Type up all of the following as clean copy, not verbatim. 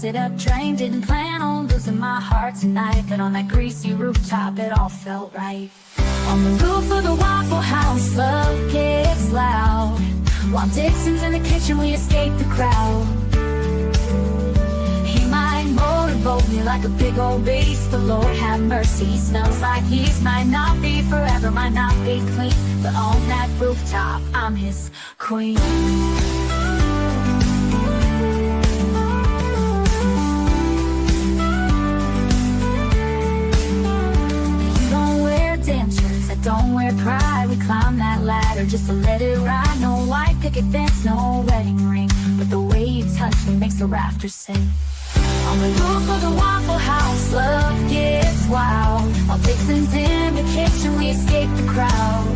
busted up train. Didn't plan on losing my heart tonight, but on that greasy rooftop it all felt right. On the roof of the Waffle House, love gets loud. While Dixon's in the kitchen, we escape the crowd. He might motorboat me like a big old beast, but Lord have mercy, he smells like he's might not be forever, might not be clean, but on that rooftop, I'm his queen. Don't wear pride, we climb that ladder just to let it ride. No white picket fence, no wedding ring, but the way you touch me makes the rafters sing. On the roof of the Waffle House, love gets wild. While Dixon's in the kitchen, we escape the crowd.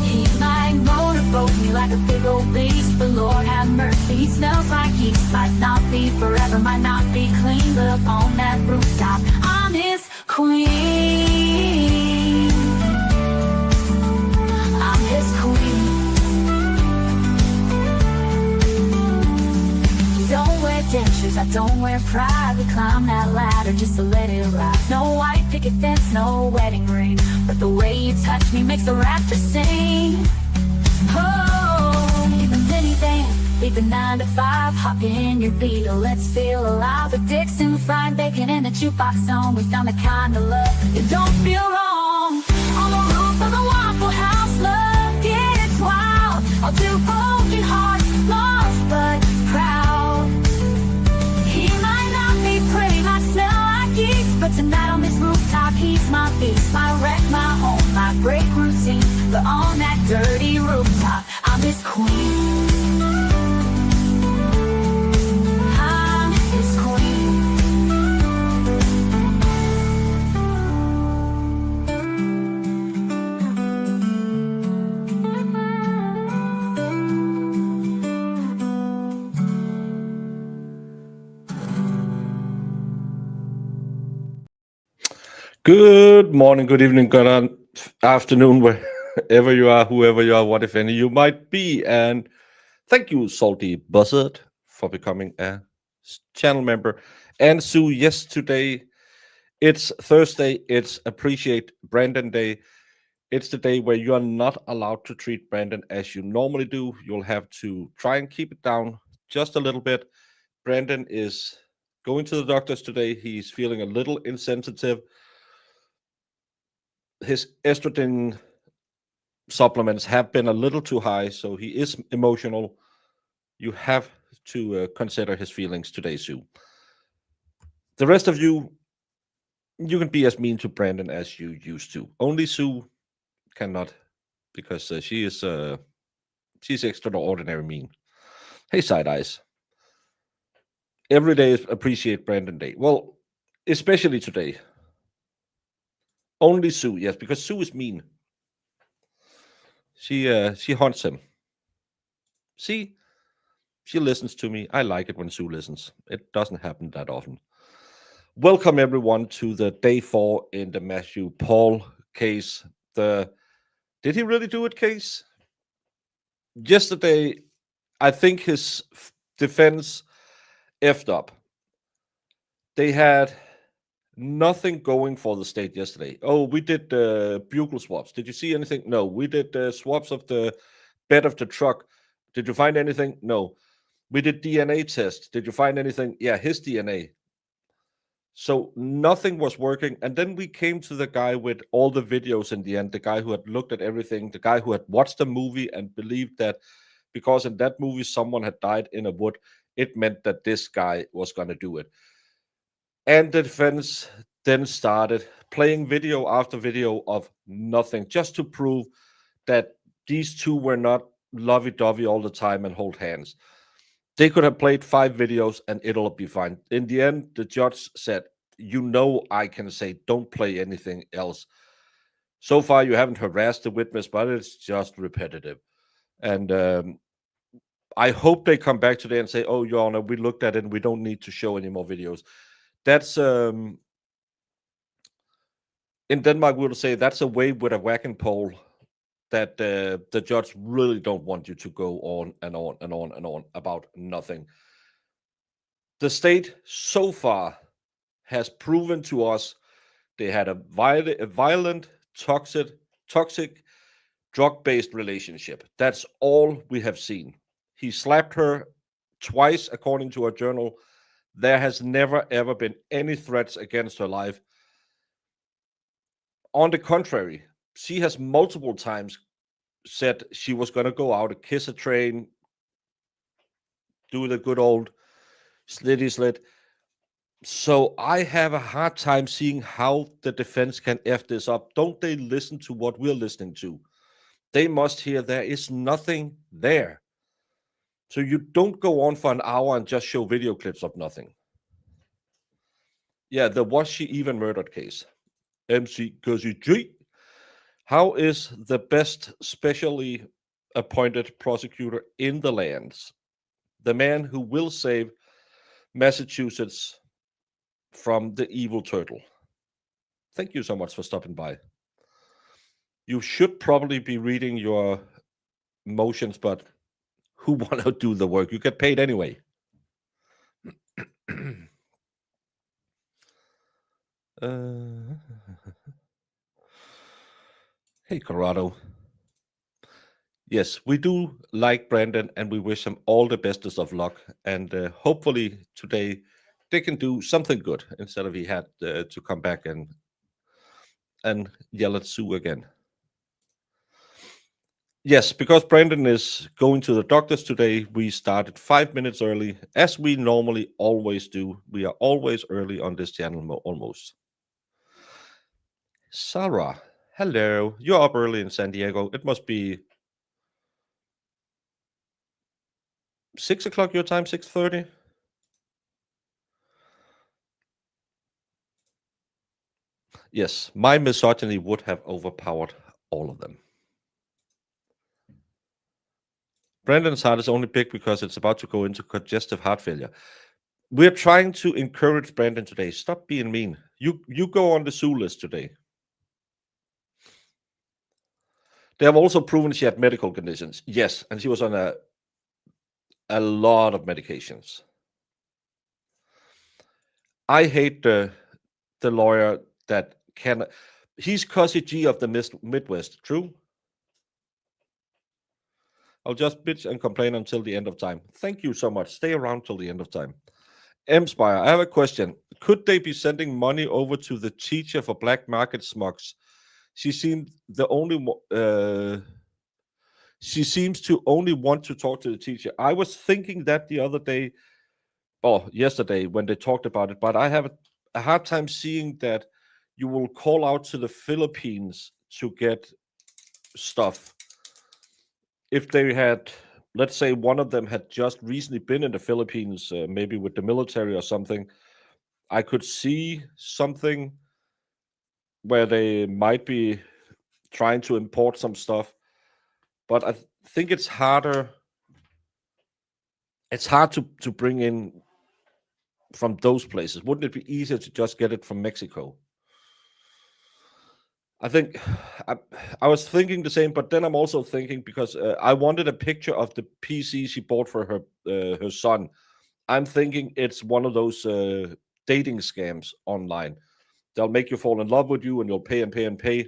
He might motorboat me like a big old beast, but Lord have mercy, he smells like yeast. Might not be forever, might not be clean, but up on that rooftop, I'm his queen. I don't wear pride, we climb that ladder just to let it ride. No white picket fence, no wedding ring, but the way you touch me makes the rafters sing. Oh, leave the minivan, leave the 9 to 5, hop in your Beetle, let's feel alive. With Dixon, fried bacon, and the jukebox on, we found the kind of love you don't feel wrong. On the roof of the Waffle House, love gets wild. I'll do broken hearts, lost but proud. But tonight on this rooftop, he's my feast, my wreck, my home, my break routine. But on that dirty rooftop, I'm his queen. I'm his queen. Good morning, good evening, good afternoon, wherever you are, whoever you are, what if any you might be. And thank you, Salty Buzzard, for becoming a channel member. And Sue, yes, today it's Thursday. It's Appreciate Brandon Day. It's the day where you are not allowed to treat Brandon as you normally do. You'll have to try and keep it down just a little bit. Brandon is going to the doctors today. He's feeling a little insensitive. His estrogen supplements have been a little too high, so he is emotional. You have to consider his feelings today, Sue. The rest of you, you can be as mean to Brandon as you used to. Only Sue cannot, because she's extraordinary mean. Hey, Side Eyes. Every day is Appreciate Brandon Day. Well, especially today. Only Sue, yes, because Sue is mean. She haunts him. See, she listens to me. I like it when Sue listens. It doesn't happen that often. Welcome everyone to the day 4 in the Matthew Pahl case. Did he really do it case? Yesterday, I think his defense effed up. They had nothing going for the state yesterday. Oh, we did bugle swaps. Did you see anything? No. We did swaps of the bed of the truck. Did you find anything? No. We did DNA tests. Did you find anything? Yeah, his DNA. So nothing was working. And then we came to the guy with all the videos in the end, the guy who had looked at everything, the guy who had watched the movie and believed that because in that movie someone had died in a wood, it meant that this guy was going to do it. And the defense then started playing video after video of nothing, just to prove that these two were not lovey-dovey all the time and hold hands. They could have played 5 videos and it'll be fine. In the end, the judge said, I can say, don't play anything else. So far, you haven't harassed the witness, but it's just repetitive. And I hope they come back today and say, oh, Your Honor, we looked at it and we don't need to show any more videos. That's in Denmark, we would say that's a way with a wagon pole that the judge really don't want you to go on and on and on and on about nothing. The state so far has proven to us they had a violent, toxic drug-based relationship. That's all we have seen. He slapped her twice, according to her journal. There has never, ever been any threats against her life. On the contrary, she has multiple times said she was going to go out and kiss a train, do the good old slitty slit. So I have a hard time seeing how the defense can F this up. Don't they listen to what we're listening to? They must hear there is nothing there. So you don't go on for an hour and just show video clips of nothing. Yeah, the Was She Even Murdered case. MC G. How is the best specially appointed prosecutor in the lands? The man who will save Massachusetts from the evil turtle. Thank you so much for stopping by. You should probably be reading your motions, but who want to do the work? You get paid anyway. Hey, Corrado. Yes, we do like Brandon, and we wish him all the bestest of luck. And hopefully today they can do something good instead of he had to come back and yell at Sue again. Yes, because Brandon is going to the doctors today, we started 5 minutes early, as we normally always do. We are always early on this channel, almost. Sarah, hello. You're up early in San Diego. It must be 6 o'clock your time, 6:30? Yes, my misogyny would have overpowered all of them. Brandon's heart is only big because it's about to go into congestive heart failure. We're trying to encourage Brandon today. Stop being mean. You go on the Sue list today. They have also proven she had medical conditions. Yes, and she was on a lot of medications. I hate the lawyer that can. He's Cosy G of the Midwest. True. I'll just bitch and complain until the end of time. Thank you so much. Stay around till the end of time. M-Spire, I have a question. Could they be sending money over to the teacher for black market smugs? She seemed the only. She seems to only want to talk to the teacher. I was thinking that the other day, or yesterday, when they talked about it, but I have a hard time seeing that you will call out to the Philippines to get stuff. If they had, let's say one of them had just recently been in the Philippines, maybe with the military or something, I could see something where they might be trying to import some stuff. But I think it's harder. It's hard to bring in from those places. Wouldn't it be easier to just get it from Mexico? I think I was thinking the same, but then I'm also thinking because I wanted a picture of the PC she bought for her son. I'm thinking it's one of those dating scams online. They'll make you fall in love with you, and you'll pay and pay and pay.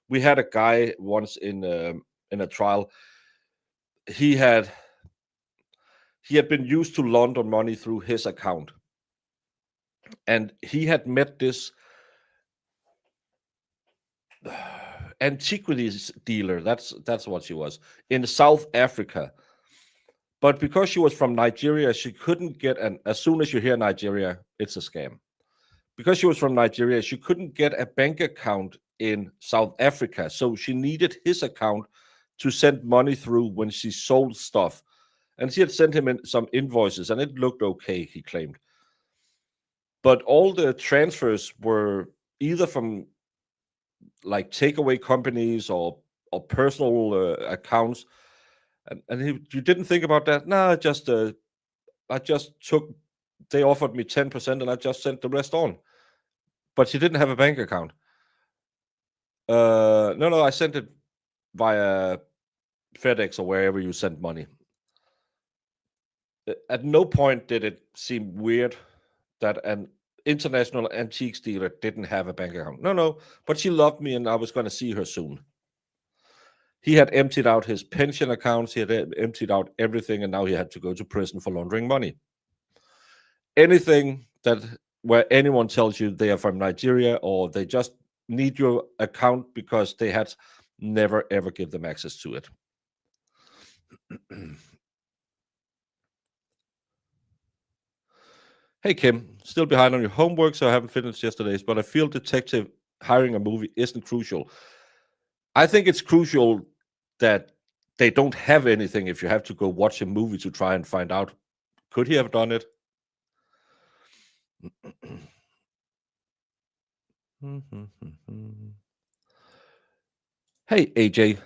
We had a guy once in a trial. He had been used to launder money through his account, and he had met this antiquities dealer. That's what she was in South Africa. But because she was from Nigeria, she couldn't get as soon as you hear Nigeria, it's a scam. Because she was from Nigeria, she couldn't get a bank account in South Africa. So she needed his account to send money through when she sold stuff. And she had sent him in some invoices, and it looked okay, he claimed. But all the transfers were either from like takeaway companies or personal accounts. And you didn't think about that? No, I just took. They offered me 10%, and I just sent the rest on. But she didn't have a bank account. No, I sent it via FedEx or wherever you send money. at no point did it seem weird that an international antiques dealer didn't have a bank account. No, but she loved me and I was going to see her soon. He had emptied out his pension accounts, he had emptied out everything, and now he had to go to prison for laundering money. Anything where anyone tells you they are from Nigeria or they just need your account because they had never ever give them access to it. Hey Kim, still behind on your homework, so I haven't finished yesterday's, but I feel detective hiring a movie isn't crucial. I think it's crucial that they don't have anything if you have to go watch a movie to try and find out, could he have done it? Hey, AJ.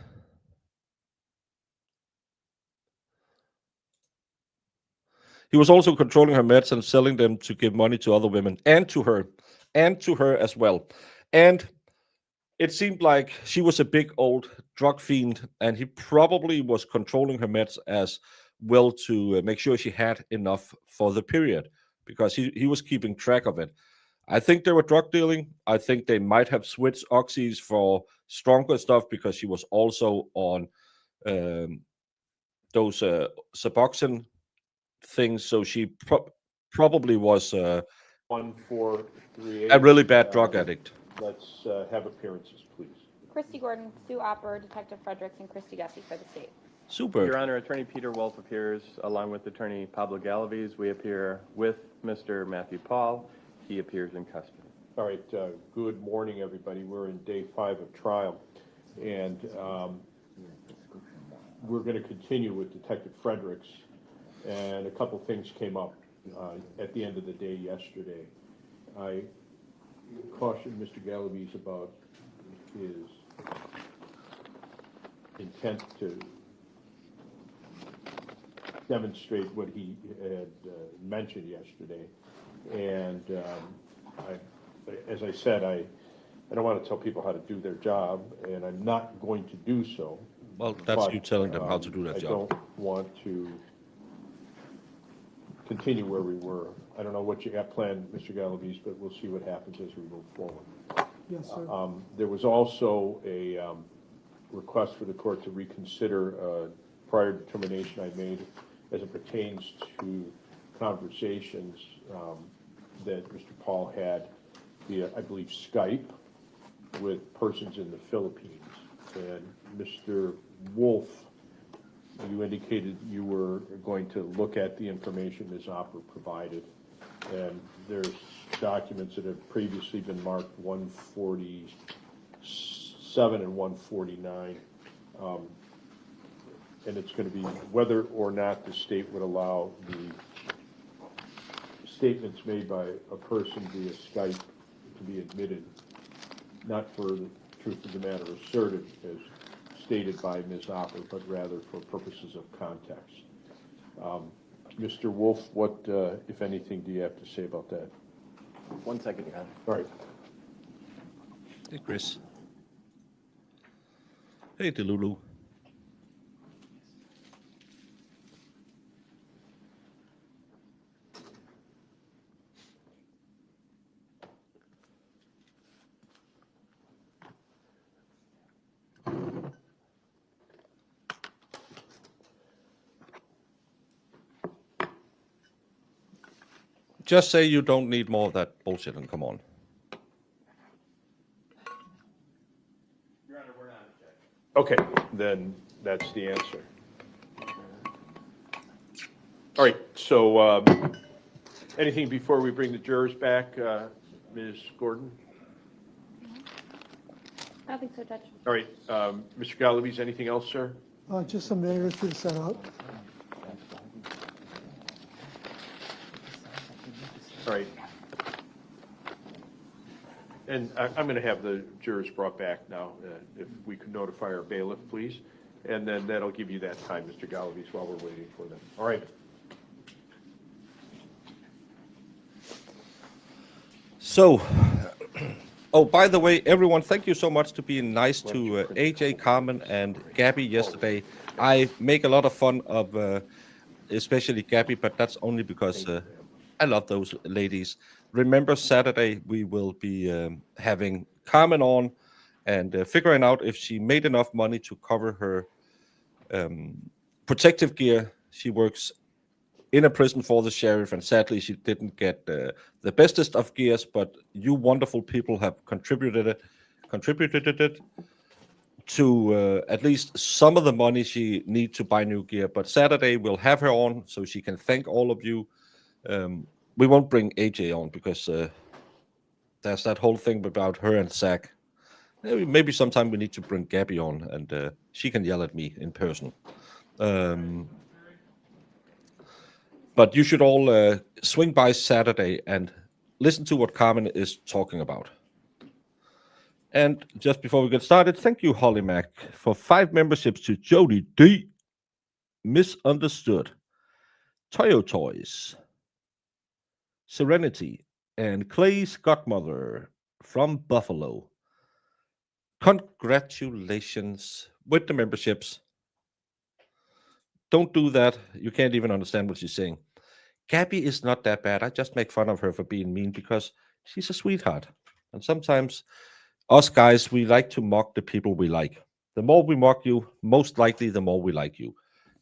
He was also controlling her meds and selling them to give money to other women and to her as well. And it seemed like she was a big old drug fiend, and he probably was controlling her meds as well to make sure she had enough for the period, because he was keeping track of it. I think they were drug dealing. I think they might have switched oxys for stronger stuff because she was also on those Suboxone things. So she probably was 1438. a really bad drug addict. Let's have appearances, please. Christy Gordon, Sue Opper, Detective Fredericks, and Christy Gussie for the state. Super. Your Honor, Attorney Peter Wolf appears along with Attorney Pablo Galaviz. We appear with Mr. Matthew Pahl. He appears in custody. All right, good morning, everybody. We're in day 5 of trial, and we're going to continue with Detective Fredericks, and a couple things came up at the end of the day yesterday. I cautioned Mr. Galaviz about his intent to demonstrate what he had mentioned yesterday. And as I said, I don't want to tell people how to do their job, and I'm not going to do so. Well, that's you telling them how to do that I job. I don't want to continue where we were. I don't know what you got planned, Mr. Galaviz, but we'll see what happens as we move forward. Yes, sir. There was also a request for the court to reconsider a prior determination I made as it pertains to conversations that Mr. Pahl had via, I believe, Skype with persons in the Philippines. And Mr. Wolf, you indicated you were going to look at the information Ms. Opper provided. And there's documents that have previously been marked 147 and 149. And it's going to be whether or not the state would allow the statements made by a person via Skype to be admitted, not for the truth of the matter asserted as stated by Ms. Opper, but rather for purposes of context. Mr. Wolf, what, if anything, do you have to say about that? 1 second, Your Honor. All right. Hey, Chris. Hey, Delulu. Just say you don't need more of that bullshit and come on. Your Honor, we're not objecting. Okay, then that's the answer. All right, so anything before we bring the jurors back, Ms. Gordon? I don't think so, Judge. All right, Mr. Galaviz, anything else, sir? Just some matters to set up. All right. And I'm going to have the jurors brought back now, if we could notify our bailiff, please. And then that'll give you that time, Mr. Galaviz, while we're waiting for them. All right. So, oh, by the way, everyone, thank you so much to being nice to AJ, Carmen, and Gabby yesterday. I make a lot of fun of especially Gabby, but that's only because I love those ladies. Remember, Saturday we will be having Carmen on and figuring out if she made enough money to cover her protective gear. She works in a prison for the sheriff, and sadly, she didn't get the bestest of gears. But you wonderful people have contributed it to at least some of the money she needs to buy new gear. But Saturday we'll have her on so she can thank all of you. We won't bring AJ on because there's that whole thing about her and Zach. Maybe sometime we need to bring Gabby on and she can yell at me in person. But you should all swing by Saturday and listen to what Carmen is talking about. And just before we get started, thank you, Holly Mack, for 5 memberships to Jody D, Misunderstood, Toyo Toys, Serenity, and Clay's Godmother from Buffalo. Congratulations with the memberships. Don't do that. You can't even understand what she's saying. Gabby is not that bad. I just make fun of her for being mean because she's a sweetheart. And sometimes us guys, we like to mock the people we like. The more we mock you, most likely the more we like you.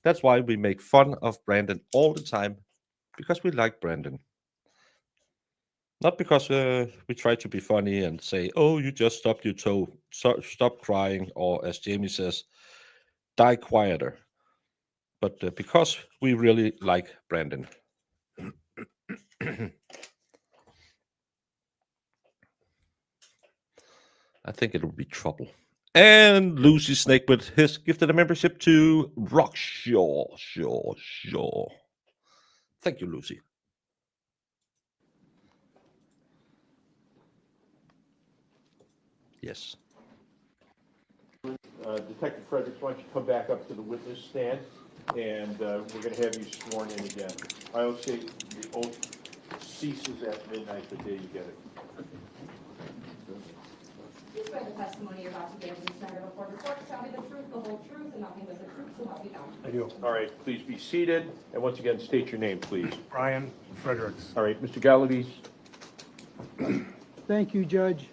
That's why we make fun of Brandon all the time, because we like Brandon. Not because we try to be funny and say, oh, you just stubbed your toe, stop crying, or as Jamie says, die quieter. But because we really like Brandon. I think it will be trouble. And Lucy Snakewood has gifted a membership to Rockshaw. Sure. Thank you, Lucy. Yes. Detective Fredericks, why don't you come back up to the witness stand, and we're going to have you sworn in again. I will say the oath ceases at midnight the day you get it. You swear the testimony you're about to give in this matter before the court shall be the truth, the whole truth, and nothing but the truth, so help you God. I do. All right, please be seated, and once again, state your name, please. Brian Fredericks. All right, Mr. Galaviz. Thank you, Judge.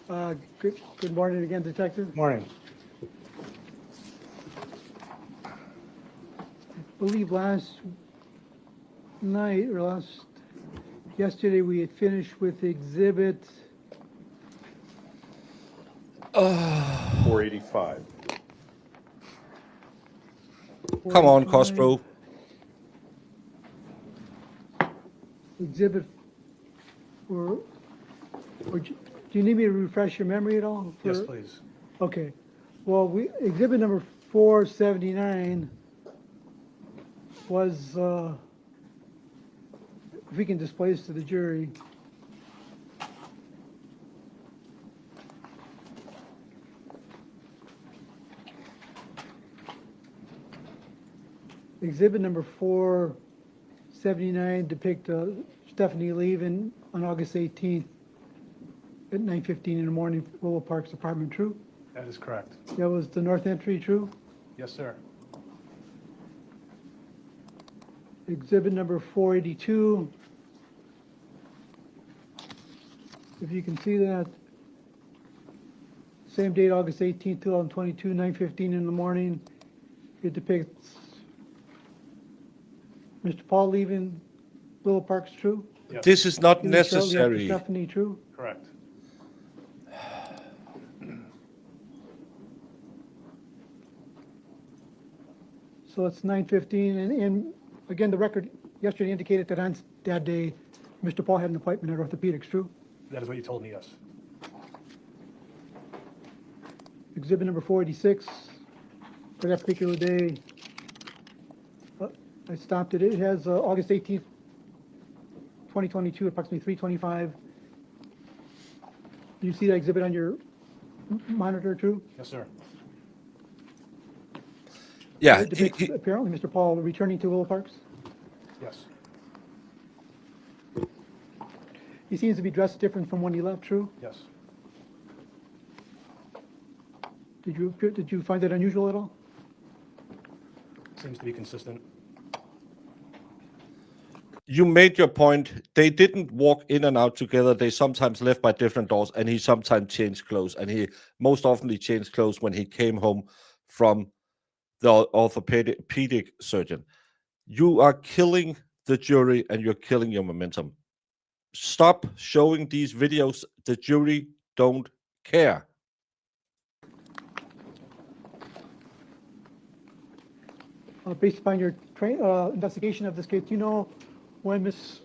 Good morning again, Detective. Morning. I believe last night or yesterday we had finished with exhibit 485. Come on, 45. Cosgrove. Exhibit or do you need me to refresh your memory at all? Yes, please. Okay. Well, exhibit number 479 was, if we can display this to the jury. Exhibit number 479 depict Stephanie leaving on August 18th at 9:15 in the morning, Willow Park's apartment, true? That is correct. That was the north entry, true? Yes, sir. Exhibit number 482. If you can see that. Same date, August 18th, 2022, 9:15 in the morning. It depicts Mr. Paul leaving Willow Park's, true? Yes. This is not Shortly after necessary. Stephanie, true? Correct. So it's 9:15, and again, the record yesterday indicated that on that day, Mr. Paul had an appointment at orthopedics, true? That is what you told me, yes. Exhibit number 486, for that particular day, I stopped it. It has August 18th, 2022, approximately 3:25. Do you see that exhibit on your monitor, true? Yes, sir. Yeah, It depicts apparently Mr. Paul returning to Willow Parks. Yes. He seems to be dressed different from when he left, true? Yes. Did you find that unusual at all? Seems to be consistent. You made your point. They didn't walk in and out together. They sometimes left by different doors, and he sometimes changed clothes. And he most often he changed clothes when he came home from the orthopedic surgeon. You are killing the jury, and you're killing your momentum. Stop showing these videos. The jury don't care. Based upon your investigation of this case, do you know when Ms.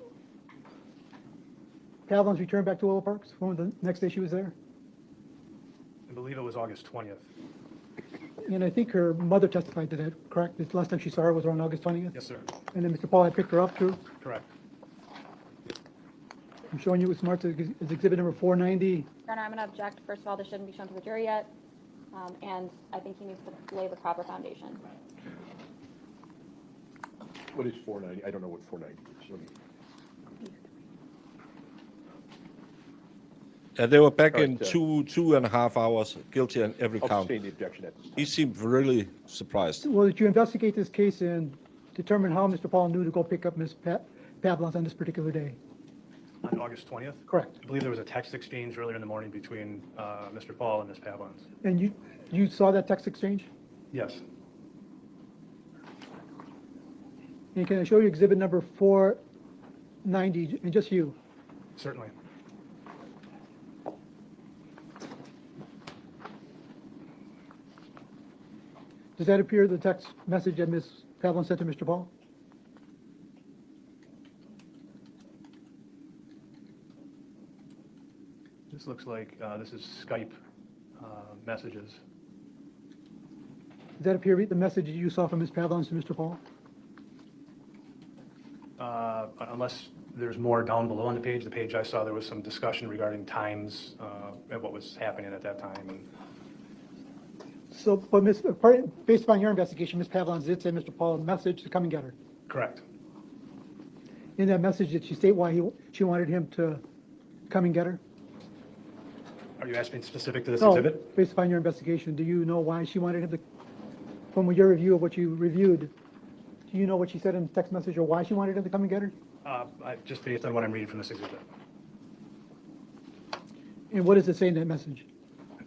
Pavlin's returned back to Willow Parks? When was the next day she was there? I believe it was August 20th. And I think her mother testified to that, correct? The last time she saw her was around August 20th? Yes, sir. And then Mr. Paul had picked her up, true? Correct. I'm showing you what's marked as exhibit number 490. Your Honor, I'm going to object. First of all, this shouldn't be shown to the jury yet, and I think he needs to lay the proper foundation. What is 490? I don't know what 490 is. Let me- They were back All in right, 2.5 hours, guilty on every I'll count. sustain the objection at this time. He seemed really surprised. Well, did you investigate this case and determine how Mr. Paul knew to go pick up Ms. Pavlon on this particular day? On August 20th? Correct. I believe there was a text exchange earlier in the morning between Mr. Paul and Ms. Pavlons. And you saw that text exchange? Yes. And can I show you exhibit number 490, and just you? Certainly. Does that appear the text message that Ms. Pavlon sent to Mr. Paul? This looks like this is Skype messages. Does that appear the message you saw from Ms. Pavlon to Mr. Paul? Unless there's more down below on the page I saw there was some discussion regarding times and what was happening at that time. And So, but based upon your investigation, Ms. Pavlon did send Mr. Paul a message to come and get her. correct. In that message, did she state why she wanted him to come and get her? Are you asking specific to this No, exhibit? based upon your investigation, do you know why she wanted him to, from your review of what you reviewed, do you know what she said in the text message or why she wanted him to come and get her? Just based on what I'm reading from this exhibit. And what does it say in that message?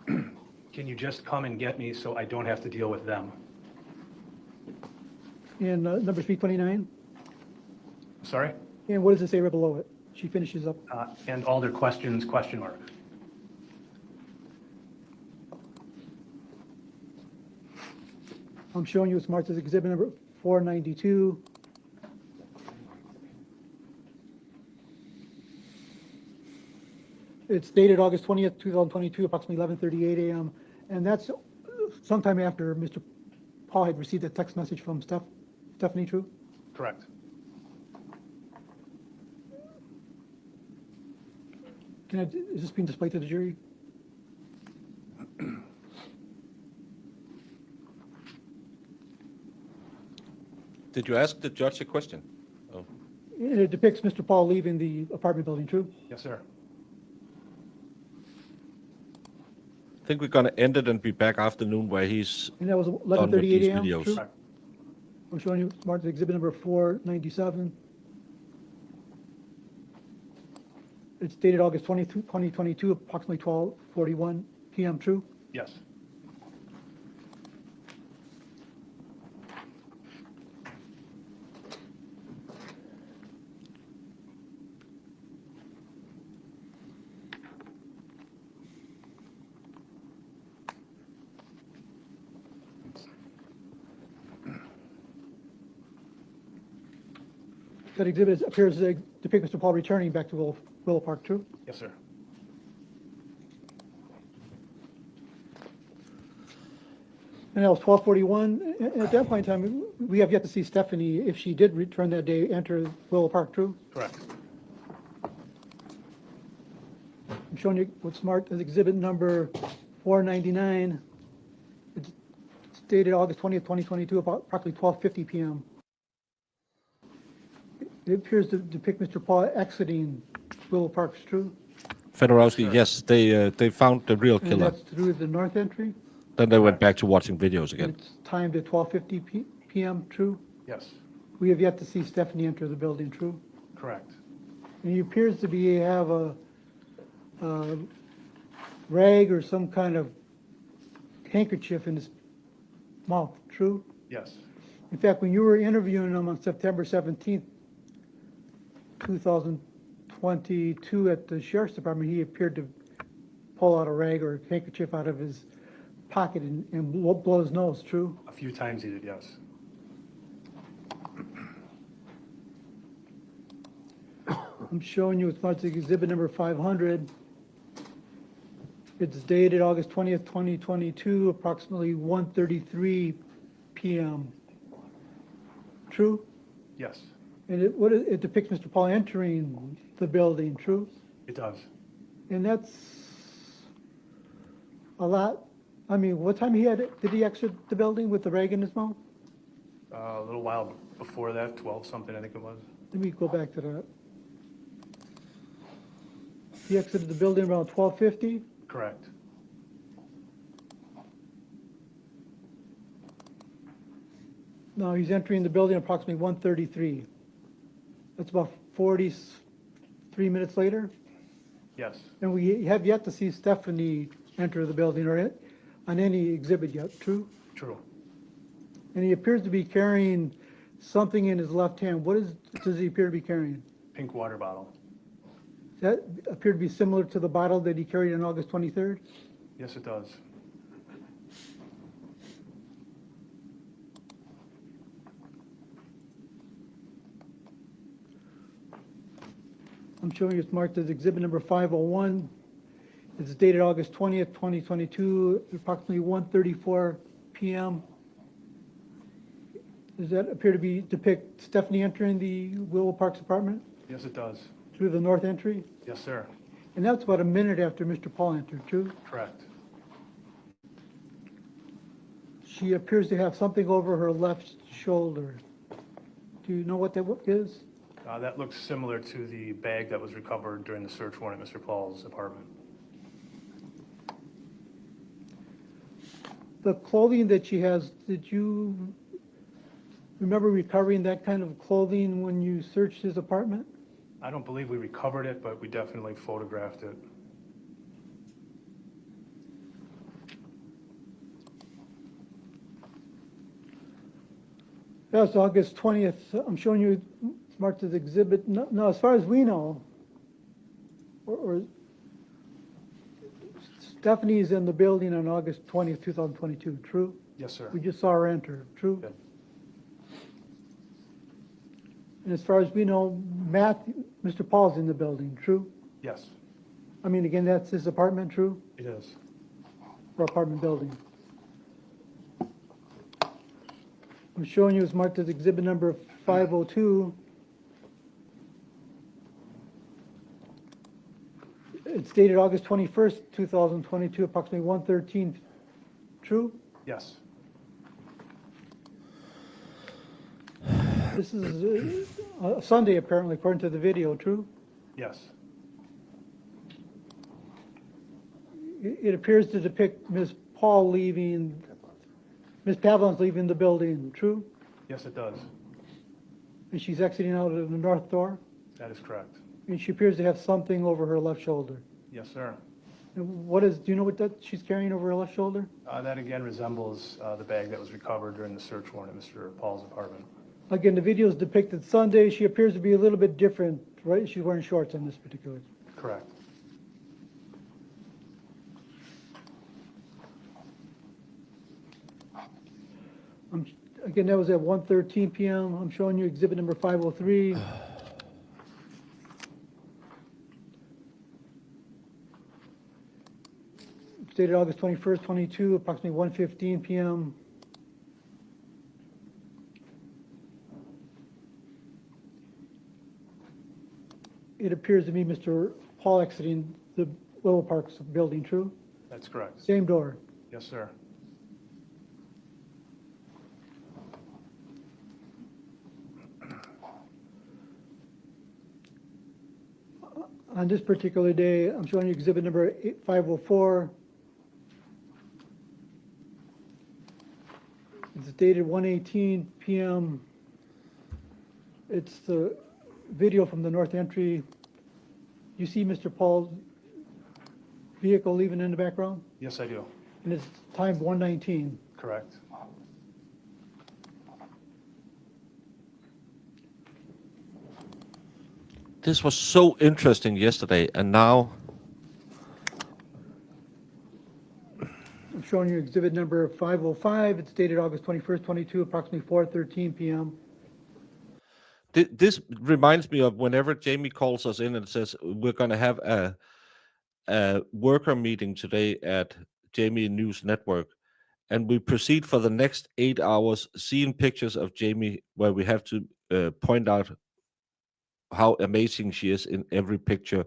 Can you just come and get me so I don't have to deal with them? In number 329? Sorry? And what does it say right below it? She finishes up. And all their questions, question mark. I'm showing you it's marked as exhibit number 492. It's dated August 20th, 2022, approximately 11:38 a.m. And that's sometime after Mr. Paul had received a text message from Stephanie, true? Correct. Is this being displayed to the jury? Did you ask the judge a question? Oh. And it depicts Mr. Paul leaving the apartment building, true? Yes, sir. I think we're going to end it and be back afternoon where he's And that was done with 11:38 these a.m., videos. true? I'm showing you it's marked as exhibit number 497. It's dated August 22, 2022, approximately 12:41 p.m., true? Yes. That exhibit appears to depict Mr. Paul returning back to Willow Park, true? Yes, sir. And that was 12:41. At that point in time, we have yet to see Stephanie, if she did return that day, enter Willow Park, true? Correct. I'm showing you what's marked as exhibit number 499. It's dated August 20th, 2022, about approximately 12:50 p.m. It appears to depict Mr. Paul exiting Willow Park, true? Fedorowski, yes, they found the real And killer. that's through the north entry? Then they went back to watching videos And again. it's timed at 12:50 p.m., true? Yes. We have yet to see Stephanie enter the building, true? Correct. And he appears to have a rag or some kind of handkerchief in his mouth, true? Yes. In fact, when you were interviewing him on September 17th, 2022 at the Sheriff's Department, he appeared to pull out a rag or a handkerchief out of his pocket and blow his nose, true? A few times he did, yes. I'm showing you, it's marked as exhibit number 500. It's dated August 20th, 2022, approximately 1:33 p.m. True? Yes, And it depicts Mr. Paul entering the building, true? it does. And that's a lot. I mean, what time did he exit the building with the rag in his mouth? A little while before that, 12 something, I think it was. Let me go back to that. He exited the building around 12:50. Correct. No, he's entering the building approximately 1:33. That's about 43 minutes later. Yes, And we have yet to see Stephanie enter the building or on any exhibit yet, true? true. And he appears to be carrying something in his left hand. Does he appear to be carrying? Pink water bottle. Does that appear to be similar to the bottle that he carried on August 23rd? Yes, it does. I'm showing you it's marked as exhibit number 501. It's dated August 20th, 2022, approximately 1:34 p.m. Does that appear to depict Stephanie entering the Willow Parks apartment Yes, it does. through the north entry? Yes, sir. And that's about a minute after Mr. Paul entered, true? Correct. She appears to have something over her left shoulder. Do you know what that is? That looks similar to the bag that was recovered during the search warrant at Mr. Paul's apartment. The clothing that she has, did you remember recovering that kind of clothing when you searched his apartment? I don't believe we recovered it, but we definitely photographed it. That's August 20th. I'm showing you it's marked as exhibit. No, as far as we know, or Stephanie's in the building on August 20th, 2022, true? Yes, sir. We just saw her enter, true? Good. And as far as we know, Mr. Paul's in the building, true? Yes, I mean, again, that's his apartment, true? it is. Or apartment building? I'm showing you it's marked as exhibit number 502. It's dated August 21st, 2022, approximately 1:13. True? Yes, This is a Sunday, apparently, according to the video, true? yes, It appears to depict Ms. Pahl leaving, Ms. Pavlin's leaving the building, true? yes, it does. And she's exiting out of the north door? That is correct. And she appears to have something over her left shoulder. Yes, sir. And do you know what that she's carrying over her left shoulder? That again resembles the bag that was recovered during the search warrant at Mr. Paul's apartment. Again, the video is depicted Sunday. She appears to be a little bit different, right? She's wearing shorts on this particular. Correct. Again, that was at 1:13 p.m. I'm showing you exhibit number 503. Dated August 21st, 22, approximately 1:15 p.m. It appears to be Mr. Paul exiting the Willow Parks building, true? That's correct. Same door. Yes, sir. On this particular day, I'm showing you exhibit number 504. It's dated 1:18 p.m. It's the video from the north entry. You see Mr. Paul's vehicle leaving in the background? Yes, I do. And it's timed 1:19. Correct. This was so interesting yesterday, and now I'm showing you exhibit number 505. It's dated August 21st, 22, approximately 4:13 p.m. this reminds me of whenever Jamie calls us in and says we're going to have a worker meeting today at Jamie News Network, and we proceed for the next 8 hours seeing pictures of Jamie where we have to point out how amazing she is in every picture.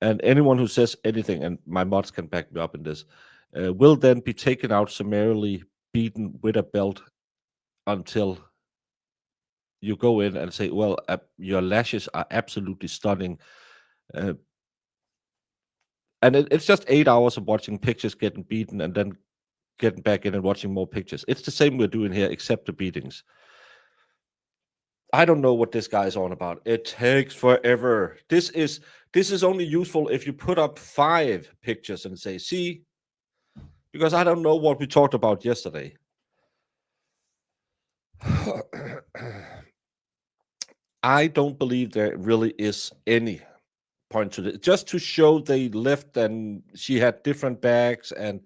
And anyone who says anything, and my mods can back me up in this, will then be taken out summarily, beaten with a belt until you go in and say, well, your lashes are absolutely stunning. And it's just 8 hours of watching pictures getting beaten and then getting back in and watching more pictures. It's the same we're doing here, except the beatings. I don't know what this guy is on about. It takes forever. This is only useful if you put up 5 pictures and say, see, because I don't know what we talked about yesterday. I don't believe there really is any point to it. Just to show they left and she had different bags and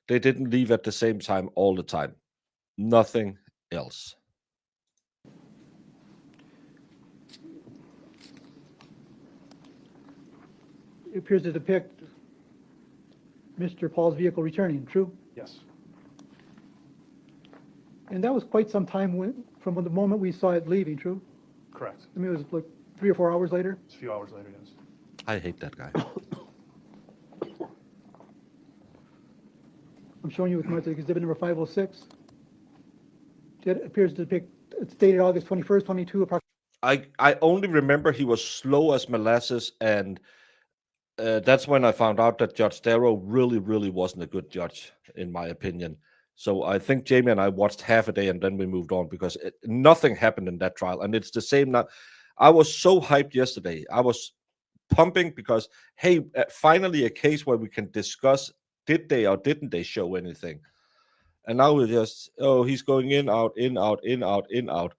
they didn't leave at the same time all the time. Nothing else. It appears to depict Mr. Paul's vehicle returning, true? Yes. And that was quite some time from the moment we saw it leaving, true? Correct. I mean, it was like 3 or 4 hours later. It's a few hours later, yes. I hate that guy. I'm showing you with my exhibit number 506. It appears to depict, it's dated August 21st, 22, approximately. I only remember he was slow as molasses, and that's when I found out that Judge Darrow really, really wasn't a good judge, in my opinion. So I think Jamie and I watched half a day and then we moved on because nothing happened in that trial. And it's the same now. I was so hyped yesterday. I was pumping because, hey, finally a case where we can discuss, did they or didn't they show anything? And now we're just, oh, he's going in, out, in, out, in, out, in, out.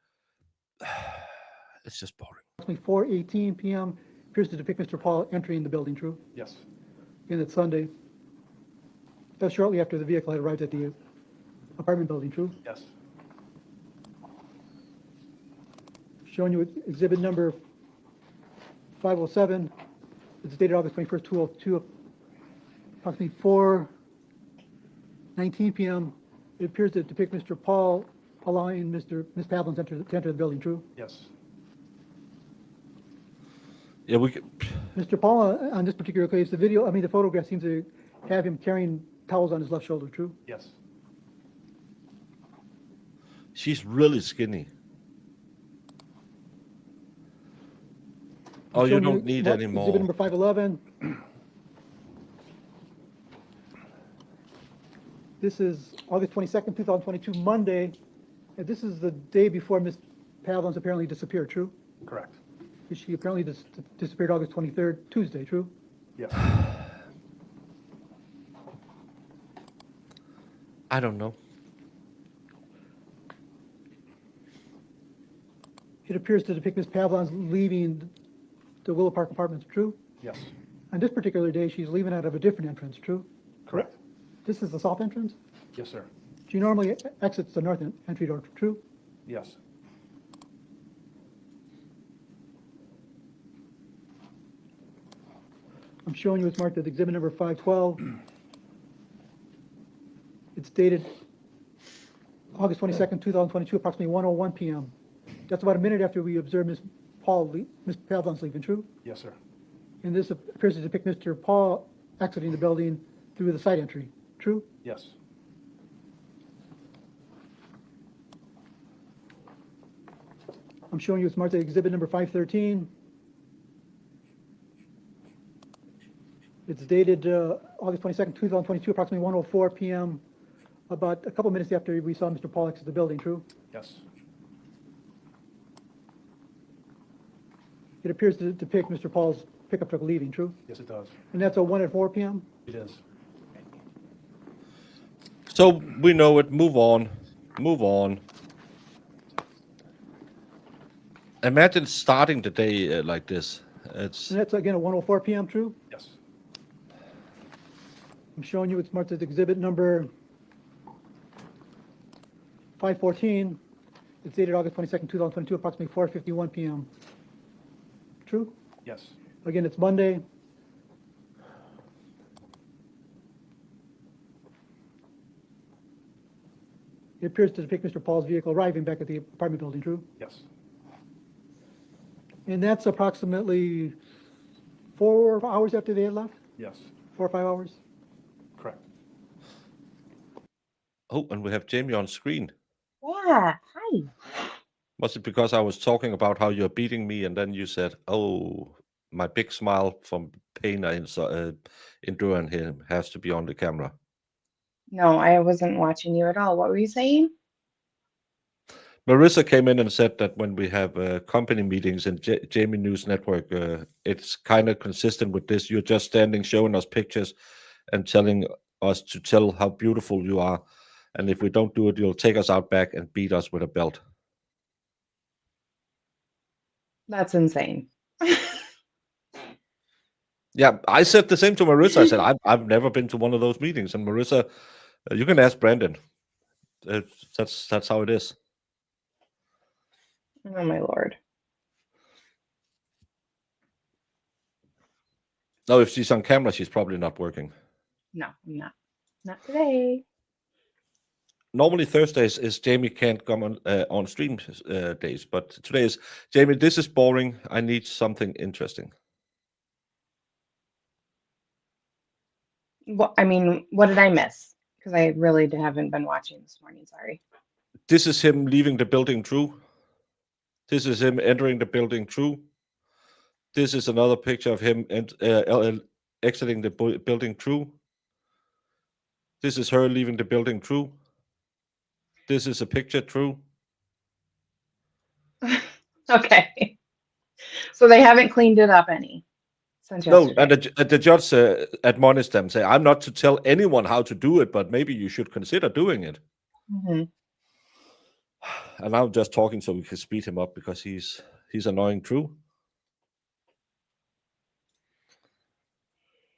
It's just boring. Approximately 4:18 p.m. Appears to depict Mr. Paul entering the building, true? Yes. And it's Sunday. That's shortly after the vehicle had arrived at the apartment building, true? Yes. Showing you exhibit number 507. It's dated August 21st, 2002, approximately 4:19 p.m. It appears to depict Mr. Paul allowing Ms. Pavlin to enter the building, true? Yes. Yeah, we could. Mr. Paul, on this particular case, the photograph seems to have him carrying towels on his left shoulder, true? Yes. She's really skinny. Oh, you Showing don't need any more. Exhibit number 511. This is August 22nd, 2022, Monday. And this is the day before Ms. Pavlin's apparently disappeared, true? Correct. She apparently disappeared August 23rd, Tuesday, true? Yes. I don't know. It appears to depict Ms. Pavlin's leaving the Willow Park Apartments, true? Yes. On this particular day, she's leaving out of a different entrance, true? Correct. This is the south entrance? Yes, sir. She normally exits the north entry door, true? Yes. I'm showing you it's marked as exhibit number 512. It's dated August 22nd, 2022, approximately 1:01 p.m. That's about a minute after we observed Ms. Pavlin's leaving, true? Yes, sir. And this appears to depict Mr. Paul exiting the building through the side entry, true? Yes. I'm showing you it's marked as exhibit number 513. It's dated August 22nd, 2022, approximately 1:04 p.m., about a couple minutes after we saw Mr. Paul exit the building, true? Yes. It appears to depict Mr. Paul's pickup truck leaving, true? Yes, it does. And that's a 1 at 4 p.m.? It is. So we know it. Move on. Move on. Imagine starting the day like this. It's And that's again at 1:04 p.m., true? Yes. I'm showing you it's marked as exhibit number 514. It's dated August 22nd, 2022, approximately 4:51 p.m. True? Yes. Again, it's Monday. It appears to depict Mr. Paul's vehicle arriving back at the apartment building, true? Yes. And that's approximately 4 hours after they had left? Yes. 4 or 5 hours? Correct. oh, and we have Jamie on screen. Yeah, hi. Was it because I was talking about how you're beating me, and then you said, "Oh, my big smile from pain I enduring here has to be on the camera"? No, I wasn't watching you at all. What were you saying? Marissa came in and said that when we have company meetings in Jamie News Network, it's kind of consistent with this. You're just standing, showing us pictures, and telling us to tell how beautiful you are. And if we don't do it, you'll take us out back and beat us with a belt. That's insane. Yeah, I said the same to Marissa. I said, I've never been to one of those meetings. And Marissa, you can ask Brandon. That's how it is. Oh my Lord. No, if she's on camera, she's probably not working. No, I'm not. Not today. Normally Thursdays is Jamie can't come on stream days, but today is Jamie. This is boring. I need something interesting. Well, I mean, what did I miss? Because I really haven't been watching this morning. Sorry. This is him leaving the building true. This is him entering the building true. This is another picture of him exiting the building true. This is her leaving the building true. This is a picture true. Okay. So they haven't cleaned it up any since No, yesterday. and the judge admonished them, say, "I'm not to tell anyone how to do it, but maybe you should consider doing it." Mhm. And I'm just talking so we can speed him up because he's annoying. True.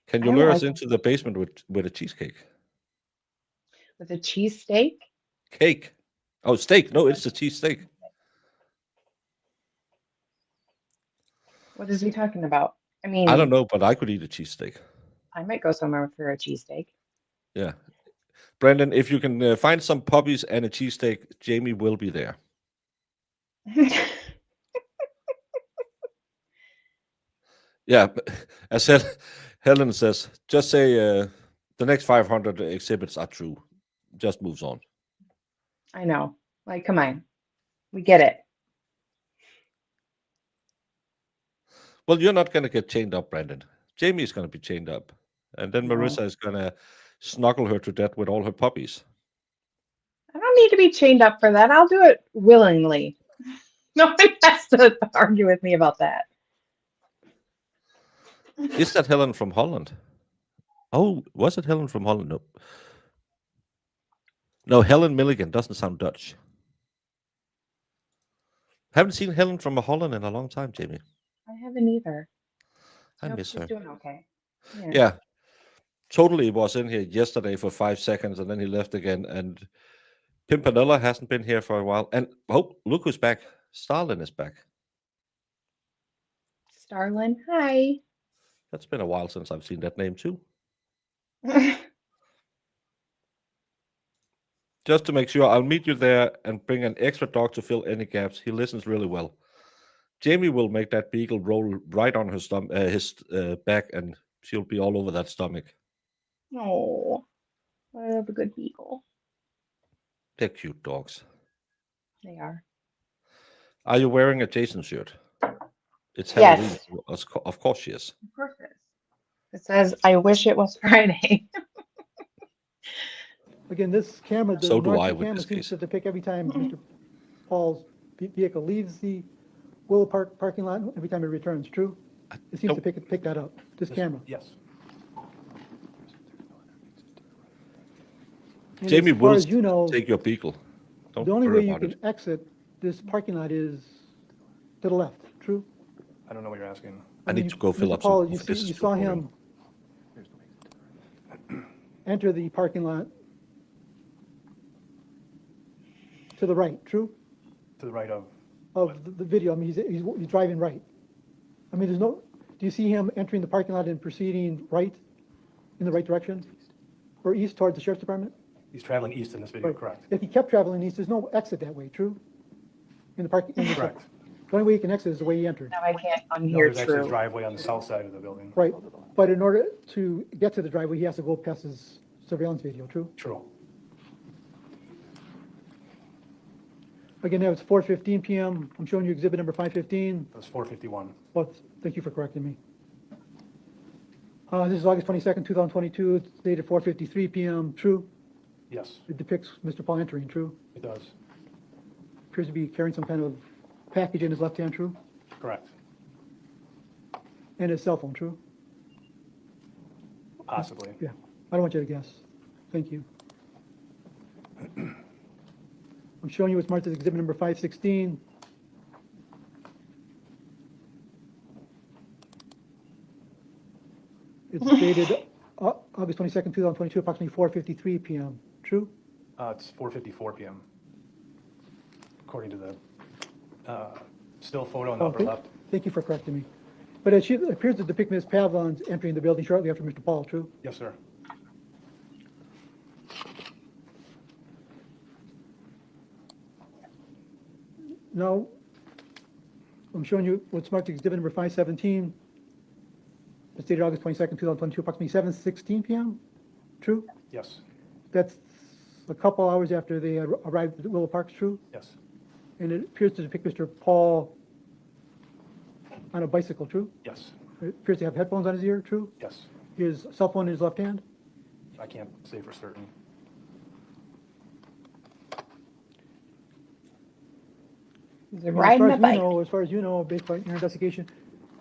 Can I you don't lure us like into the basement with a cheesecake? With a cheesesteak? Cake. Oh, steak. No, it's a cheesesteak. What is he talking about? I mean, I don't know, but I could eat a cheesesteak. I might go somewhere for a cheesesteak. Yeah. Brandon, if you can find some puppies and a cheesesteak, Jamie will be there. Yeah. As Helen says, just say the next 500 exhibits are true. Just moves on. I know. Like, come on. We get it. Well, you're not going to get chained up, Brandon. Jamie is going to be chained up. And then No. Marissa is going to snuggle her to death with all her puppies. I don't need to be chained up for that. I'll do it willingly. No one has to argue with me about that. Is that Helen from Holland? Oh, was it Helen from Holland? No. No, Helen Milligan doesn't sound Dutch. Haven't seen Helen from Holland in a long time, Jamie. I haven't either. I Hope miss she's her. doing okay. Yeah. Totally was in here yesterday for 5 seconds and then he left again. And Pimpinella hasn't been here for a while. And oh, look who's back. Starlin is back. Starlin, hi. That's been a while since I've seen that name too. Just to make sure, I'll meet you there and bring an extra dog to fill any gaps. He listens really well. Jamie will make that beagle roll right on his back, and she'll be all over that stomach. Oh, I love a good beagle. They're cute dogs. They are. Are you wearing a Jason shirt? It's Yes. Halloween. Of course she is. Of course it is. It says, I wish it was Friday. Again, this camera, So do I marking with camera this seems case. to depict every time Mr. Paul's vehicle leaves the Willow Park parking lot every time it returns, true? It seems to don't- pick that up, this camera. Yes. And Jamie as far will as you know, take your vehicle. Don't the only worry way you about can it. exit this parking lot is to the left, true? I don't know what you're asking. I need to go fill Mr. up Paul, some you of this see, you saw recording. him enter the parking lot to the right, true? To the right of, Of the video, I mean, he's driving right. I mean, there's no, do you see him entering the parking lot and proceeding right, in the right direction? Or east towards the sheriff's department? he's traveling east in this video, Right. correct? If he kept traveling east, there's no exit that way, true? In the parking. Correct. The only way you can exit is the way he entered. No, I can't No, unhear there's actually a true. driveway on the south side of the building. Right, but in order to get to the driveway, he has to go past his surveillance video, true? True. Again, that was 4:15 PM. I'm showing you exhibit number 515. It was 4:51. Well, thank you for correcting me. This is August 22nd, 2022. It's dated 4:53 PM. True? Yes, It depicts Mr. Paul entering. True? it does. Appears to be carrying some kind of package in his left hand. True? Correct. And his cell phone. True? Possibly. Yeah. I don't want you to guess. Thank you. I'm showing you what's marked as exhibit number 516. It's dated August 22nd, 2022, approximately 4:53 PM. True? It's 4:54 PM. According to the still photo on the upper Okay. left. Thank you for correcting me. But it appears to depict Ms. Pavlon's entering the building shortly after Mr. Paul. True? Yes, sir. Now, I'm showing you what's marked as exhibit number 517. It's dated August 22nd, 2022, approximately 7:16 PM. True? Yes, That's a couple hours after they arrived at Willow Park. True? yes, And it appears to depict Mr. Paul on a bicycle. True? yes, It appears to have headphones on his ear. True? yes. His cell phone in his left hand. I can't say for certain. He's And riding a bike. as far as you know, based on your investigation,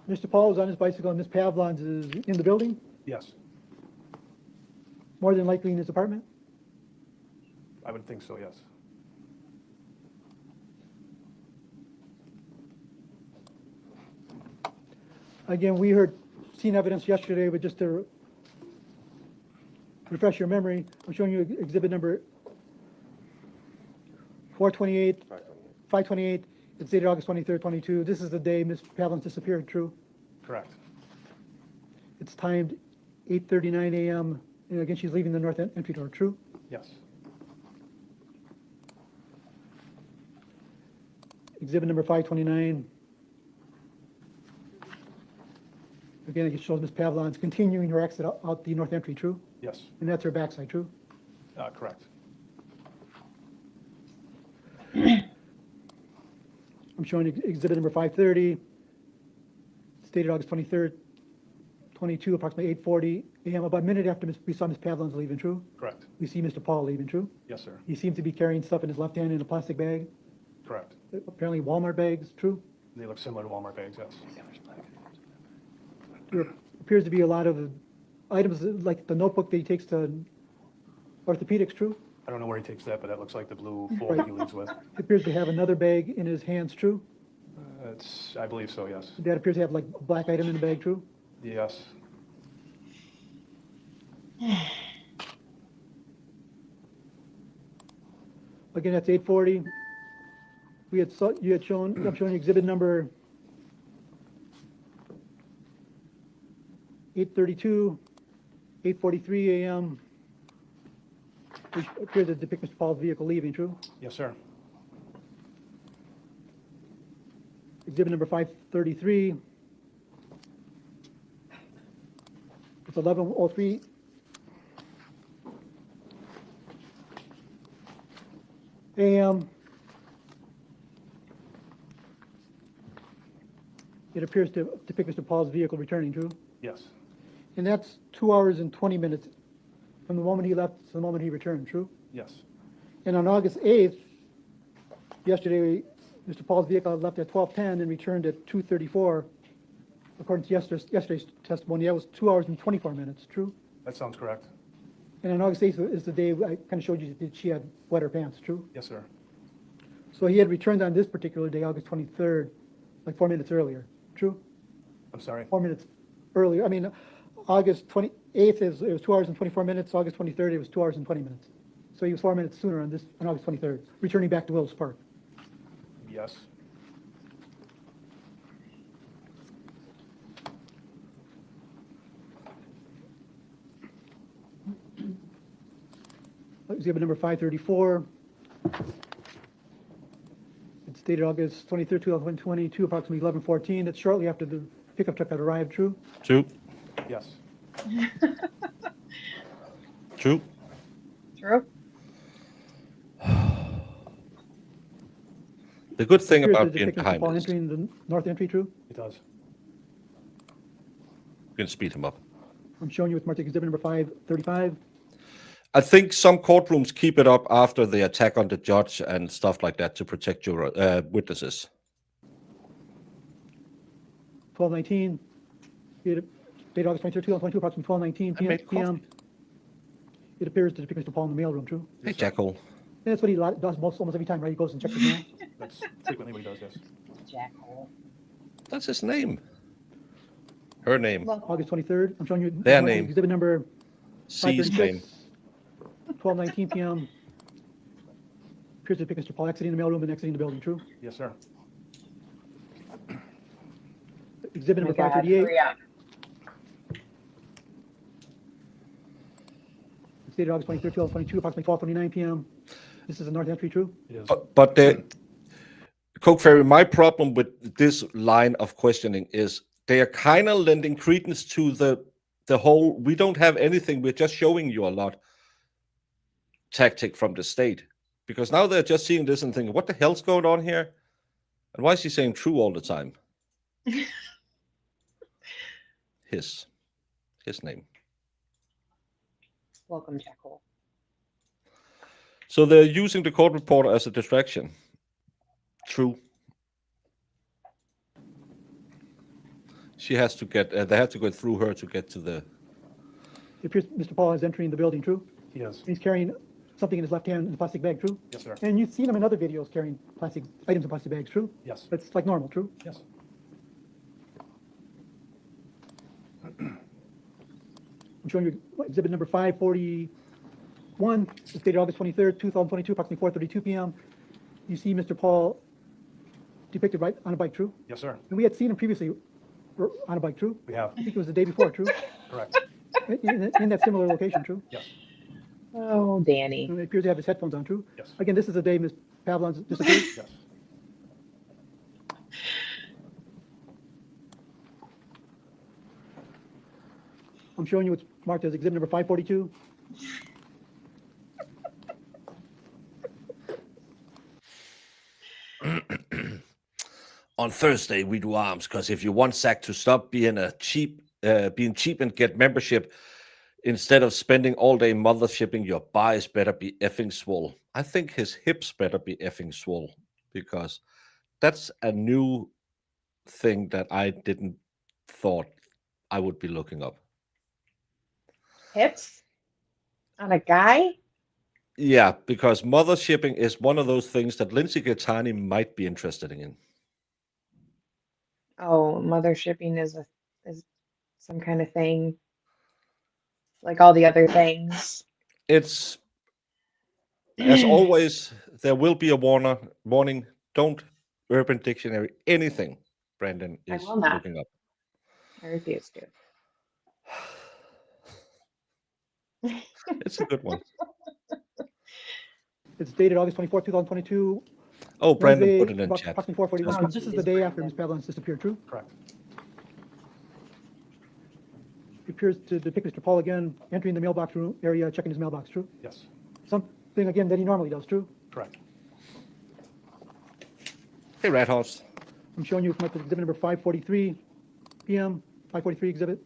Mr. Paul is on his bicycle and Ms. Pavlon's is in the building, Yes, more than likely in his apartment. I would think so, yes. Again, we seen evidence yesterday, but just to refresh your memory, I'm showing you exhibit number 428, 528. It's dated August 23rd, 22. This is the day Ms. Pavlon disappeared. True? Correct. It's timed 8:39 a.m. And again, she's leaving the north entry door. True? Yes, Exhibit number 529. Again, it shows Ms. Pavlon's continuing her exit out the north entry. True? yes, And that's her backside. True? correct. I'm showing exhibit number 530. It's dated August 23rd, 22, approximately 8:40 a.m. About a minute after we saw Ms. Pavlon's leaving. True? Correct. We see Mr. Paul leaving. True? Yes, sir. He seems to be carrying stuff in his left hand in a plastic bag. Correct. Apparently Walmart bags. True? They look similar to Walmart bags, yes. There appears to be a lot of items like the notebook that he takes to orthopedics. True? I don't know where he takes that, but that looks like the blue folder he leaves with. He appears to have another bag in his hands. True? I believe so, yes. That appears to have like a black item in the bag. True? Yes, Again, that's 8:40. You had shown, I'm showing exhibit number 8:32, 8:43 a.m. Which appears to depict Mr. Paul's vehicle leaving. True? yes, sir. Exhibit number 533. It's 11:03. a.m. It appears to depict Mr. Paul's vehicle returning. True? Yes, And that's 2 hours and 20 minutes from the moment he left to the moment he returned. True? yes, And on August 8th, yesterday, Mr. Paul's vehicle had left at 12:10 and returned at 2:34. According to yesterday's testimony, that was 2 hours and 24 minutes, true? That sounds correct. And on August 8th is the day I kind of showed you that she had wetter pants, true? Yes, sir. So he had returned on this particular day, August 23rd, like 4 minutes earlier, true? I'm sorry. 4 minutes earlier. I mean, August 28th it was 2 hours and 24 minutes. August 23rd, it was 2 hours and 20 minutes. So he was 4 minutes sooner on August 23rd, returning back to Wills Park. Yes. Exhibit number 534. It's dated August 23rd, 2022, approximately 11:14. It's shortly after the pickup truck had arrived, true? True. Yes. True. True. The good thing Appears about that the being pickup kind Paul is entering the north entry, true? It does. you can speed him up. I'm showing you with marked exhibit number 535. I think some courtrooms keep it up after the attack on the judge and stuff like that to protect your witnesses. 12:19. Dated August 23rd, 2022, approximately 12:19 I made p.m. It appears to depict Mr. Paul in the mailroom, true? Hey, Jackal. And that's what he does almost every time, right? He goes and checks his mail. That's frequently what he does, yes. Jackhole. That's his name. Her name. August 23rd. I'm showing you Their name. exhibit number C's name. 12:19 p.m. Appears to depict Mr. Paul exiting the mailroom and exiting the building, true? Yes, sir. Exhibit Oh my number God, 538. hurry up. It's dated August 23rd, 2022, approximately 12:29 p.m. This is a north entry, true? It is. But the Coke Ferry, my problem with this line of questioning is they are kind of lending credence to the whole we don't have anything, we're just showing you a lot tactic from the state. Because now they're just seeing this and thinking, what the hell's going on here? And why is he saying true all the time? His name. Welcome, Jackhole. So they're using the court reporter as a distraction. True. She has to get. They have to go through her to get to the. It appears Mr. Paul is entering the building, true? He is. He's carrying something in his left hand in a plastic bag, true? Yes, sir. And you've seen him in other videos carrying plastic items in plastic bags, true? Yes. That's like normal, true? Yes. I'm showing you exhibit number 541. It's dated August 23rd, 2022, approximately 4:32 p.m. You see Mr. Paul depicted right on a bike, true? Yes, sir. And we had seen him previously on a bike, true? We have. I think it was the day before, true? Correct. In that similar location, true? Yes. Oh, Danny. And it appears to have his headphones on, true? Yes. Again, this is the day Ms. Pavlon's disappeared. Yes. I'm showing you what's marked as exhibit number 542. On Thursday, we do arms because if you want SAC to stop being cheap and get membership instead of spending all day mothershipping, your buys better be effing swole. I think his hips better be effing swole because that's a new thing that I didn't thought I would be looking up. Hips? On a guy? Yeah, because mothershipping is one of those things that Lindsay Gaetani might be interested in. Oh, mothershipping is some kind of thing. Like all the other things. It's as always, there will be a warning. Don't Urban Dictionary anything Brandon I is will not. looking up. I refuse to. It's a good one. It's dated August 24th, 2022. Oh, Brandon Wednesday, put it in about chat. approximately 4:41. Oh, This is geez, the day after Brandon. Ms. Pavlon's disappeared, true? Correct. It appears to depict Mr. Paul again entering the mailbox room area, checking his mailbox, true? Yes. Something again that he normally does, true? Correct. Hey, Rat House. I'm showing you from exhibit number 5:43 p.m., 5:43 exhibit.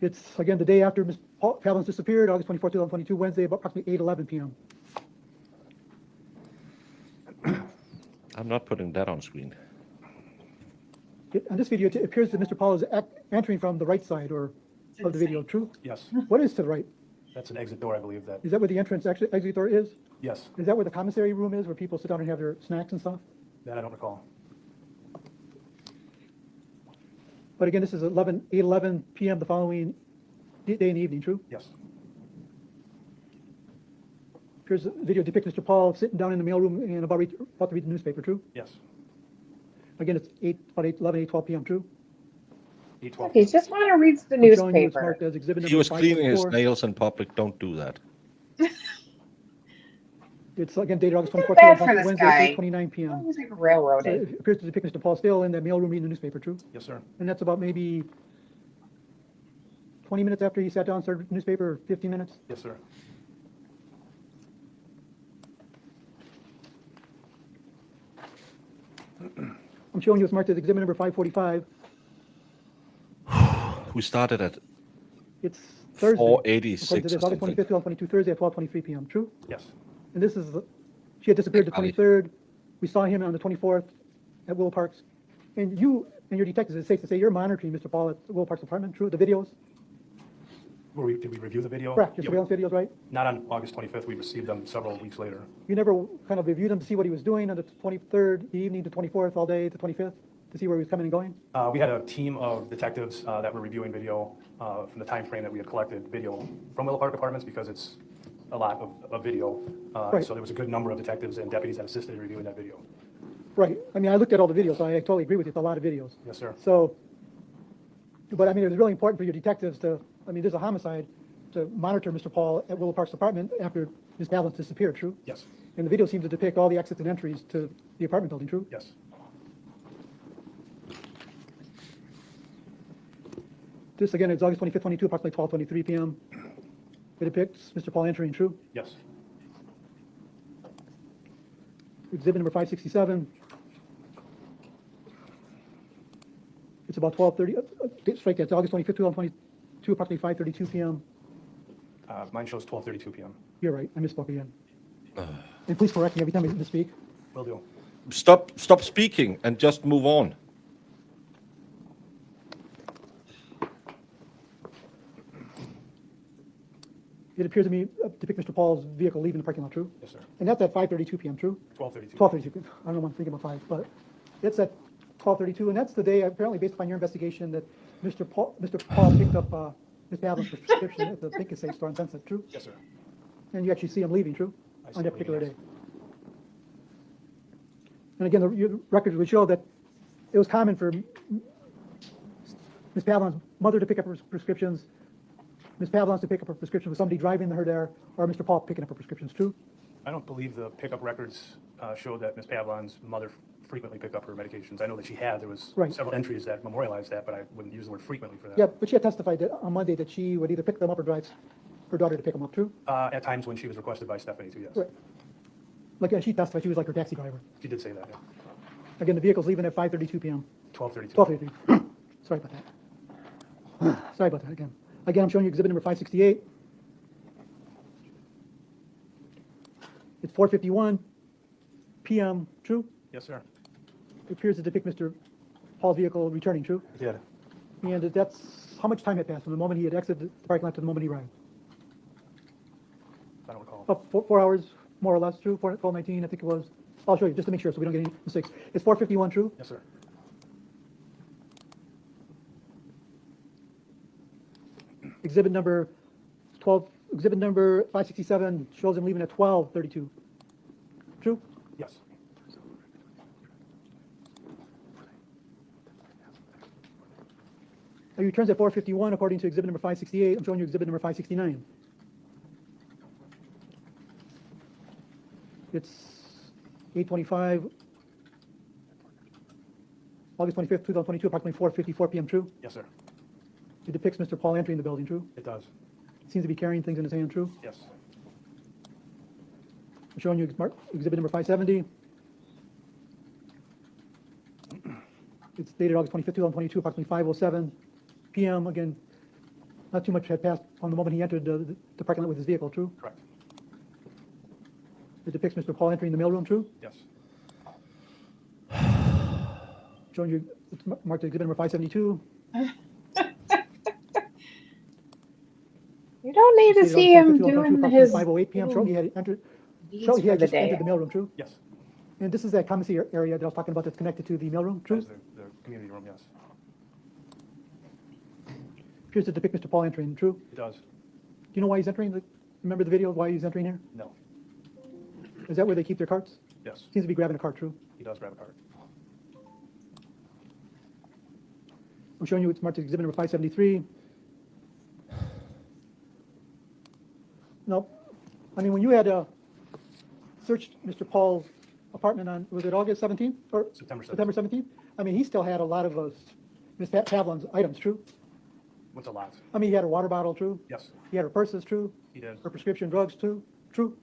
It's again the day after Ms. Pavlon's disappeared, August 24th, 2022, Wednesday, about approximately 8:11 p.m. I'm not putting that on screen. On this video, it appears that Mr. Pahl is entering from the right side or of the video, true? Yes, What is to the right? that's an exit door, I believe that. Is that where the exit door is? Yes, Is that where the commissary room is, where people sit down and have their snacks and stuff? that I don't recall. But again, this is 8:11 p.m. the following day in the evening, true? Yes, Here's the video depicts Mr. Pahl sitting down in the mailroom and about to read the newspaper, true? yes. Again, it's 8:12 p.m., true? 8:12. He just want to read the I'm showing you it's newspaper. marked as exhibit He number was cleaning his 544. nails in public. Don't do that. It's again dated August Feel 24th, bad for this Wednesday, guy. 8:29 p.m. He was like So railroaded. it appears to depict Mr. Paul still in that mailroom reading the newspaper, true? Yes, sir. And that's about maybe 20 minutes after he sat down and started the newspaper, or 15 minutes? Yes, sir. I'm showing you it's marked as exhibit number 545. We started at It's Thursday. 4:86 According to this, or August something. 25th, 2022, Thursday at 12:23 p.m., true? Yes, And this is, she had disappeared the Ali. 23rd. We saw him on the 24th at Willow Parks. And you and your detectives, it's safe to say, you're monitoring Mr. Paul at Willow Parks Apartment, true? The videos? did we review the video? Correct, your Yeah, surveillance videos, right? not on August 25th, we received them several weeks later. You never kind of reviewed them to see what he was doing on the 23rd, the evening, the 24th, all day, the 25th, to see where he was coming and going? We had a team of detectives that were reviewing video from the time frame that we had collected video from Willow Park Apartments because it's a lot of video. Right. So there was a good number of detectives and deputies that assisted in reviewing that video. Right. I mean, I looked at all the videos, so I totally agree with you. It's a lot of videos. Yes, sir. So, but I mean, it was really important for your detectives to, I mean, there's a homicide, to monitor Mr. Paul at Willow Park's apartment after Ms. Balance disappeared, true? Yes, And the video seemed to depict all the exits and entries to the apartment building, true? yes. This, again, is August 25th, 22, approximately 12:23 p.m. It depicts Mr. Paul entering, true? Yes, Exhibit number 567. It's about 12:30, strike that, it's August 25th, 2022, approximately 5:32 p.m. mine shows 12:32 p.m. You're right, I misspoke again. And please correct me every time I misspeak. Will do. Stop speaking and just move on. It appears to me depict Mr. Paul's vehicle leaving the parking lot, true? Yes, sir. And that's at 5:32 p.m., true? 12:32. 12:32. I don't know why I'm thinking about 5, but it's at 12:32, and that's the day, apparently based upon your investigation, that Mr. Paul picked up Ms. Pavlin's prescription at the Think and Safe store on Sunset, true? Yes, sir. And you actually see him leaving, true? I see On that him particular leaving, day. And again, the records would show that it was common for Ms. Pavlin's mother to pick up her prescriptions, Ms. Pavlin's to pick up her prescription with somebody driving her there, or Mr. Paul picking up her prescriptions, true? I don't believe the pickup records show that Ms. Pavlin's mother frequently picked up her medications. I know that she had. There was Right. several entries that memorialized that, but I wouldn't use the word frequently for that. Yeah, but she had testified that on Monday that she would either pick them up or drive her daughter to pick them up, true? At times when she was requested by Stephanie too, yes. Right. Like, she testified she was like her taxi driver. She did say that, yeah. Again, the vehicle's leaving at 5:32 p.m. 12:32. 12:33. Sorry about that. Sorry about that again. Again, I'm showing you exhibit number 568. It's 4:51 p.m. True? Yes, sir. It appears to depict Mr. Paul's vehicle returning. True? It did. And that's how much time had passed from the moment he had exited the parking lot to the moment he arrived? I don't recall. About 4 hours, more or less. True? 12:19, I think it was. I'll show you just to make sure so we don't get any mistakes. It's 4:51. True? Yes, sir. Exhibit number 12. Exhibit number 567 shows him leaving at 12:32. True? Yes. He returns at 4:51 according to exhibit number 568. I'm showing you exhibit number 569. It's 8:25, August 25th, 2022, approximately 4:54 p.m. True? Yes, sir. It depicts Mr. Paul entering the building. True? It does. Seems to be carrying things in his hand. True? Yes. I'm showing you exhibit number 570. It's dated August 25th, 2022, approximately 5:07 p.m. Again, not too much had passed from the moment he entered the parking lot with his vehicle. True? Correct. It depicts Mr. Paul entering the mailroom. True? Yes. Showing you, it's marked exhibit number 572. You don't need to Stated see him August 22, doing approximately his 5:08 p.m. Showing he little had entered. deeds Showing he for had the just entered day. the mailroom, true? Yes, And this is that commissary area that I was talking about that's connected to the mailroom, true? that's the community room, yes. Appears to depict Mr. Paul entering, true? It does. Do you know why he's entering? Remember the video of why he's entering here? No, Is that where they keep their carts? yes, Seems to be grabbing a cart, true? he does grab a card. I'm showing you it's marked as exhibit number 573. No, I mean, when you had searched Mr. Paul's apartment on, was it August 17th or September 17th? I mean, he still had a lot of Ms. Pavlin's items, true? What's a lot? I mean, he had her water bottle, true? Yes, He had her purses, true? he did. Her prescription drugs, too, true?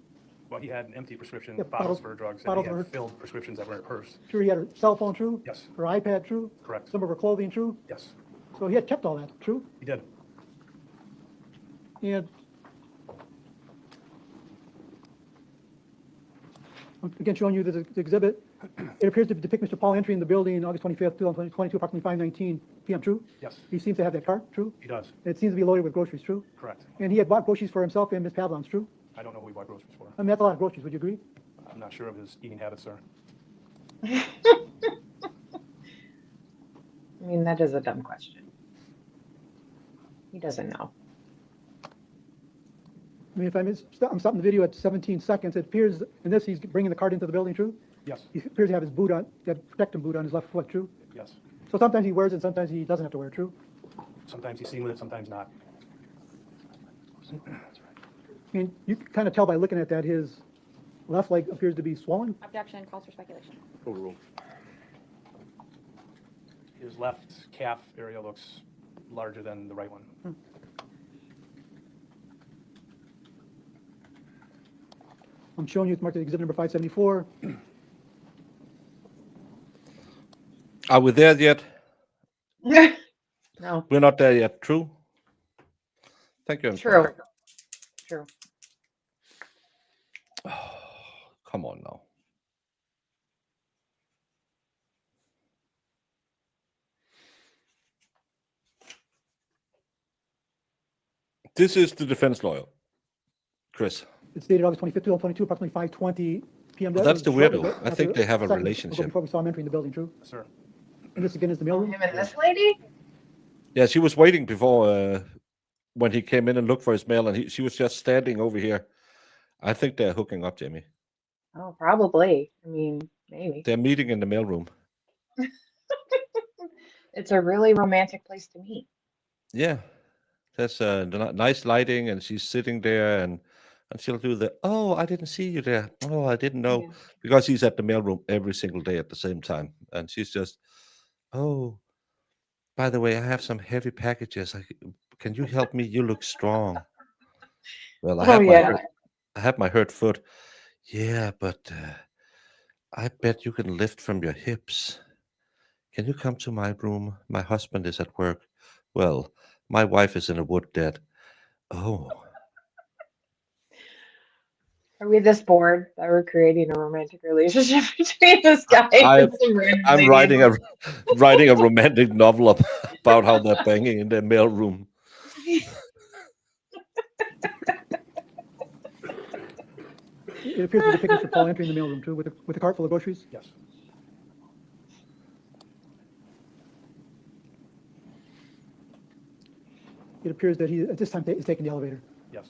Well, he had empty prescription Yeah, bottles bottles- for drugs, and bottles he for had her- filled prescriptions that were in her purse. True, he had her cell phone, true? Yes, Her iPad, true? correct. Some of her clothing, true? Yes, So he had kept all that, true? he did. And again, showing you the exhibit, it appears to depict Mr. Paul entering the building August 25th, 2022, approximately 5:19 p.m., true? Yes, He seems to have that cart, true? he does. It seems to be loaded with groceries, true? Correct. And he had bought groceries for himself and Ms. Pavlon's, true? I don't know who he bought groceries for. I mean, that's a lot of groceries, would you agree? I'm not sure of his eating habits, sir. I mean, that is a dumb question. He doesn't know. I mean, if I'm stopping the video at 17 seconds, it appears in this he's bringing the cart into the building, true? Yes, He appears to have his boot on, that protective boot on his left foot, true? yes. So sometimes he wears it, sometimes he doesn't have to wear it, true? Sometimes he's seen with it, sometimes not. I mean, you can kind of tell by looking at that, his left leg appears to be swollen. Objection, calls for speculation. Overruled. His left calf area looks larger than the right one. I'm showing you it's marked as exhibit number 574. Are we there yet? No, We're not there yet. True. Thank you. true. True. Come on now. This is the defense lawyer, Chris. It's dated August 25th, 2022, approximately 5:20 p.m. Well, That that's the was shortly weirdo. I after think they have a second ago relationship. Before we saw him entering the building, true? Sir, And this again is the mailroom. Him and this lady? Yeah, she was waiting before when he came in and looked for his mail, and she was just standing over here. I think they're hooking up, Jamie. Oh, probably. I mean, maybe. They're meeting in the mailroom. It's a really romantic place to meet. Yeah, there's nice lighting, and she's sitting there, and she'll do the, oh, I didn't see you there. Oh, I didn't know. Yeah. Because he's at the mailroom every single day at the same time. And she's just, oh, by the way, I have some heavy packages. Can you help me? You look strong. Well, Oh, yeah. I have my hurt foot. Yeah, but I bet you can lift from your hips. Can you come to my room? My husband is at work. Well, my wife is in a wood dead. Oh, Are we this bored that we're creating a romantic relationship between this guy I- and some random I'm lady? writing a romantic novel about how they're banging in their mailroom. It appears to depict Mr. Paul entering the mailroom, too, with a cart full of groceries. yes. It appears that he, at this time, is taking the elevator. Yes.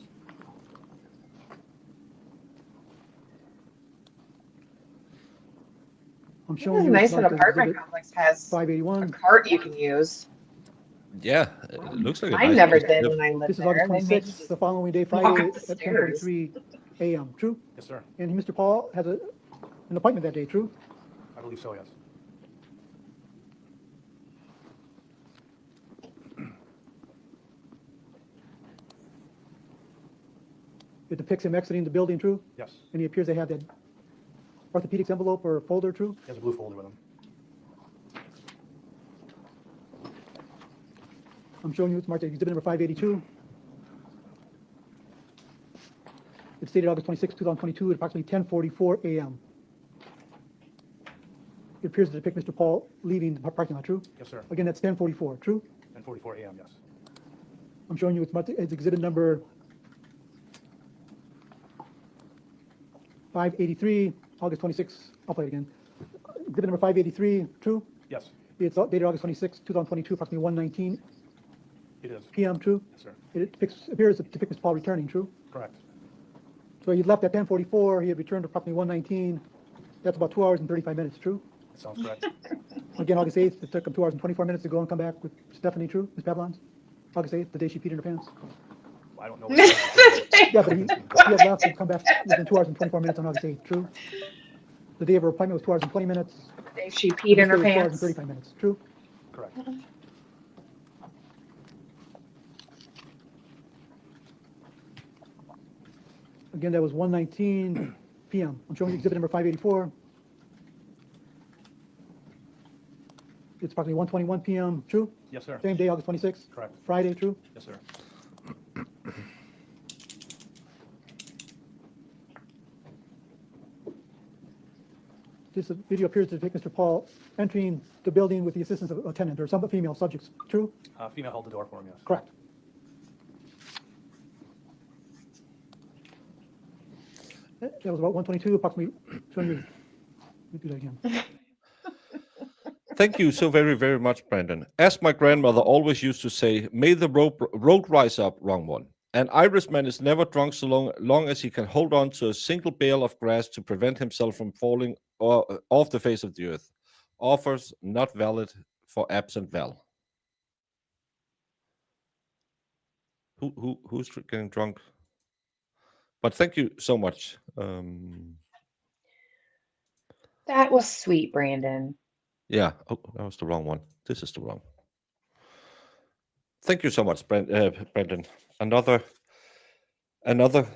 I'm This showing is you. nice it's that marked as apartment exhibit complex has a 581. cart you can use. Yeah, it looks like a Mine nice never place to did live. when I lived This is there. August They made 26th, you the following day, walk Friday, up the at stairs. 10:43 a.m., true? Yes, sir. And Mr. Paul has an appointment that day, true? I believe so, yes. It depicts him exiting the building, true? Yes. And he appears to have that orthopedics envelope or folder, true? He has a blue folder with him. I'm showing you it's marked as exhibit number 582. It's dated August 26, 2022 at approximately 10:44 a.m. It appears to depict Mr. Paul leaving the parking lot, true? Yes, sir. Again, that's 10:44, true? 10:44 a.m., yes. I'm showing you it's exhibit number 583, August 26, I'll play it again. Exhibit number 583, true? Yes, It's dated August 26, 2022, approximately 1:19 it is. p.m., true? Yes, sir. It appears to depict Mr. Paul returning, true? Correct. So he left at 10:44, he had returned approximately 1:19. That's about 2 hours and 35 minutes, true? That sounds correct. Again, August 8th, it took him 2 hours and 24 minutes to go and come back with Stephanie, true? Ms. Pavlons? August 8th, the day she peed in her pants? I don't know. What it Yeah, but he had left and come back within 2 hours and 24 minutes on August 8th, true? The day of her appointment was 2 hours and 20 minutes. She peed in her This day was 2 hours and pants. 35 minutes, true? correct. Again, that was 1:19 p.m. I'm showing you exhibit number 584. It's approximately 1:21 p.m., true? Yes, sir. Same day, August 26th? Correct. Friday, true? Yes, sir. This video appears to depict Mr. Paul entering the building with the assistance of a tenant or some female subjects, true? Female held the door for him, yes. Correct. That was about 1:22, approximately 20 minutes. Let me do that again. Thank you so very, very much, Brandon. As my grandmother always used to say, may the road rise up, wrong one. An Irishman is never drunk so long as he can hold on to a single bale of grass to prevent himself from falling off the face of the earth. Offers not valid for absent Val. Who's getting drunk? But thank you so much. That was sweet, Brandon. Yeah. Oh, that was the wrong one. This is the wrong. Thank you so much, Brandon. Another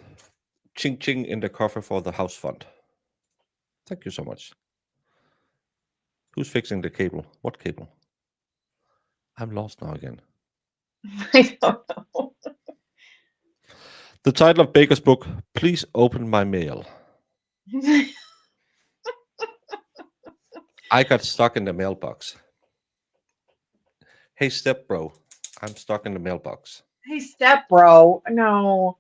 ching ching in the cover for the house fund. Thank you so much. Who's fixing the cable? What cable? I'm lost now again. I don't know. The title of Baker's book, Please Open My Mail. I got stuck in the mailbox. Hey, step bro, I'm stuck in the mailbox. Hey, step bro. No.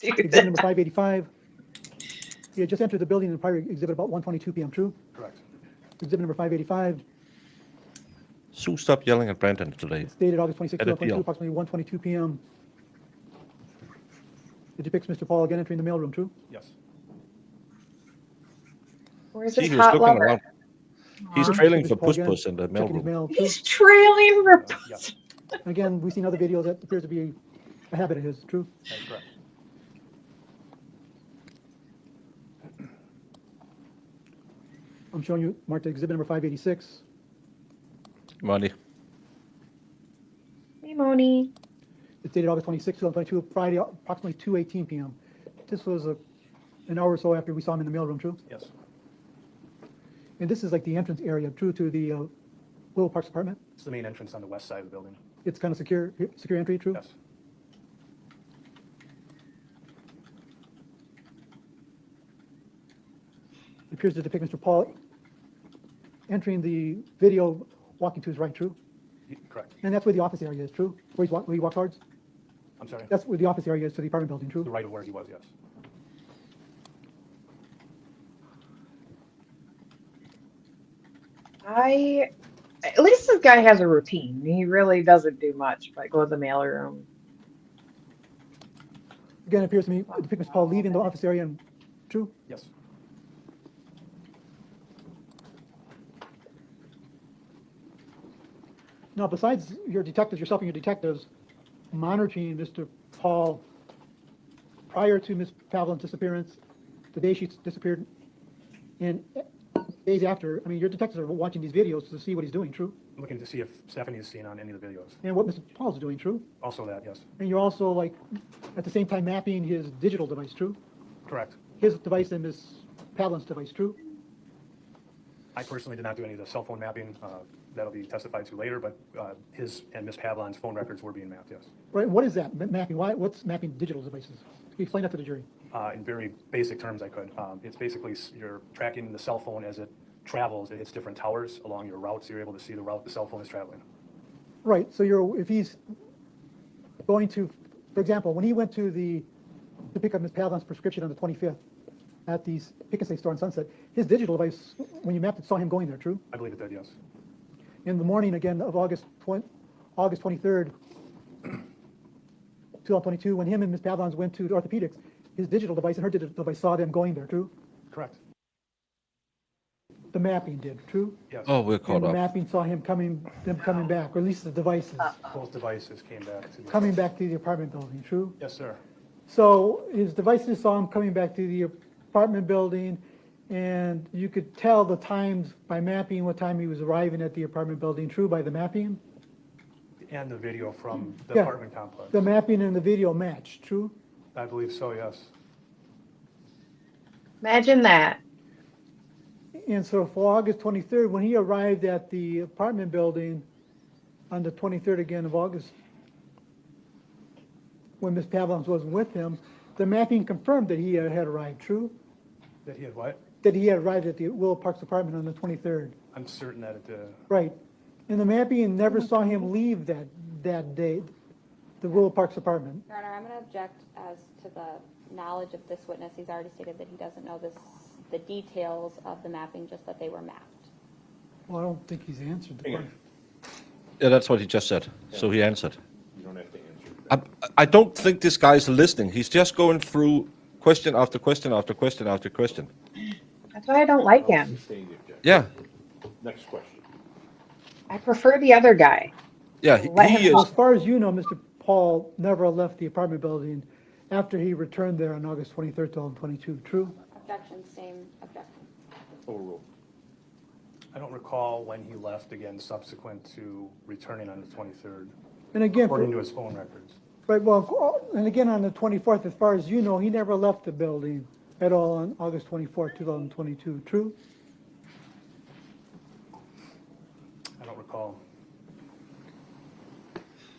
Exhibit number 585. He had just entered the building in the prior exhibit about 1:22 p.m., true? Correct. Exhibit number 585. Sue, stop yelling at Brandon today. It's dated August 26, Edit 2022, deal. approximately 1:22 p.m. It depicts Mr. Paul again entering the mailroom, true? Yes. Where's See, his he was hot looking lover? around. He's Aw. trailing Mr. for Paul Puss again, Puss in the checking his mailroom. mail, true? He's trailing her. Yes, Again, we've seen other videos that appears to be a habit of his, true? that is correct. I'm showing you marked exhibit number 586. Money. Hey, Moni. It's dated August 26, 2022, Friday, approximately 2:18 p.m. This was an hour or so after we saw him in the mailroom, true? Yes, And this is like the entrance area, true, to the Willow Parks apartment. it's the main entrance on the west side of the building. It's kind of secure entry, true? Yes. It appears to depict Mr. Paul entering the video, walking to his right, true? Correct. And that's where the office area is, true? Where he walked towards? I'm sorry. That's where the office area is to the apartment building, The true? right of where he was, yes. At least this guy has a routine. He really doesn't do much, but go to the mail room. Again, it appears to me to depict Mr. Paul leaving the office area, and true? Yes. Now, besides your detectives, yourself and your detectives monitoring Mr. Paul prior to Ms. Pavlin's disappearance, the day she disappeared, and days after, I mean, your detectives are watching these videos to see what he's doing, true? Looking to see if Stephanie is seen on any of the videos. And what Mr. Paul's doing, true? Also that, yes. And you're also, like, at the same time mapping his digital device, true? Correct. His device and Ms. Pavlin's device, true? I personally did not do any of the cell phone mapping. That'll be testified to later, but his and Ms. Pavlon's phone records were being mapped, yes. Right, and what is that mapping? What's mapping digital devices? Can you explain that to the jury? In very basic terms, I could. It's basically you're tracking the cell phone as it travels. It hits different towers along your route, so you're able to see the route the cell phone is traveling. Right, so if he's going to, for example, when he went to pick up Ms. Pavlon's prescription on the 25th at the Pick and Save store on Sunset, his digital device, when you mapped it, saw him going there, true? I believe it did, yes. In the morning again of August 23rd, 2022, when him and Ms. Pavlons went to the orthopedics, his digital device and her digital device saw them going there, true? Correct. The mapping did, true? Yes. Oh, we're caught And the up. mapping saw them coming back, or at least the devices, Both devices came back to the coming back to the apartment building, true? Yes, sir. So his devices saw him coming back to the apartment building, and you could tell the times by mapping what time he was arriving at the apartment building, true, by the mapping? And the video from the Yeah. apartment complex. The mapping and the video matched, true? I believe so, yes. Imagine that. And so for August 23rd, when he arrived at the apartment building on the 23rd again of August, when Ms. Pavlons wasn't with him, the mapping confirmed that he had arrived, true? That he had what? That he had arrived at the Willow Parks apartment on the 23rd. I'm certain that it did. Right. And the mapping never saw him leave that day, the Willow Parks apartment. Your Honor, I'm going to object as to the knowledge of this witness. He's already stated that he doesn't know the details of the mapping, just that they were mapped. Well, I don't think he's answered the Hang on. question. Yeah, that's what he just said. So he answered. You don't have to answer. I don't think this guy's listening. He's just going through question after question after question after question. That's why I don't like him. Sustain the objection. Yeah, Next question. I prefer the other guy. yeah. Let He him is. Well, as far as you know, Mr. Paul never left the apartment building after he returned there on August 23rd, 2022, true? Objection, same objection. Overruled. I don't recall when he left again subsequent to returning on the 23rd, And again, according to his phone records. right, well, and again on the 24th, as far as you know, he never left the building at all on August 24th, 2022, true? I don't recall.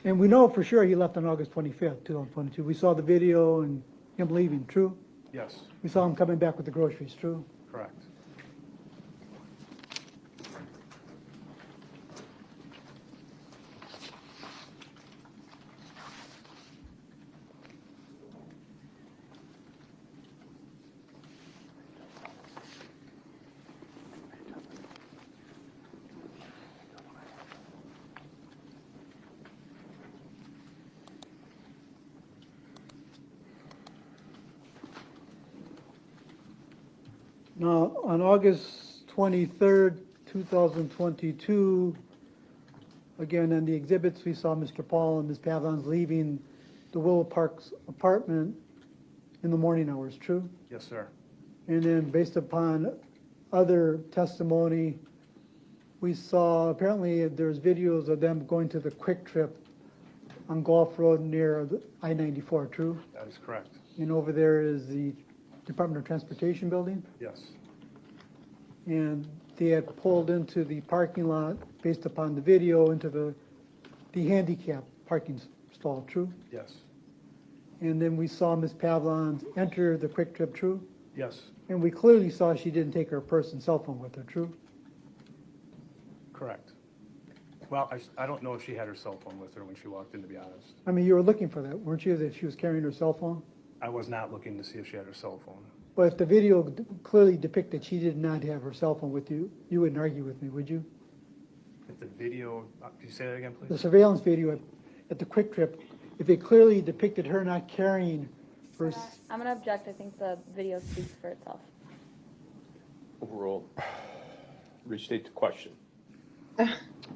And we know for sure he left on August 25th, 2022. We saw the video and him leaving, true? Yes, We saw him coming back with the groceries, true? correct. Now, on August 23rd, 2022, again, on the exhibits, we saw Mr. Paul and Ms. Pavlons leaving the Willow Parks apartment in the morning hours, true? Yes, sir. And then based upon other testimony, we saw, apparently there's videos of them going to the Quick Trip on Gulf Road near the I-94, true? That is correct. And over there is the Department of Transportation building? Yes, And they had pulled into the parking lot, based upon the video, into the handicap parking stall, true? yes, And then we saw Ms. Pavlon enter the Quick Trip, true? yes, And we clearly saw she didn't take her purse and cell phone with her, true? correct. Well, I don't know if she had her cell phone with her when she walked in, to be honest. I mean, you were looking for that, weren't you, that she was carrying her cell phone? I was not looking to see if she had her cell phone. But if the video clearly depicted she did not have her cell phone with you, you wouldn't argue with me, would you? If the video, could you say that again, The please? surveillance video at the Quick Trip, if it clearly depicted her not carrying her, I'm going to object. I think the video speaks for itself. Overruled. Restate the question.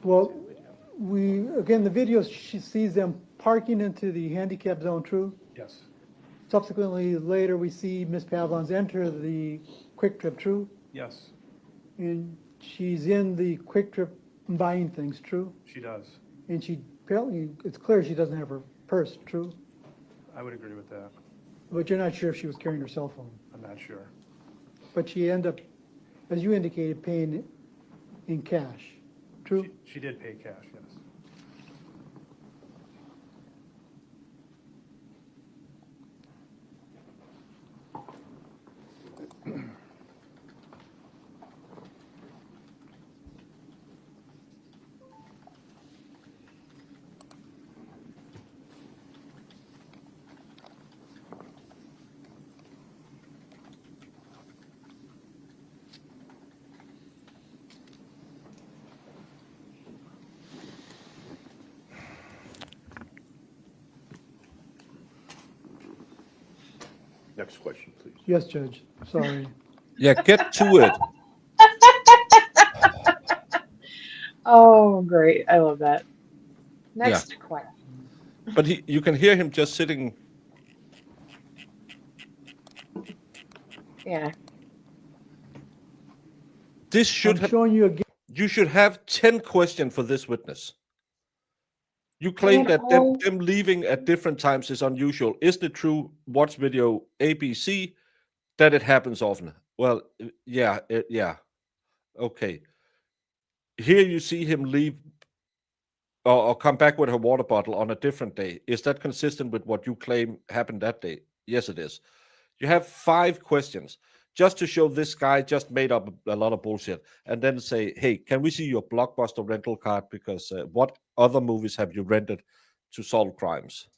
well, again, the video, she sees them parking into the handicap zone, true? Yes, Subsequently, later, we see Ms. Pavlons enter the Quick Trip, true? yes, And she's in the Quick Trip buying things, true? she does. And she, apparently, it's clear she doesn't have her purse, true? I would agree with that. But you're not sure if she was carrying her cell phone. I'm not sure. But she ended up, as you indicated, paying in cash, true? She did pay cash, yes. Next question, please. Yes, Judge, sorry. Yeah, get to it. Oh, great. I love that. Yeah, Next question. but you can hear him just sitting. Yeah. This should I'm have. showing you again. You should have 10 questions for this witness. You claim And that all them leaving at different times is unusual. Isn't it true? Watch video ABC that it happens often. Well, yeah. Okay. Here you see him leave or come back with her water bottle on a different day. Is that consistent with what you claim happened that day? Yes, it is. You have 5 questions just to show this guy just made up a lot of bullshit and then say, hey, can we see your Blockbuster rental card? Because what other movies have you rented to solve crimes?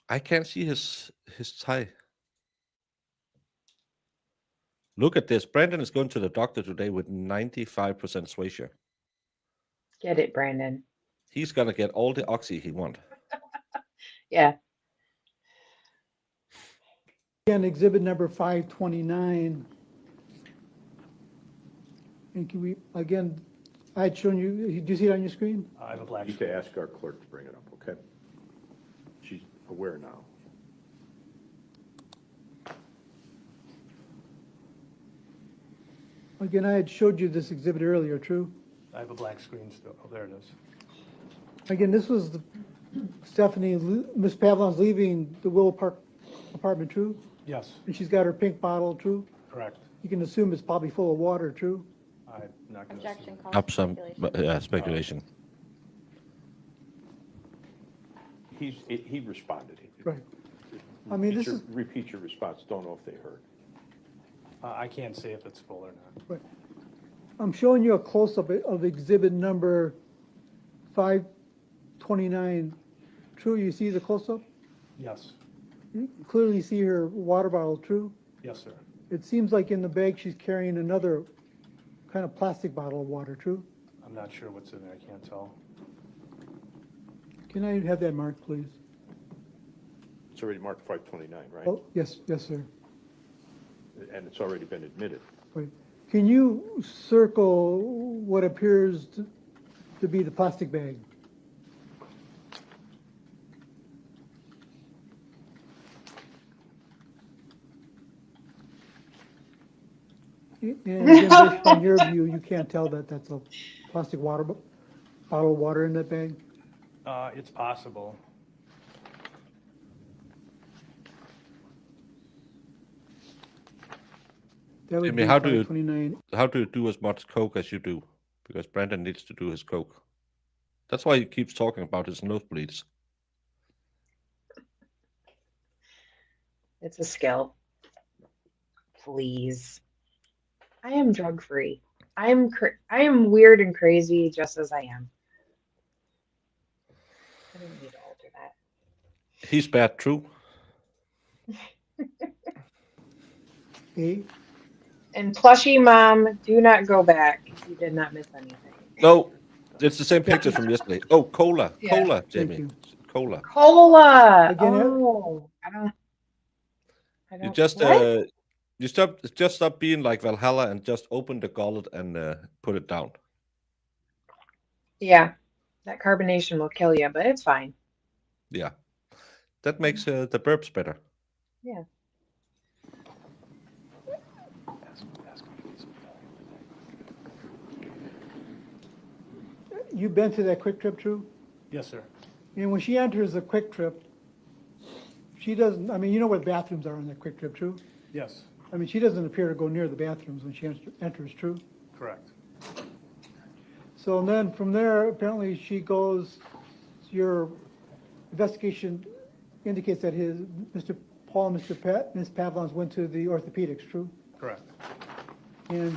I can't see his tie. Look at this. Brandon is going to the doctor today with 95% suasion. get it, Brandon. He's going to get all the oxy he wants. Yeah. Again, exhibit number 529. And can we, again, I had shown you, do you see it on your screen? I have a black You need screen. to ask our clerk to bring it up, okay? She's aware now. Again, I had showed you this exhibit earlier, true? I have a black screen still. Oh, there it is. Again, this was Stephanie, Miss Pavlon's leaving the Willow Park apartment, true? Yes, And she's got her pink bottle, true? correct. You can assume it's probably full of water, true? I'm not going to. Objection calls Up for some speculation. speculation. He responded. Right. I mean, this is, Repeat your response. Don't know if they heard. I can't say if it's full or not. right. I'm showing you a close-up of exhibit number 529. True, you see the close-up? Yes, You can clearly see her water bottle, true? yes, sir. It seems like in the bag she's carrying another kind of plastic bottle of water, true? I'm not sure what's in there. I can't tell. Can I have that marked, please? It's already marked 529, right? Oh, yes, sir. And it's already been admitted. Right. Can you circle what appears to be the plastic bag? And again, based on your view, you can't tell that that's a plastic bottle of water in that bag? It's possible. That would Jimmy, be how do you- 529. How do you do as much coke as you do? Because Brandon needs to do his coke. That's why he keeps talking about his nosebleeds. It's a skill. Please. I am drug free. I am weird and crazy just as I am. I don't need to alter that. He's bad, true. A, And plushie mom, do not go back. You did not miss anything. No, it's the same picture from yesterday. Oh, cola, Yeah. cola, Thank Jamie, you. cola. Cola. Again, Oh, I don't. You just What? just stop being like Valhalla and just open the gullet and put it down. Yeah, that carbonation will kill you, but it's fine. Yeah, that makes the burps better. Yeah. you've been to that Quick Trip, true? Yes, sir. And when she enters the Quick Trip, she doesn't, I mean, you know what bathrooms are in that Quick Trip, true? Yes, I mean, she doesn't appear to go near the bathrooms when she enters, true? correct. So then from there, apparently she goes, your investigation indicates that Mr. Paul and Ms. Pavlons went to the orthopedics, true? Correct. And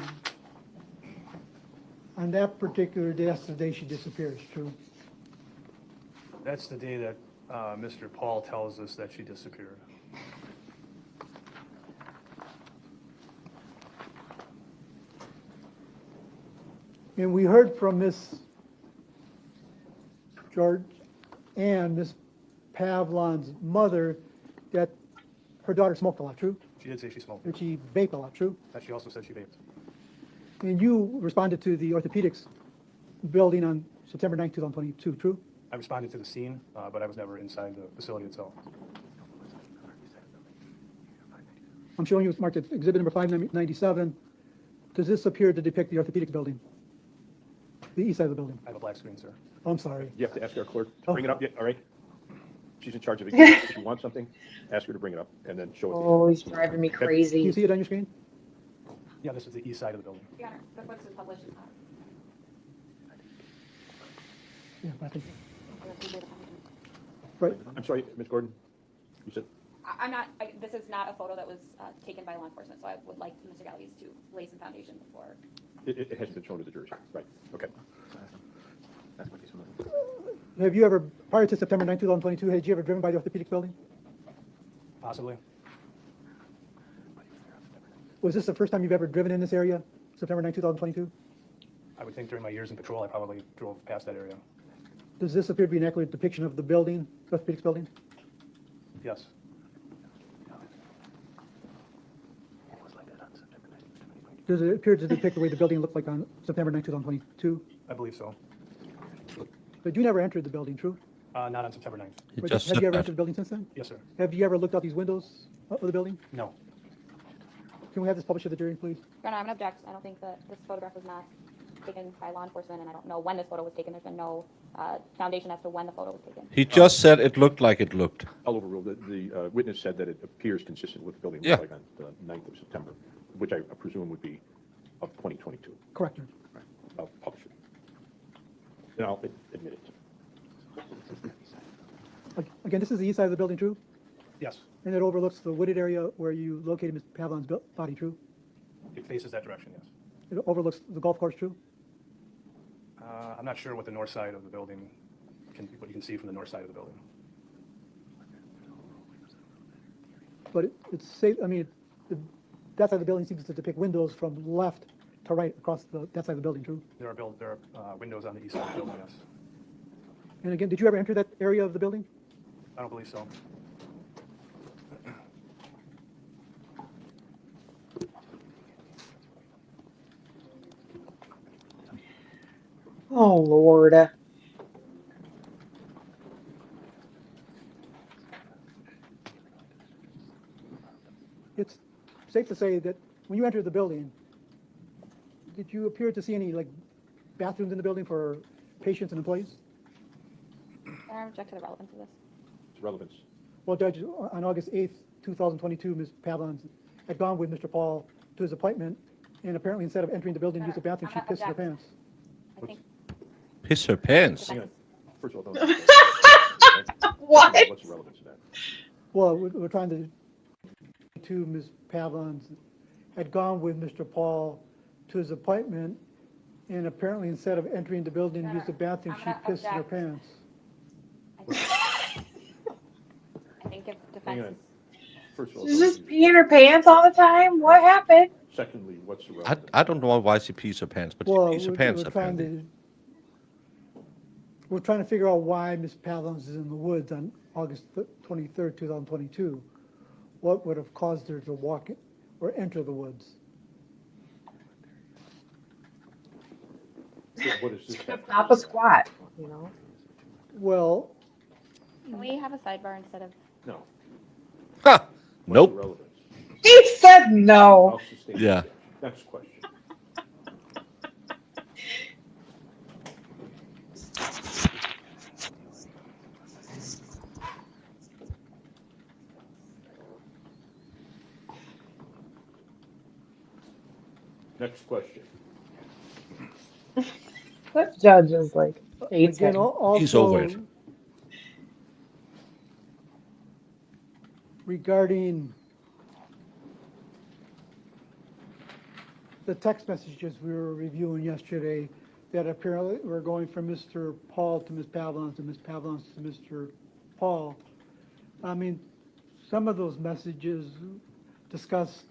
on that particular day, that's the day she disappears, true? That's the day that Mr. Paul tells us that she disappeared. And we heard from Ms. George and Ms. Pavlon's mother that her daughter smoked a lot, true? She did say she smoked. That she vaped a lot, true? That she also said she vaped. And you responded to the orthopedics building on September 9, 2022, true? I responded to the scene, but I was never inside the facility itself. I'm showing you it's marked as exhibit number 597. Does this appear to depict the orthopedics building? The east side of the building? I have a black screen, sir. Oh, I'm sorry. You have to ask our clerk to Oh. bring it up, yeah, all right? She's in charge of it. If you want something, ask her to bring it up and then show it to you. Oh, he's driving me Can you crazy. see it on your screen? Yeah, this is the east side of the building. Your Honor, the what's been published. Yeah, I think. Right. I'm sorry, Ms. Gordon, you said, This is not a photo that was taken by law enforcement, so I would like Mr. Galaviz to lay some foundation before. it hasn't been shown to the jury, right, okay. Have you ever, prior to September 9, 2022, had you ever driven by the orthopedics building? Possibly. Was this the first time you've ever driven in this area, September 9, 2022? I would think during my years in patrol, I probably drove past that area. Does this appear to be an accurate depiction of the building, orthopedics building? Yes. Does it appear to depict the way the building looked like on September 9, 2022? I believe so. But you never entered the building, true? Not on September 9th. He Or just have said you ever that. entered the building since then? Yes, sir. Have you ever looked out these windows of the building? No. Can we have this published to the jury, please? Your Honor, I'm gonna object. I don't think that this photograph was not taken by law enforcement, and I don't know when this photo was taken. There's been no foundation as to when the photo was taken. He just said it looked like it looked. I'll overrule, the witness said that it appears consistent with the building Yeah. looked like on the 9th of September, which I presume would be of 2022. Correct, Your Right. I'll publish it. And I'll admit it. Honor. Again, this is the east side of the building, true? Yes. And it overlooks the wooded area where you located Ms. Pavlon's body, true? It faces that direction, yes. It overlooks the golf course, true? I'm not sure what the north side of the building, what you can see from the north side of the building. But it's safe, I mean, that side of the building seems to depict windows from left to right across that side of the building, true? There are windows on the east side of the building, yes. And again, did you ever enter that area of the building? I don't believe so. Oh, Lord. It's safe to say that when you entered the building, did you appear to see any, like, bathrooms in the building for patients and employees? Your Honor, I object to the relevance of this. It's relevance. Well, Judge, on August 8th, 2022, Ms. Pavlon had gone with Mr. Paul to his appointment, and apparently instead of entering the building to use the bathroom, she pissed her pants. I think Piss her pants. Hang on. First of all, What? what's the relevance of that? Well, we're trying to Ms. Pavlon had gone with Mr. Paul to his appointment, and apparently instead of entering the building to use the bathroom, she I'm gonna pissed her object. pants. I think if Hang defense on. First of all, She's just peeing her pants all the time? What happened? secondly, what's the I, relevance? I don't know why she pees her pants, but Well, she pees her pants apparently. we're trying to figure out why Ms. Pavlon is in the woods on August 23rd, 2022. What would have caused her to walk or enter the woods? What is this? Stop a squat, you know? Well, can we have a sidebar instead of? No. Ha! What's Nope. the relevance? He said no. I'll sustain Yeah. it. Next question. Next question. That judge is like, hates again, him. also. He's over it. Regarding the text messages we were reviewing yesterday that apparently were going from Mr. Paul to Ms. Pavlon to Ms. Pavlon to Mr. Paul. I mean, some of those messages discuss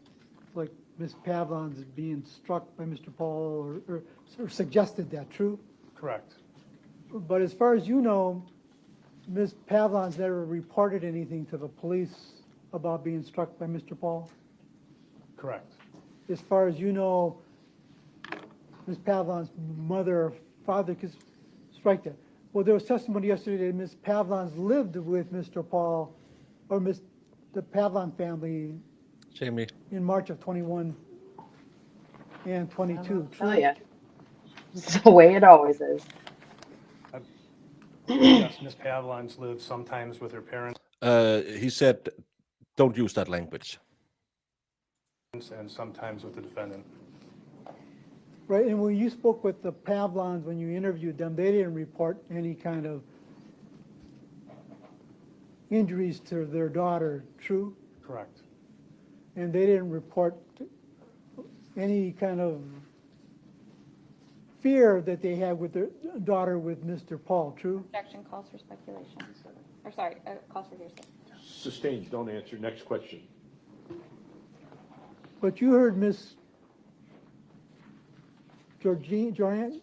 like Ms. Pavlon's being struck by Mr. Paul or suggested that, true? Correct. But as far as you know, Ms. Pavlon's never reported anything to the police about being struck by Mr. Paul? Correct. As far as you know, Ms. Pavlon's mother or father could strike that. Well, there was testimony yesterday that Ms. Pavlon's lived with Mr. Paul or the Pavlon family Jamie. in March of 21 and 22. Oh, True? yeah. It's the way it always is. Yes, Ms. Pavlons lives sometimes with her parents He said, don't use that language. and sometimes with the defendant. Right, and when you spoke with the Pavlons, when you interviewed them, they didn't report any kind of injuries to their daughter, true? Correct. And they didn't report any kind of fear that they had with their daughter with Mr. Paul, true? Objection calls for speculation. Or sorry, calls for hearsay. Sustained, don't answer. Next question. But you heard Miss Georgianne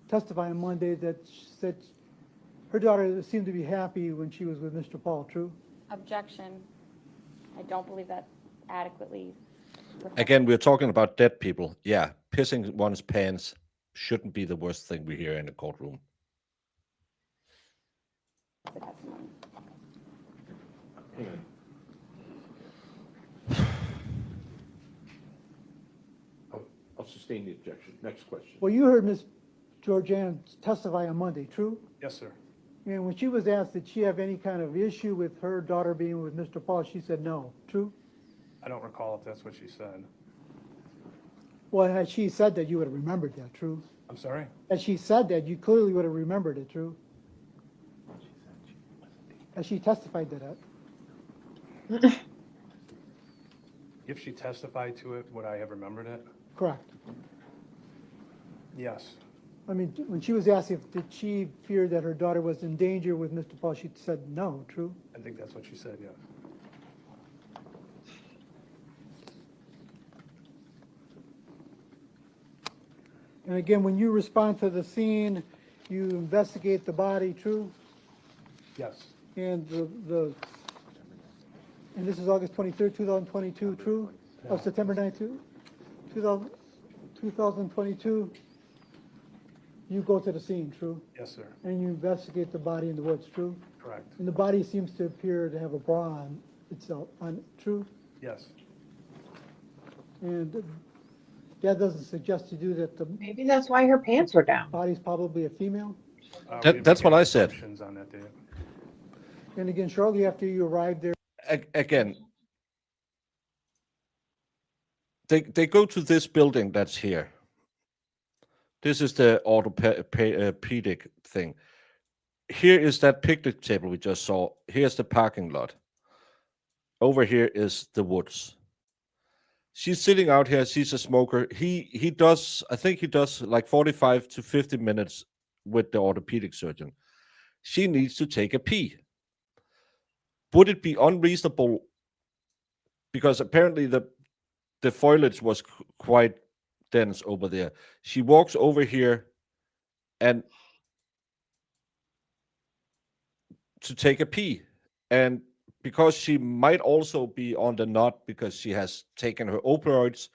testify on Monday that said her daughter seemed to be happy when she was with Mr. Paul, true? Objection. I don't believe that adequately. Again, we're talking about dead people. Yeah, pissing one's pants shouldn't be the worst thing we hear in a courtroom. The testimony. Hang on. I'll sustain the objection. Next question. Well, you heard Miss Georgianne testify on Monday, true? Yes, sir. And when she was asked, did she have any kind of issue with her daughter being with Mr. Paul, she said no, true? I don't recall if that's what she said. Well, had she said that, you would have remembered that, true? I'm sorry? Had she said that, you clearly would have remembered it, true? As she testified to that, If she testified to it, would I have remembered it? correct? Yes. I mean, when she was asked did she fear that her daughter was in danger with Mr. Paul, she said no, true? I think that's what she said, yes. And again, when you respond to the scene, you investigate the body, true? Yes. And and this is August 23rd, 2022, true? Oh, September 9th, 2022, you go to the scene, true? Yes, sir. And you investigate the body in the woods, true? Correct. And the body seems to appear to have a bra on itself, true? Yes. And that doesn't suggest to you that the Maybe that's why her pants were down. body's probably a female? That's what I said. Assumptions on that day. And again, shortly after you arrived there, Again, they go to this building that's here. This is the orthopedic thing. Here is that picnic table we just saw. Here's the parking lot. Over here is the woods. She's sitting out here. She's a smoker. He does, I think he does like 45 to 50 minutes with the orthopedic surgeon. She needs to take a pee. Would it be unreasonable, because apparently the foliage was quite dense over there. She walks over here and to take a pee. And because she might also be on the nut because she has taken her opioids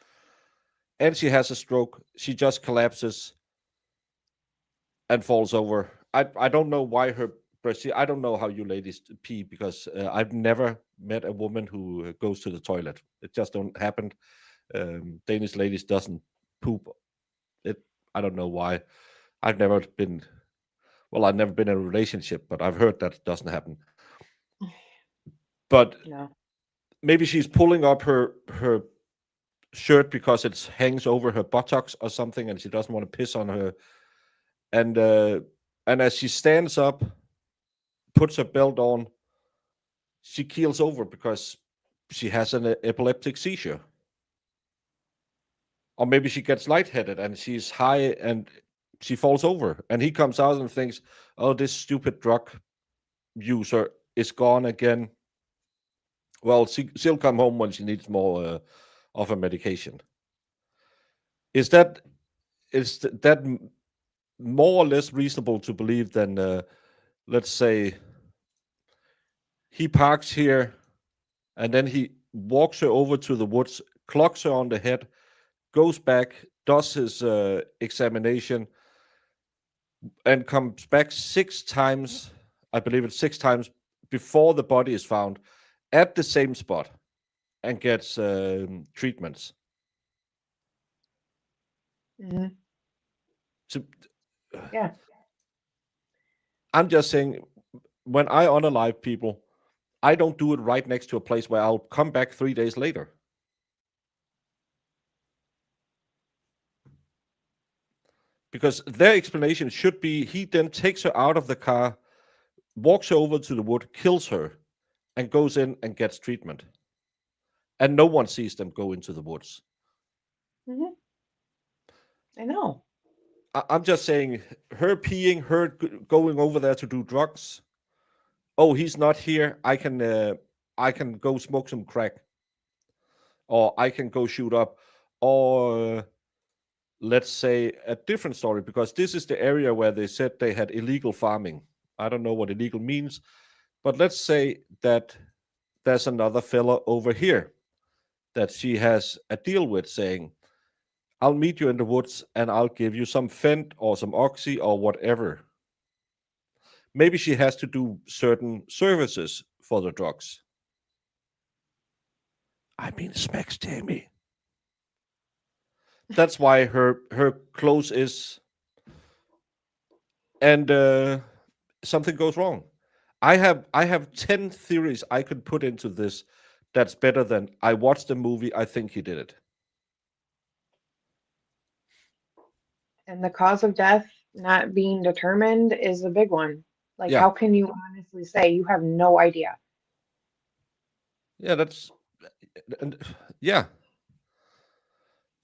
and she has a stroke, she just collapses and falls over. I don't know why her breast. I don't know how you ladies pee because I've never met a woman who goes to the toilet. It just don't happen. Danish ladies doesn't poop. I don't know why. I've never been in a relationship, but I've heard that doesn't happen. But No. maybe she's pulling up her shirt because it hangs over her buttocks or something, and she doesn't want to piss on her. And as she stands up, puts her belt on, she keels over because she has an epileptic seizure. Or maybe she gets lightheaded and she's high and she falls over. And he comes out and thinks, oh, this stupid drug user is gone again. Well, she'll come home when she needs more of a medication. Is that more or less reasonable to believe than, let's say, he parks here and then he walks her over to the woods, clocks her on the head, goes back, does his examination, and comes back 6 times, I believe it's 6 times, before the body is found at the same spot and gets treatments. Mhm. So, Yeah. I'm just saying, when I unalive people, I don't do it right next to a place where I'll come back 3 days later. Because their explanation should be he then takes her out of the car, walks her over to the wood, kills her, and goes in and gets treatment. And no one sees them go into the woods. Hmm. I know. I'm just saying, her peeing, her going over there to do drugs. Oh, he's not here. I can go smoke some crack, or I can go shoot up, or let's say a different story, because this is the area where they said they had illegal farming. I don't know what illegal means, but let's say that there's another fella over here that she has a deal with, saying, I'll meet you in the woods and I'll give you some Fent or some Oxy or whatever. Maybe she has to do certain services for the drugs. I mean, smacks Jamie. That's why her clothes is, and something goes wrong. I have 10 theories I could put into this that's better than I watched the movie, I think he did it. And the cause of death not being determined is a big one. Like, Yeah. how can you honestly say you have no idea? Yeah, that's, and yeah.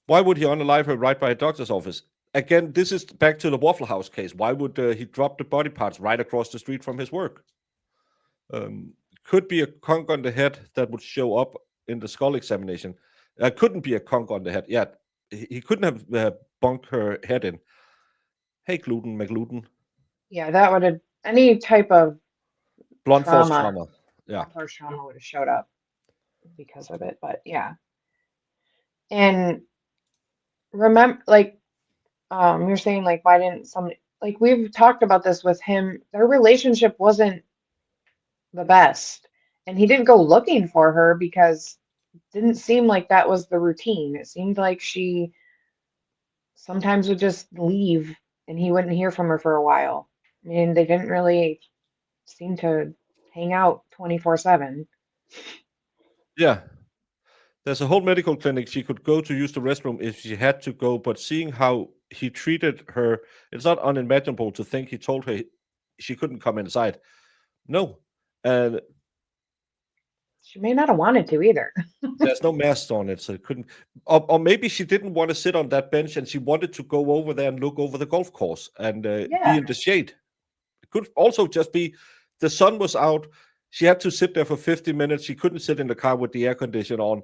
Why would he unalive her right by a doctor's office? Again, this is back to the Waffle House case. Why would he drop the body parts right across the street from his work? Could be a conk on the head that would show up in the skull examination. Couldn't be a conk on the head. Yeah, he couldn't have bunked her head in. Hey, gluten, McGluten. Yeah, that would have any type of Blunt force trauma, trauma. Yeah. force trauma would have showed up because of it. But yeah. And remember, like, you're saying, like, why didn't somebody, like, we've talked about this with him. Their relationship wasn't the best. And he didn't go looking for her because it didn't seem like that was the routine. It seemed like she sometimes would just leave and he wouldn't hear from her for a while. I mean, they didn't really seem to hang out 24/7. Yeah. There's a whole medical clinic she could go to use the restroom if she had to go, but seeing how he treated her, it's not unimaginable to think he told her she couldn't come inside. No. And She may not have wanted to either. there's no mask on it, so it couldn't. Or maybe she didn't want to sit on that bench and she wanted to go over there and look over the golf course and be Yeah. in the shade. It could also just be the sun was out. She had to sit there for 50 minutes. She couldn't sit in the car with the air conditioner on.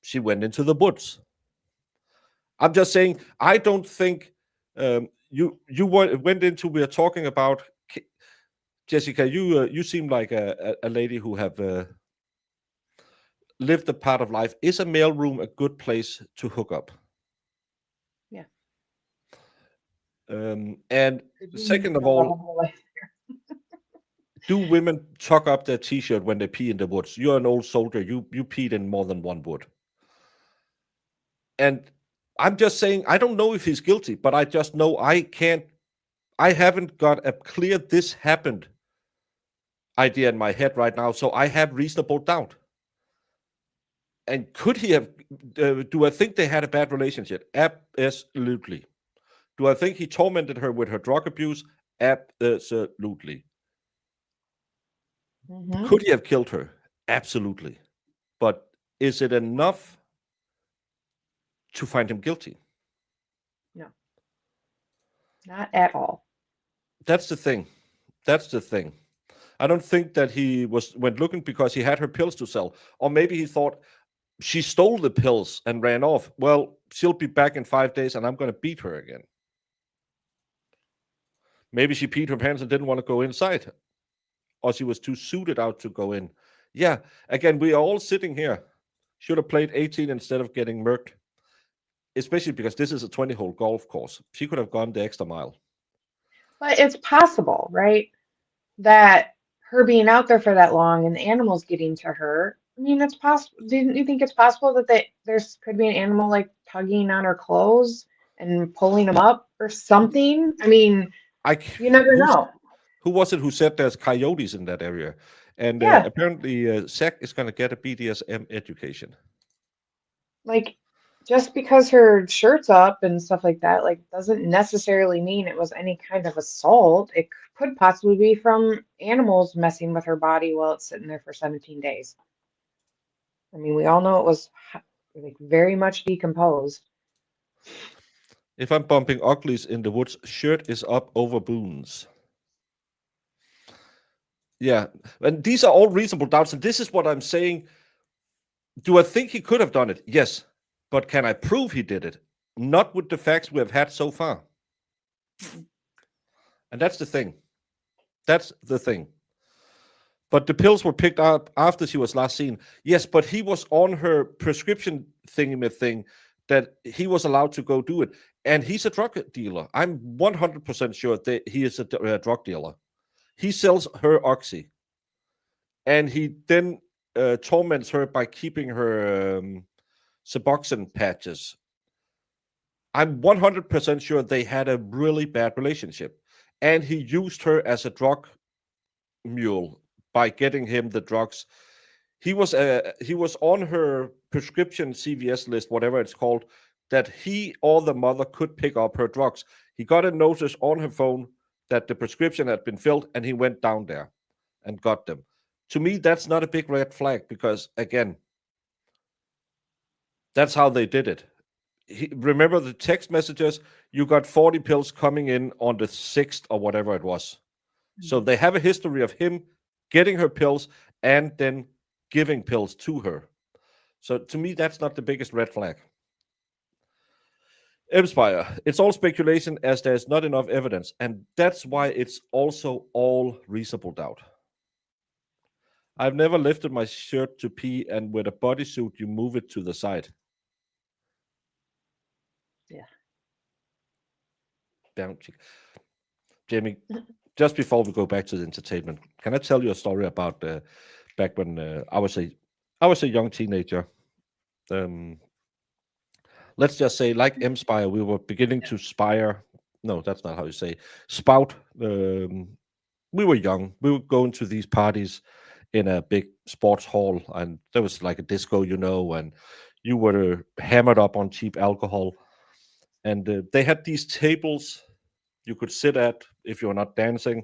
She went into the woods. I'm just saying, I don't think you went into. We are talking about Jessica. You seem like a lady who have lived a part of life. Is a mailroom a good place to hook up? Yeah. And Did you second of know the all, whole life? do women tuck up their t-shirt when they pee in the woods? You're an old soldier. You peed in more than one wood. And I'm just saying, I don't know if he's guilty, but I just know I haven't got a clear this happened idea in my head right now. So I have reasonable doubt. And could he have, do I think they had a bad relationship? Absolutely. Do I think he tormented her with her drug abuse? Absolutely. Mhm. Could he have killed her? Absolutely. But is it enough to find him guilty? No. Not at all. That's the thing. That's the thing. I don't think that he went looking because he had her pills to sell. Or maybe he thought she stole the pills and ran off. Well, she'll be back in 5 days and I'm going to beat her again. Maybe she peed her pants and didn't want to go inside, or she was too suited out to go in. Yeah, again, we are all sitting here. Should have played 18 instead of getting murked, especially because this is a 20-hole golf course. She could have gone the extra mile. But it's possible, right? That her being out there for that long and the animals getting to her. I mean, it's possible. Didn't you think it's possible that there's could be an animal like tugging on her clothes and pulling them up or something? I mean, you never know. Who was it who said there's coyotes in that area? And Yeah. apparently, Zach is going to get a BDSM education. Like, just because her shirt's up and stuff like that, like, doesn't necessarily mean it was any kind of assault. It could possibly be from animals messing with her body while it's sitting there for 17 days. I mean, we all know it was like very much decomposed. If I'm bumping uglies in the woods, shirt is up over boons. Yeah, and these are all reasonable doubts, and this is what I'm saying. Do I think he could have done it? Yes. But can I prove he did it? Not with the facts we have had so far. And that's the thing. That's the thing. But the pills were picked up after she was last seen. Yes, but he was on her prescription thing that he was allowed to go do it. And he's a drug dealer. I'm 100% sure that he is a drug dealer. He sells her oxy. And he then torments her by keeping her Suboxone patches. I'm 100% sure they had a really bad relationship. And he used her as a drug mule by getting him the drugs. He was on her prescription CVS list, whatever it's called, that he or the mother could pick up her drugs. He got a notice on her phone that the prescription had been filled, and he went down there and got them. To me, that's not a big red flag because, again, that's how they did it. Remember the text messages? You got 40 pills coming in on the 6th or whatever it was. So they have a history of him getting her pills and then giving pills to her. So to me, that's not the biggest red flag. Empire, it's all speculation as there's not enough evidence, and that's why it's also all reasonable doubt. I've never lifted my shirt to pee, and with a bodysuit, you move it to the side. Yeah. Down, Jamie, just before we go back to the entertainment, can I tell you a story about back when I was a young teenager? Let's just say, like M-Spire, we were beginning to spire. No, that's not how you say. Spout. We were young. We were going to these parties in a big sports hall, and there was like a disco, and you were hammered up on cheap alcohol. And they had these tables you could sit at if you're not dancing.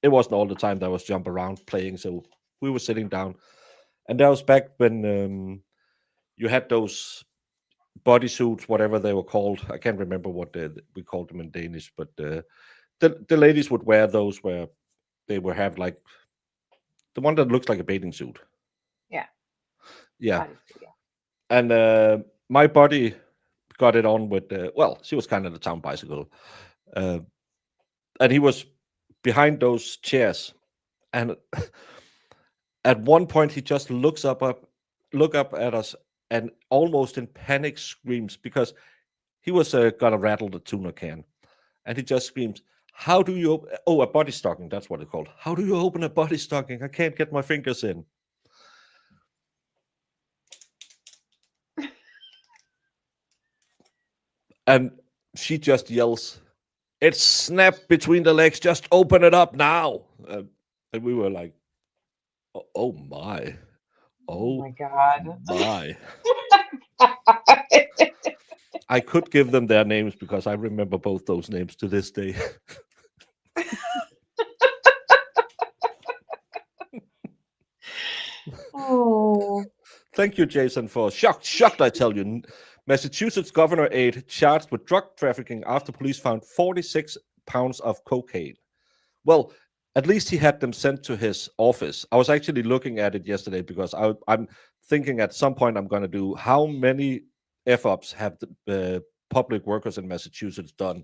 It wasn't all the time that was jump around playing, so we were sitting down. And that was back when you had those bodysuits, whatever they were called. I can't remember what we called them in Danish, but the ladies would wear those where they would have like the one that looks like a bathing suit. Yeah. And my buddy got it on with, she was kind of the town bicycle. And he was behind those chairs. And at one point, he just look up at us and almost in panic screams because he was gonna rattle the tuna can. And he just screams, how do you, a body stocking, that's what it's called. How do you open a body stocking? I can't get my fingers in. And she just yells, it's snapped between the legs, just open it up now. And we were like, oh my. Oh my God. My. I could give them their names because I remember both those names to this day. Oh. Thank you, Jason, for shocked, I tell you. Massachusetts governor aide charged with drug trafficking after police found 46 pounds of cocaine. Well, at least he had them sent to his office. I was actually looking at it yesterday because I'm thinking at some point I'm going to do how many F-ups have the public workers in Massachusetts done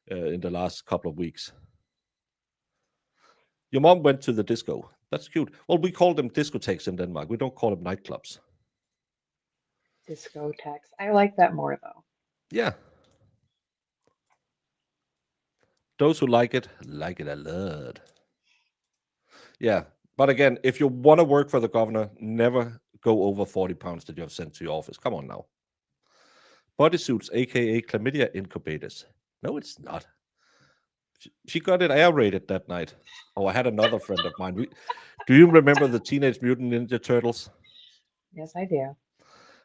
in the last couple of weeks. Your mom went to the disco. That's cute. Well, we call them discotheques in Denmark. We don't call them nightclubs. Discotheques. I like that more though. Yeah. Those who like it a lot. Yeah. But again, if you want to work for the governor, never go over 40 pounds that you have sent to your office. Come on now. Bodysuits, aka chlamydia incubators. No, it's not. She got it aerated that night. Oh, I had another friend of mine. Do you remember the Teenage Mutant Ninja Turtles? Yes, I do.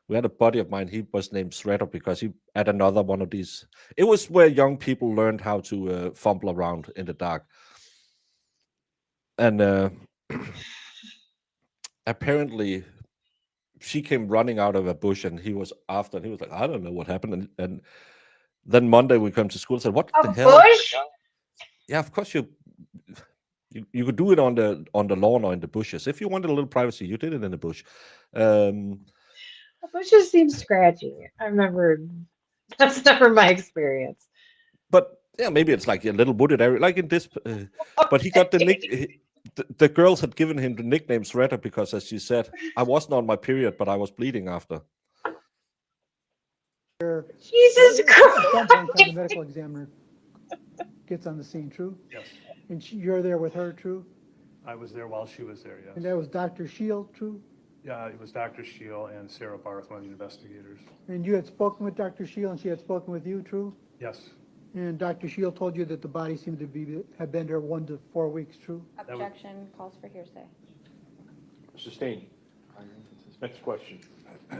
We had a buddy of mine. He was named Shredder because he had another one of these. It was where young people learned how to fumble around in the dark. And apparently, she came running out of a bush, and he was after. And he was like, "I don't know what happened." And then Monday we come to school and said, "What the A hell?" bush? Yeah, of course you could do it on the lawn or in the bushes. If you wanted a little privacy, you did it in the bush. The bushes seem scratchy. I remember that's never my experience. But yeah, maybe it's like a little wooded area, like in this. But he got the girls had given him the nickname Shredder because, as she said, I wasn't on my period, but I was bleeding after. Jesus At some point in time, Christ! the medical examiner gets on the scene, true? Yes, And you're there with her, true? I was there while she was there, And yes. that was Dr. Shield, true? Yeah, it was Dr. Shield and Sarah Barth, one of the investigators. And you had spoken with Dr. Shield and she had spoken with you, true? Yes, And Dr. Shield told you that the body seemed to have been there 1 to 4 weeks, true? Objection calls for hearsay. Sustained. Next question.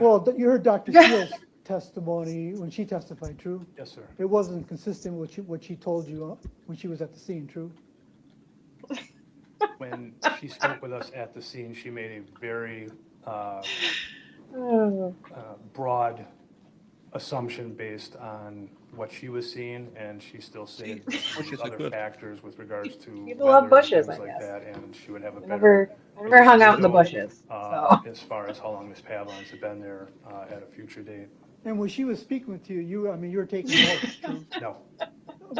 Well, you heard Dr. Shield's testimony when she testified, true? yes, sir. It wasn't consistent with what she told you when she was at the scene, true? When she spoke with us at the scene, she made a very Oh, broad assumption based on what she was seeing, and she still stated bushes are other good. factors with regards to People love weather and bushes, things I like guess. that, and she would have a I better never hung out in the window, bushes. So as far as how long Ms. Pavlons had been there at a future date. And when she was speaking with you, you were taking notes, true? No,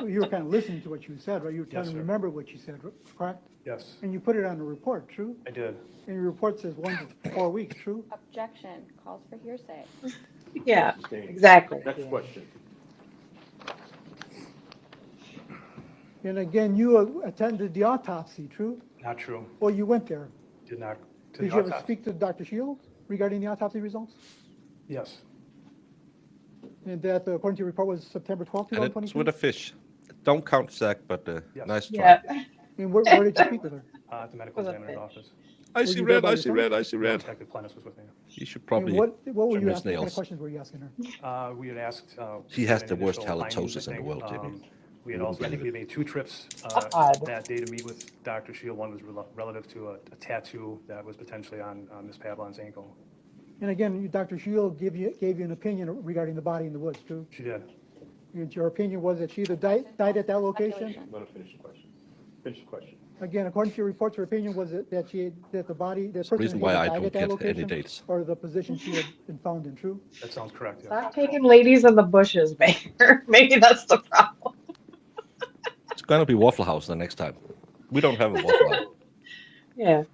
You were kind of listening to what you said, right? You were trying Yes, to sir. remember what you said, correct? yes, And you put it on a report, true? I did. And your report says 1 to 4 weeks, true? Objection calls for hearsay. yeah, Sustained. exactly. Next question. And again, you attended the autopsy, true? Not true. Well, you went there. Did not to Did the you ever autopsy. speak to Dr. Shield regarding the autopsy results? Yes, And that, according to your report, was September 12th, And it's 2022? with a fish. Don't count Zach, but Yes. nice try. Yeah. And where did you speak with her? at the medical Was a examiner's fish. office. I Were see you there red, by I see yourself? red, I see red. Detective Plennis was with me. He should And probably what were trim you his asking? What kind nails. of questions were you asking her? We had asked. He has an the worst initial findings, halitosis I in the think. world, Jimmy. We had also, I think we made 2 trips God. that day to meet with Dr. Shield. One was relative to a tattoo that was potentially on Ms. Pavlon's ankle. And again, Dr. Shield gave you an opinion regarding the body in the woods, true? She did. And your opinion was that she either died at that location? Speculation. Let her finish the question. Finish the question. Again, according to your reports, her opinion was that the body, the person reason either why I died don't at that get any location dates. or the position she had been found in, true? That sounds correct, yes. Stop taking ladies in the bushes, Baker. Maybe that's the problem. It's gonna be Waffle House the next time. We don't have a Waffle House. Yeah.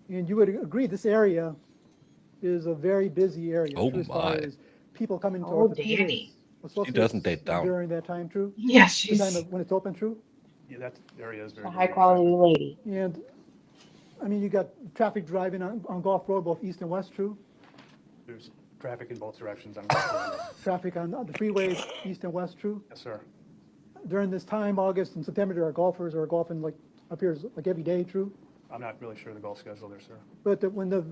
And you would agree this area is a very busy area. Oh, true, as far my. as people coming to Oh, orthopedics. Danny. Associates doesn't date down. During that time, true? Yeah, The she's time a of when it's open, true? Yeah, that area is very. high quality lady. And, I mean, you got traffic driving on Gulf Road, both east and west, true? There's traffic in both directions on Gulf Road. Traffic on the freeways, east and west, true? Yes, sir. During this time, August and September, there are golfers who are golfing like up here like every day, true? I'm not really sure of the golf schedule there, sir. But when the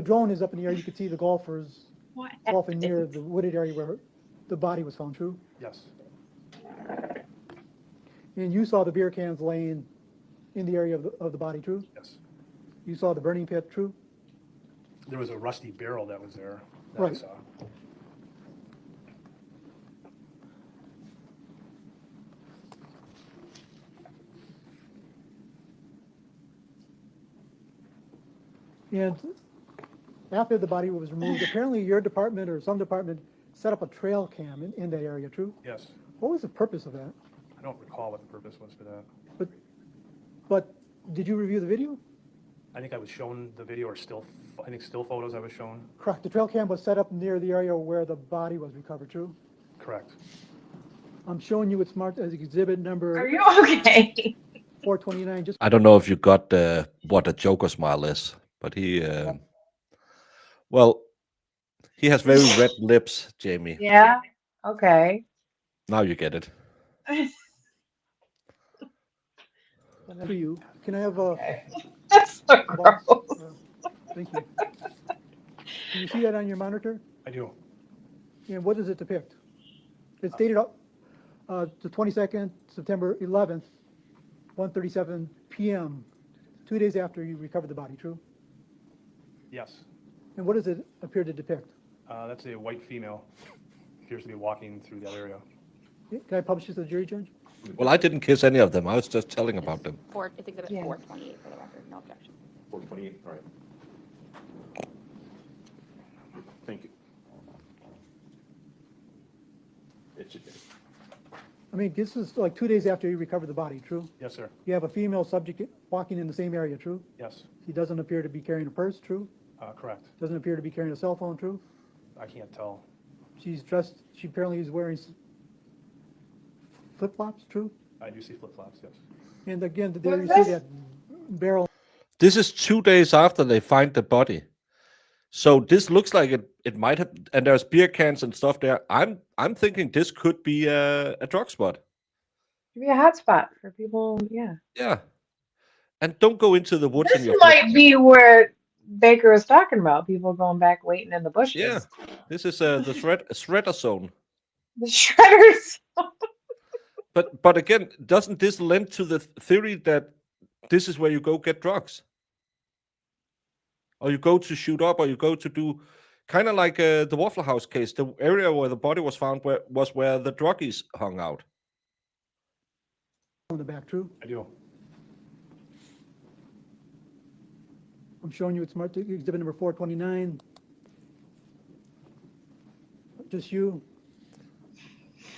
drone is up in the air, you could see the golfers What golfing near happened? the wooded area where the body was found, true? Yes, And you saw the beer cans laying in the area of the body, true? yes. You saw the burning pit, true? There was a rusty barrel that was there that I Right. saw. And after the body was removed, apparently your department or some department set up a trail cam in that area, true? Yes. What was the purpose of that? I don't recall what the purpose was for that. But did you review the video? I think I was shown the video or I think still photos I was shown. Correct. The trail cam was set up near the area where the body was recovered, true? Correct. I'm showing you it's marked as exhibit Are number you okay? 429. Just I don't know if you got what a Joker smile is, but well, he has very red lips, Jamie. Yeah. Okay. Now you get it. for you. Can I have a? Okay. That's so gross. Thank you. Can you see that on your monitor? I do. And what does it depict? It's dated the 22nd, September 11th, 1:37 p.m., 2 days after you recovered the body, true? Yes. And what does it appear to depict? That's a white female. Appears to be walking through that area. Can I publish this to the jury, Judge? Well, I didn't kiss any of them. I was just telling about them. It's exhibit Yeah. 428 for the record, no objection. 428, all right. Thank you. It's, I mean, this is like 2 days after you recovered the body, true? Yes, sir. You have a female subject walking in the same area, true? Yes. She doesn't appear to be carrying a purse, true? Correct. Doesn't appear to be carrying a cell phone, true? I can't tell. She's dressed, she apparently is wearing flip-flops, true? I do see flip-flops, yes. And again, there you What's see this? that barrel. This is 2 days after they find the body. So this looks like it might have, and there's beer cans and stuff there. I'm thinking this could be a drug spot. Could be a hot spot for people. Yeah. Yeah. And don't go into the woods in This your might be where Baker was talking about people going back waiting in the bushes. Yeah. This is the shredder zone. The shredders. But again, doesn't this lend to the theory that this is where you go get drugs? Or you go to shoot up, or you go to do kind of like the Waffle House case. The area where the body was found was where the druggies hung out. On the back, true? I do. I'm showing you it's marked exhibit number 429. Just you.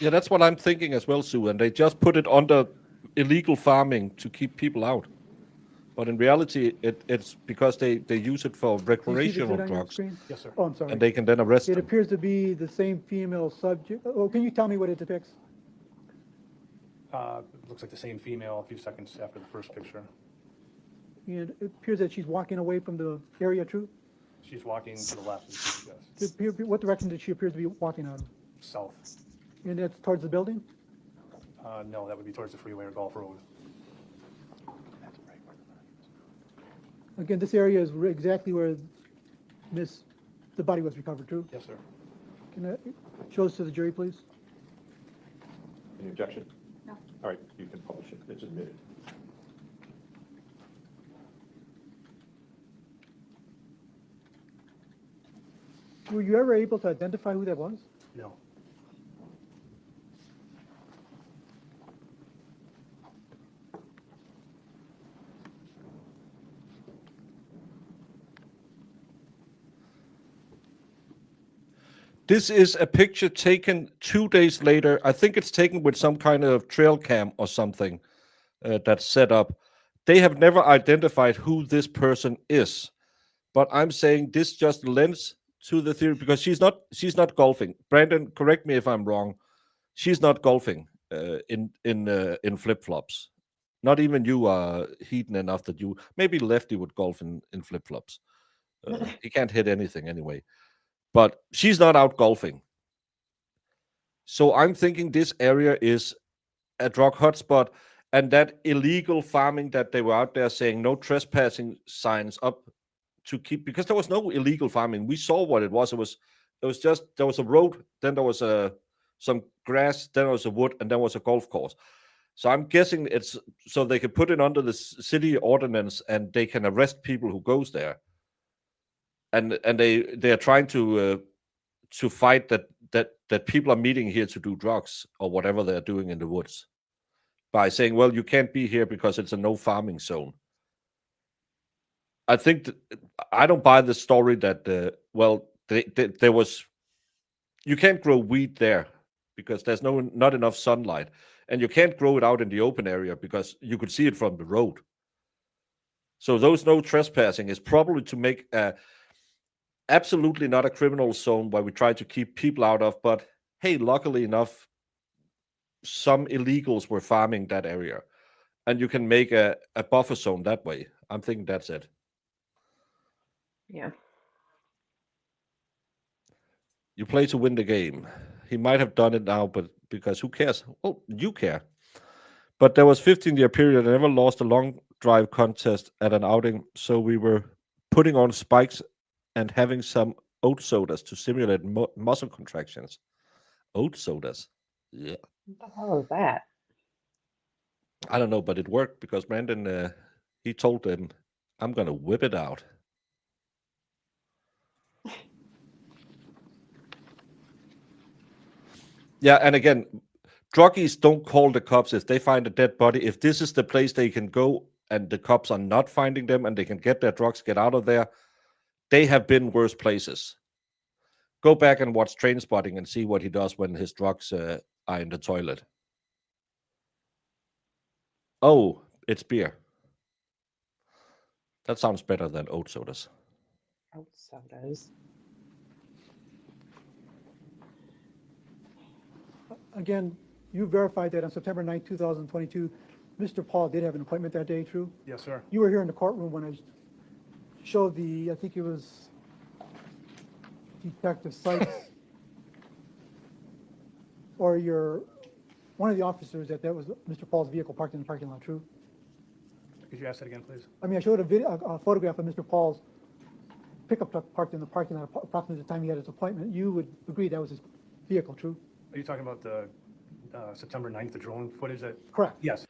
Yeah, that's what I'm thinking as well, Sue. And they just put it under illegal farming to keep people out. But in reality, it's because they use it for Do you see the recreational exhibit on your drugs, screen? Yes, sir. Oh, I'm sorry. and they can then arrest It them. appears to be the same female subject. Oh, can you tell me what it depicts? Looks like the same female a few seconds after the first picture. And it appears that she's walking away from the area, true? She's walking to the left of the scene, yes. What direction did she appear to be walking out of? South. And that's towards the building? No, that would be towards the freeway or Gulf Road. Again, this area is exactly where the body was recovered, true? Yes, sir. Can I show this to the jury, please? any objection? No. All right, you can publish it. It's admitted. Were you ever able to identify who that was? No. This is a picture taken 2 days later. I think it's taken with some kind of trail cam or something that's set up. They have never identified who this person is, but I'm saying this just lends to the theory because she's not golfing. Brandon, correct me if I'm wrong. She's not golfing in flip flops. Not even you are heating enough that you maybe Lefty would golf in flip flops. He can't hit anything anyway. But she's not out golfing. So I'm thinking this area is a drug hotspot, and that illegal farming that they were out there saying no trespassing signs up to keep, because there was no illegal farming. We saw what it was. It was just, there was a road, then there was some grass, then there was a wood, and then was a golf course. So I'm guessing it's so they can put it under the city ordinance and they can arrest people who goes there. And they are trying to fight that people are meeting here to do drugs or whatever they're doing in the woods by saying, well, you can't be here because it's a no farming zone. I think I don't buy the story that well there was you can't grow wheat there because there's not enough sunlight, and you can't grow it out in the open area because you could see it from the road. So those no trespassing is probably to make absolutely not a criminal zone where we try to keep people out of, but hey, luckily enough, some illegals were farming that area, and you can make a buffer zone that way. I'm thinking that's it. Yeah. You play to win the game. He might have done it now, but because who cares? Well, you care. But there was 15-year period. I never lost a long drive contest at an outing, so we were putting on spikes and having some oat sodas to simulate muscle contractions. Oat sodas. Yeah. What the hell is that? I don't know, but it worked because Brandon, he told them, I'm going to whip it out. Yeah, and again, druggies don't call the cops if they find a dead body. If this is the place they can go and the cops are not finding them and they can get their drugs, get out of there, they have been worse places. Go back and watch Trainspotting and see what he does when his drugs are in the toilet. Oh, it's beer. That sounds better than oat sodas. Oat sodas. Again, you verified that on September 9th, 2022, Mr. Pahl did have an appointment that day, true? Yes, sir. You were here in the courtroom when I showed I think it was Detective Sykes or one of the officers that was Mr. Pahl's vehicle parked in the parking lot, true? Could you ask that again, please? I mean, I showed a photograph of Mr. Pahl's pickup truck parked in the parking lot approximately the time he had his appointment. You would agree that was his vehicle, true? Are you talking about the September 9th, the drone footage? Correct. Yes.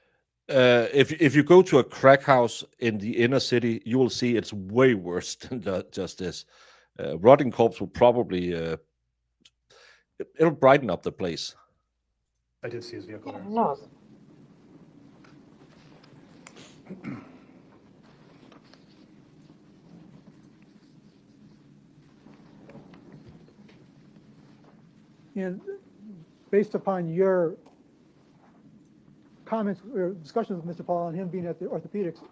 If you go to a crack house in the inner city, you will see it's way worse than just this. Rotting corpse will probably it'll brighten up the place. I did see his vehicle there. No. And based upon your comments or discussions with Mr. Pahl and him being at the orthopedics,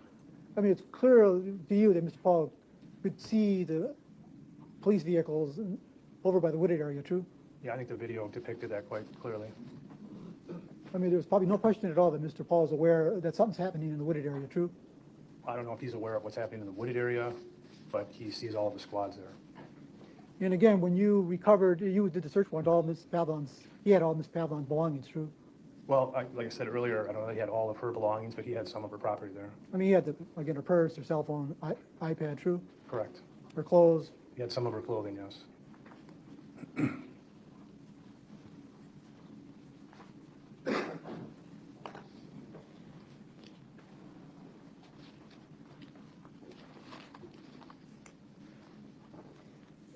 I mean, it's clear to you that Mr. Pahl could see the police vehicles over by the wooded area, true? Yeah, I think the video depicted that quite clearly. I mean, there's probably no question at all that Mr. Pahl is aware that something's happening in the wooded area, true? I don't know if he's aware of what's happening in the wooded area, but he sees all of the squads there. And again, when you did the search warrant, he had all Miss Pavlon's belongings, true? Well, like I said earlier, I don't know that he had all of her belongings, but he had some of her property there. I mean, he had, her purse, her cell phone, iPad, true? Correct. Her clothes. He had some of her clothing, yes.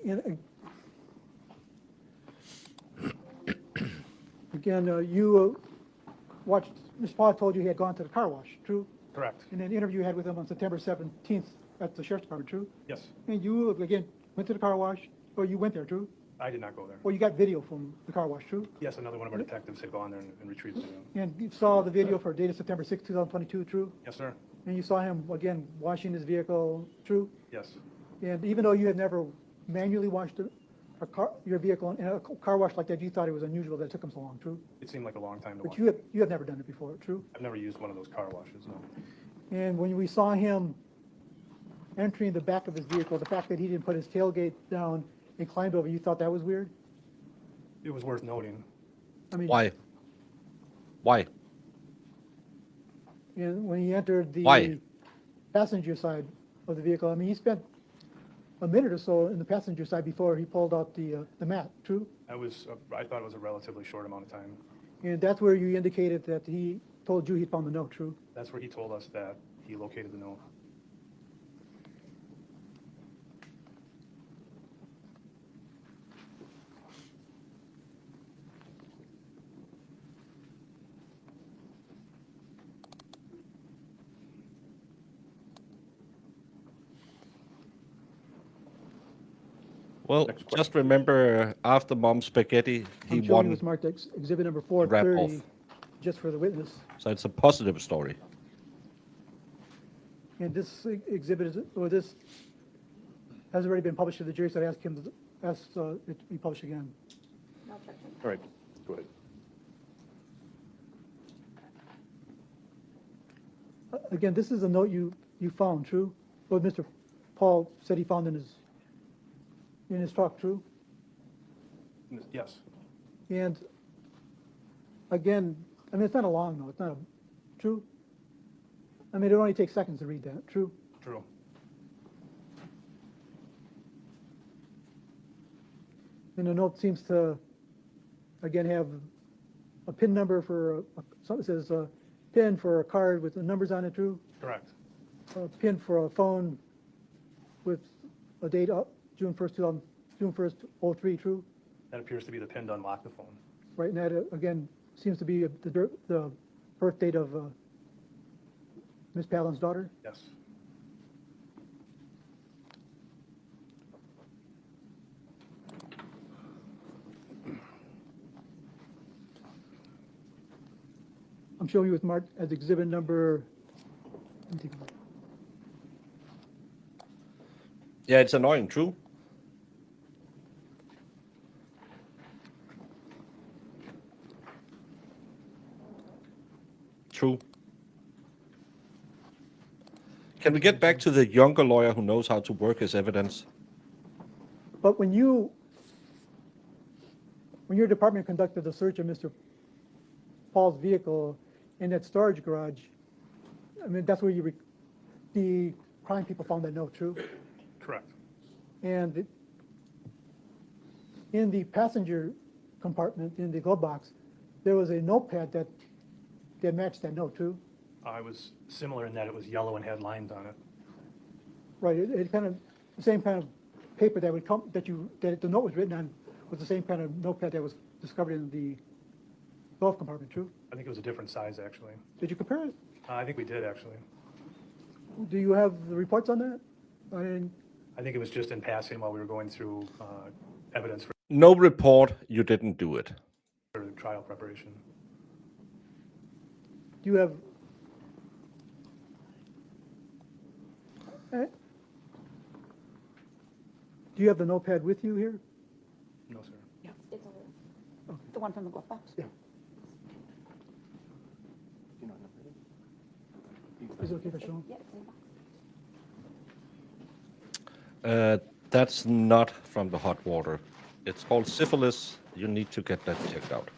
And again, you watched, Mr. Pahl told you he had gone to the car wash, true? Correct. In an interview you had with him on September 17th at the Sheriff's Department, true? Yes. And you, again, went to the car wash, or you went there, true? I did not go there. Well, you got video from the car wash, true? Yes, another one of our detectives had gone there and retrieved the video. And you saw the video for dated September 6th, 2022, true? Yes, sir. And you saw him, again, washing his vehicle, true? Yes. And even though you had never manually washed your vehicle in a car wash like that, you thought it was unusual that it took him so long, true? It seemed like a long time to But watch. you have never done it before, true? I've never used one of those car washes, no. And when we saw him entering the back of his vehicle, the fact that he didn't put his tailgate down and climbed over, you thought that was weird? It was worth noting. I mean, Why? and when he entered the Why? passenger side of the vehicle, I mean, he spent a minute or so in the passenger side before he pulled out the mat, true? I thought it was a relatively short amount of time. And that's where you indicated that he told you he found the note, true? That's where he told us that he located the note. Well, Next question. just remember, after Mom's spaghetti, he I'm showing you won. it's marked exhibit number wrap 430, off. just for the witness. So it's a positive story. And this exhibit is, or this has already been published to the jury, so I ask him to, ask it to be published again. No objection. All right, go ahead. Again, this is a note you found, true? What Mr. Paul said he found in his truck, true? Yes, And again, I mean, it's not a long note, it's not a, true? I mean, it only takes seconds to read that, true? true. And the note seems to, again, have a PIN number for, something says PIN for a card with the numbers on it, true? Correct. A PIN for a phone with a date up, June 1st, 03, true? That appears to be the pin to unlock the phone. Right, and that, again, seems to be the birth date of Ms. Pallen's daughter? Yes. I'm showing you it's marked as exhibit number, let me take a look. Yeah, it's annoying, true? True. Can we get back to the younger lawyer who knows how to work his evidence? But when your department conducted the search of Mr. Paul's vehicle in that storage garage, I mean, that's where the crime people found that note, true? Correct. And in the passenger compartment, in the glove box, there was a notepad that matched that note, too. It was similar in that it was yellow and had lines on it. Right, it kind of, the same kind of paper that would come, that the note was written on, was the same kind of notepad that was discovered in the glove compartment, true? I think it was a different size, actually. Did you compare it? I think we did, actually. Do you have the reports on that? I think it was just in passing while we were going through evidence No report, you didn't do it. for trial preparation. Do you have? Do you have the notepad with you here? No, sir. It's over there. The one from the glove box? Yeah. Is it okay if I show him? Yeah, it's in the box. That's not from the hot water. It's called syphilis. You need to get that checked out.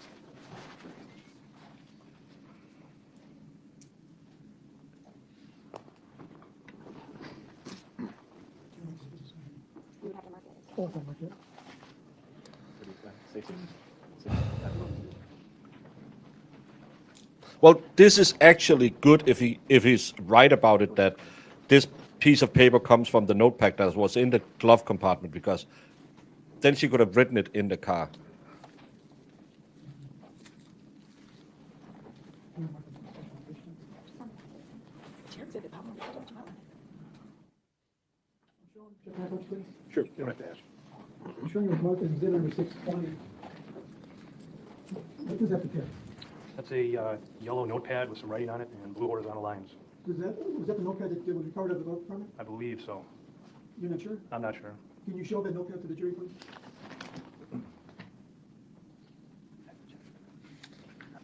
You would have to mark it. Oh, okay, okay. Well, this is actually good if he's right about it, that this piece of paper comes from the notepad that was in the glove compartment, because then she could have written it in the car. Sure, you don't have to ask. I'm showing you marked as exhibit number 620. What does that appear? That's a yellow notepad with some writing on it and blue horizontal lines. Was that the notepad that was recovered at the glove compartment? I believe so. You're not sure? I'm not sure. Can you show that notepad to the jury, please?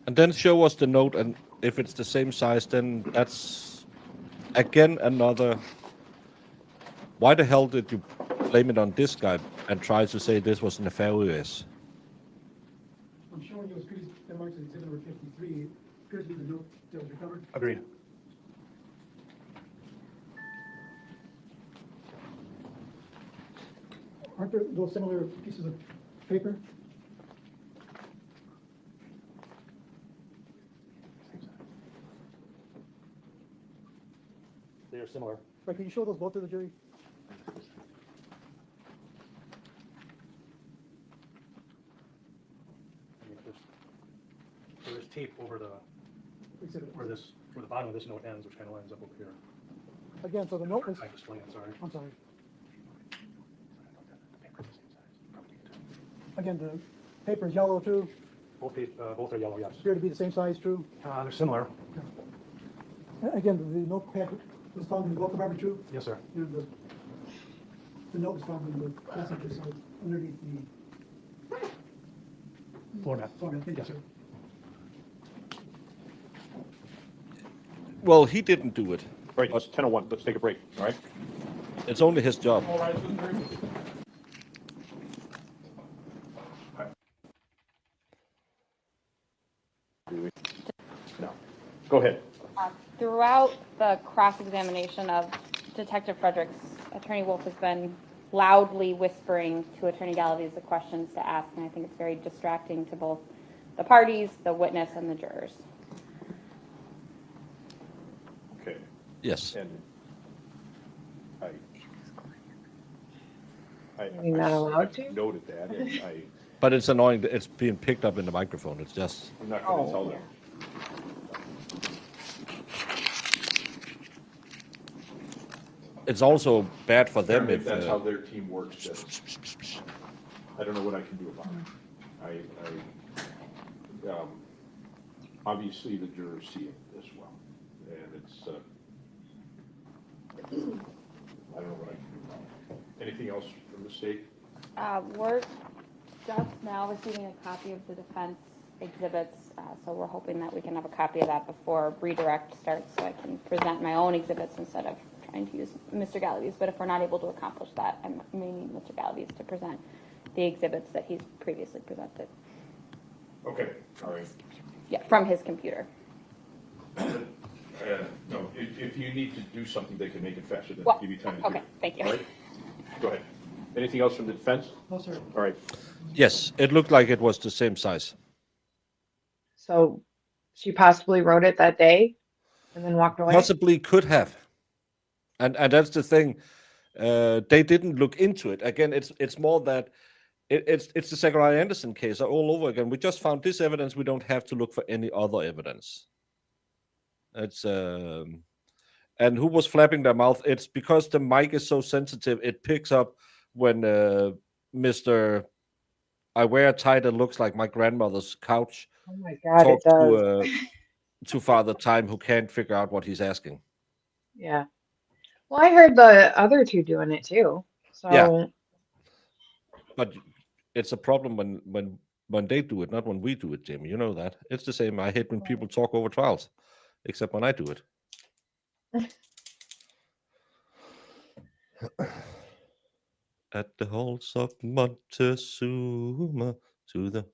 And then show us the note, and if it's the same size, then that's again another. Why the hell did you blame it on this guy and try to say this was nefarious? I'm showing you a piece that marks as exhibit number 53. It appears to be the note that was recovered. Agreed. Aren't there those similar pieces of paper? They are similar. Right, can you show those both to the jury? I mean, there's tape over Exhibit. where the bottom of this note ends, which kind of lines up over here. Again, so the note was, I explained, sorry. I'm sorry. again, the paper is yellow too, Both are yellow, yes. appear to be the same size, true. They're similar. Again, the notepad was found in the glove compartment, true. Yes, sir. And the note was found in the passenger side underneath the Floor mat. floor mat. Thank you, Yes, sir. Well, he didn't do it. Right, it's 10:01, let's take a break, all right? It's only his job. All right. No, go ahead. Throughout the cross-examination of Detective Fredericks, Attorney Wolf has been loudly whispering to Attorney Galaviz the questions to ask, and I think it's very distracting to both the parties, the witness, and the jurors. Okay, Yes. and You're not allowed to? noted that, and But it's annoying that it's being picked up in the microphone. It's just, I'm not going to Oh, tell yeah. them. it's also bad for them if. That's how their team works, then I don't know what I can do about it. Obviously, the jurors see it as well, and it's, I don't know what I can do about it. Anything else from the state? We're just now receiving a copy of the defense exhibits, so we're hoping that we can have a copy of that before redirect starts, so I can present my own exhibits instead of trying to use Mr. Galaviz. But if we're not able to accomplish that, I may need Mr. Galaviz to present the exhibits that he's previously presented. Okay, all right. Yeah, from his computer. No, if you need to do something, they can make it faster, then Well, give you time to do it. okay, thank you. All right? Go ahead. Anything else from the defense? No, sir. All right. Yes, it looked like it was the same size. So she possibly wrote it that day and then walked away? Possibly could have. And that's the thing. They didn't look into it. Again, it's more that it's the Zachariah Anderson case all over again. We just found this evidence. We don't have to look for any other evidence. It's and who was flapping their mouth? It's because the mic is so sensitive. It picks up when Mr. I wear a tie that looks like my grandmother's couch. Oh my God, it Talks does. to Father Time, who can't figure out what he's asking. Yeah. Well, I heard the other two doing it too. So Yeah. But it's a problem when they do it, not when we do it, Jamie. You know that. It's the same. I hate when people talk over trials, except when I do it. At the halls of Montezuma to the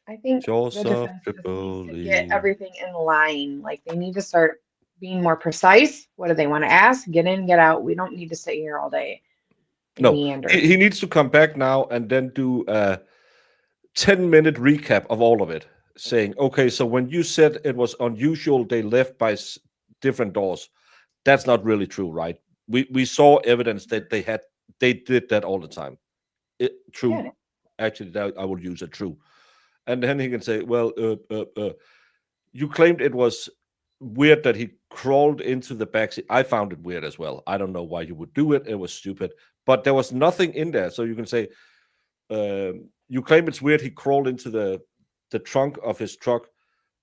I think shores the of defense just needs to Tripoli. get everything in line. Like they need to start being more precise. What do they want to ask? Get in, get out. We don't need to sit here all day. and No, meander. he needs to come back now and then do a 10-minute recap of all of it, saying, okay, so when you said it was unusual they left by different doors, that's not really true, right? We saw evidence that they did that all the time. True. Yeah. Actually, I will use it, true. And then he can say, well, you claimed it was weird that he crawled into the backseat. I found it weird as well. I don't know why you would do it. It was stupid. But there was nothing in there. So you can say, you claim it's weird he crawled into the trunk of his truck,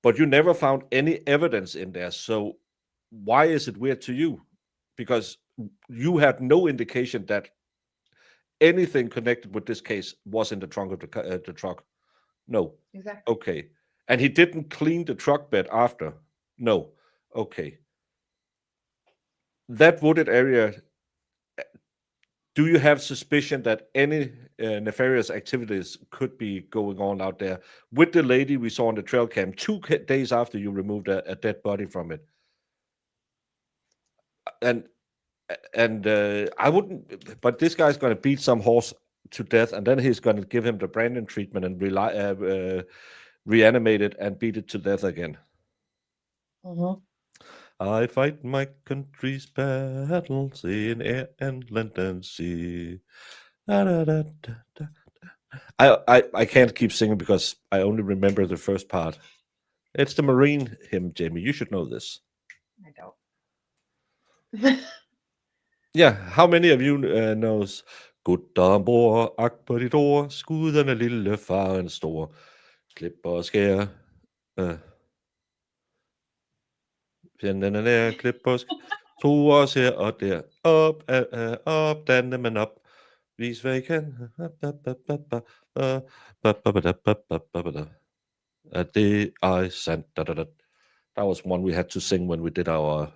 but you never found any evidence in there. So why is it weird to you? Because you had no indication that anything connected with this case was in the trunk of the truck. No. Exactly. Okay. And he didn't clean the truck bed after. No. Okay. That wooded area, do you have suspicion that any nefarious activities could be going on out there with the lady we saw on the trail cam 2 days after you removed a dead body from it? And I wouldn't, but this guy's going to beat some horse to death, and then he's going to give him the Brandon treatment and reanimate it and beat it to death again. Mm-hmm. I fight my country's battles in air and land and sea. Da, da, da, da, da. I can't keep singing because I only remember the first part. It's the Marine hymn, Jamie. You should know this. I don't. Yeah, how many of you knows Gutter ombord, agt på dit ord, skuderne lille, faren stor. Klipper og skær. Fjendene der, klipper og skær. To os her og der. Op, danne man op. Vis hvad I kan. Det er sandt. That was one we had to sing when we did our,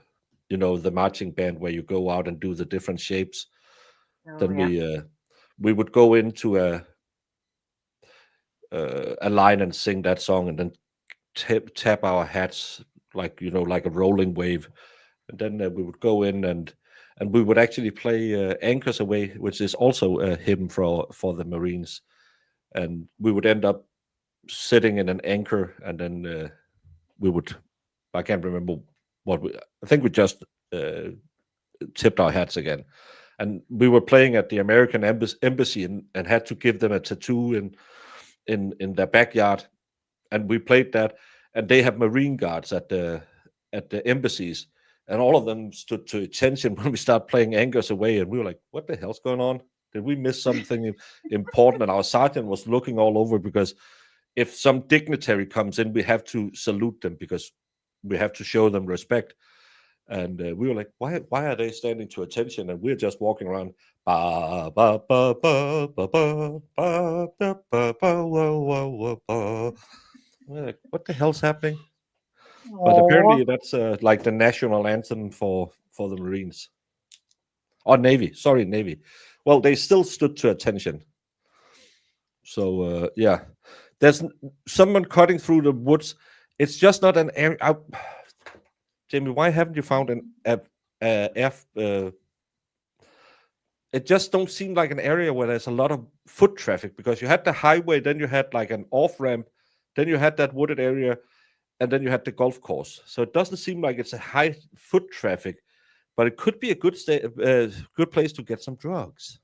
the marching band where you go out and do the different shapes. Then we would go into a line and sing that song, and then tap our hats like like a rolling wave, and then we would go in and we would actually play Anchors Away, which is also a hymn for the Marines, and we would end up sitting in an anchor, and then we would, I can't remember I think we just tipped our hats again, and we were playing at the American embassy and had to give them a tattoo in their backyard, and we played that, and they have Marine guards at the embassies, and all of them stood to attention when we started playing Anchors Away, and we were like, what the hell's going on? Did we miss something important? And our sergeant was looking all over, because if some dignitary comes in, we have to salute them because we have to show them respect. And we were like, why are they standing to attention? And we're just walking around. Ba, ba, ba, ba, ba, ba, ba, ba, ba, ba, wa, wa, ba. We're like, what the hell's happening? But apparently that's like the national anthem for the Marines. Or Navy. Sorry, Navy. Well, they still stood to attention. So, yeah. There's someone cutting through the woods. It's just not an area. Jamie, why haven't you found it just don't seem like an area where there's a lot of foot traffic, because you had the highway, then you had like an off-ramp, then you had that wooded area, and then you had the golf course. So it doesn't seem like it's a high foot traffic, but it could be a good place to get some drugs.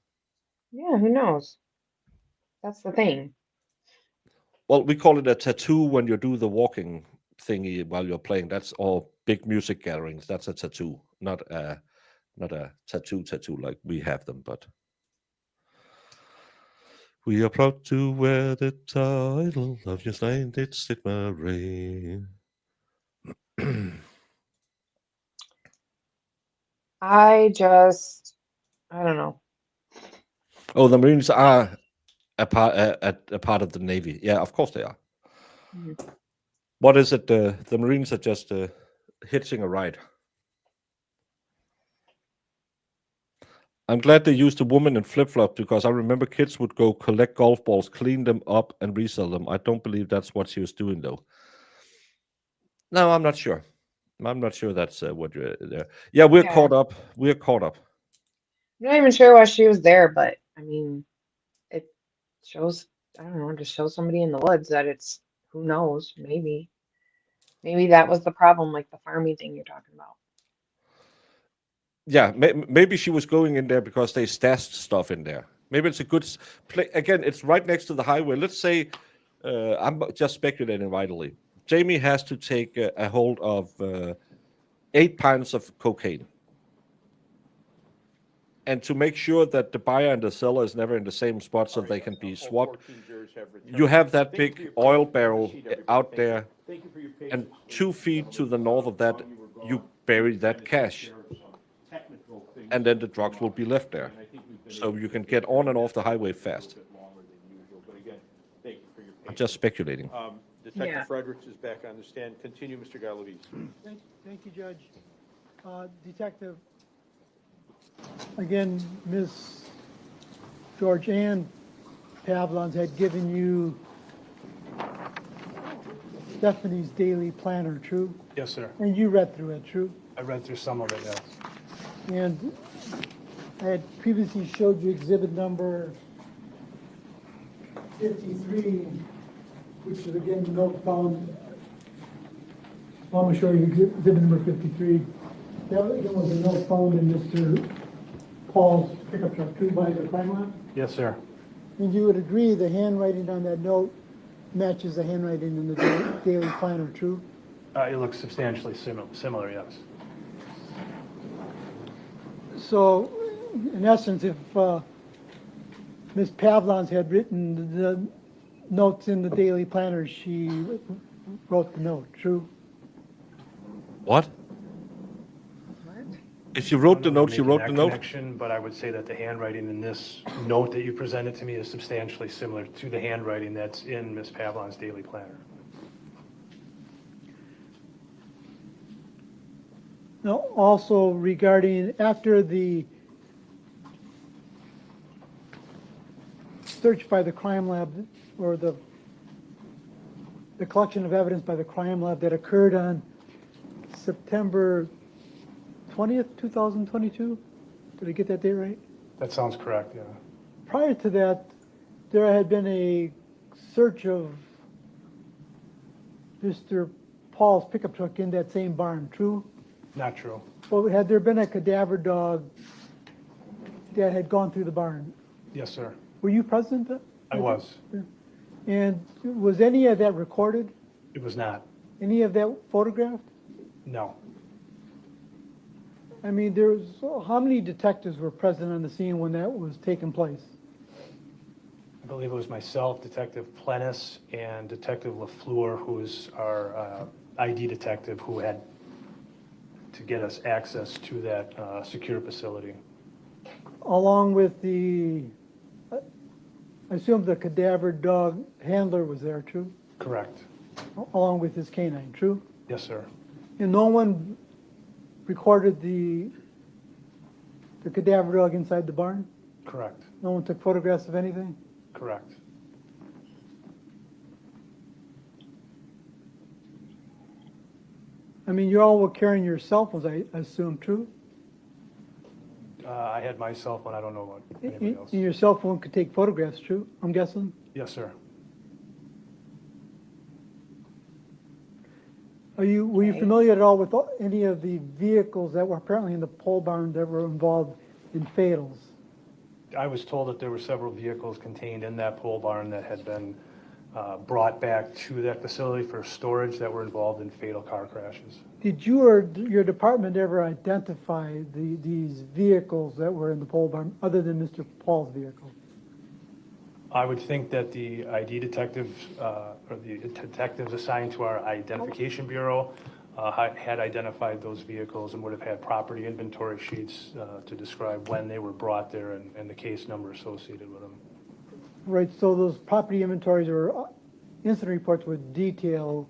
Yeah, who knows? That's the thing. Well, we call it a tattoo when you do the walking thingy while you're playing. That's all big music gatherings. That's a tattoo, not a tattoo like we have them. But we are proud to wear the title of your slain did sit Marie. I don't know. Oh, the Marines are a part of the Navy. Yeah, of course they are. Mhm. What is it? The Marines are just hitching a ride. I'm glad they used a woman in flip-flops, because I remember kids would go collect golf balls, clean them up, and resell them. I don't believe that's what she was doing, though. No, I'm not sure. I'm not sure that's what you're there. Yeah, we're Yeah. caught up. We're caught up. I'm not even sure why she was there, but I mean, it shows, I don't know, just shows somebody in the woods that it's, who knows, maybe that was the problem, like the farming thing you're talking about. Yeah, maybe she was going in there because they stashed stuff in there. Maybe it's a good play. Again, it's right next to the highway. Let's say, I'm just speculating vitally. Jamie has to take a hold of 8 pounds of cocaine. And to make sure that the buyer and the seller is never in the same spot so they can be swapped, you have that big oil barrel out there, and 2 feet to the north of that, you bury that cash. And then the drugs will be left there. So you can get on and off the highway fast. I'm just speculating. Detective Yeah. Fredericks is back on the stand. Continue, Mr. Galavis. Thank you, Judge. Detective, again, Ms. George Ann Pavlons had given you Stephanie's daily planner, true? Yes, sir. And you read through it, true? I read through some of it, yes. And I had previously showed you exhibit number 53, which is again the note found. I'm going to show you exhibit number 53. That again was a note found in Mr. Paul's pickup truck, true, by the crime lot? Yes, sir. And you would agree the handwriting on that note matches the handwriting in the daily planner, true? It looks substantially similar, yes. So, in essence, if Ms. Pavlons had written the notes in the Daily Planner. She wrote the note, true? What? If she I wrote don't the know note, if she I'm making wrote the that note? connection, but I would say that the handwriting in this note that you presented to me is substantially similar to the handwriting that's in Ms. Pavlon's Daily Planner. Now, also regarding after the search by the crime lab, or the collection of evidence by the crime lab that occurred on September 20th, 2022? Did I get that date right? That sounds correct, yeah. Prior to that, there had been a search of Mr. Paul's pickup truck in that same barn, true? Not true. Well, had there been a cadaver dog that had gone through the barn? Yes, sir. Were you present? I was. And was any of that recorded? It was not. Any of that photographed? No. I mean, how many detectives were present on the scene when that was taking place? I believe it was myself, Detective Plennis, and Detective LaFleur, who is our ID detective who had to get us access to that secure facility. Along with I assume the cadaver dog handler was there, true? Correct. Along with his canine, true? Yes, sir. And no one recorded the cadaver dog inside the barn? Correct. No one took photographs of anything? Correct. I mean, you all were carrying your cell phones, I assume, true? I had my cell phone. I don't know about anybody else. And your cell phone could take photographs, true? I'm guessing? Yes, sir. Were you Okay. familiar at all with any of the vehicles that were apparently in the pole barn that were involved in fatals? I was told that there were several vehicles contained in that pole barn that had been brought back to that facility for storage that were involved in fatal car crashes. Did you or your department ever identify these vehicles that were in the pole barn, other than Mr. Paul's vehicle? I would think that the ID detectives, or the detectives assigned to our identification bureau had identified those vehicles and would have had property inventory sheets to describe when they were brought there and the case number associated with them. Right, so those property inventories or incident reports would detail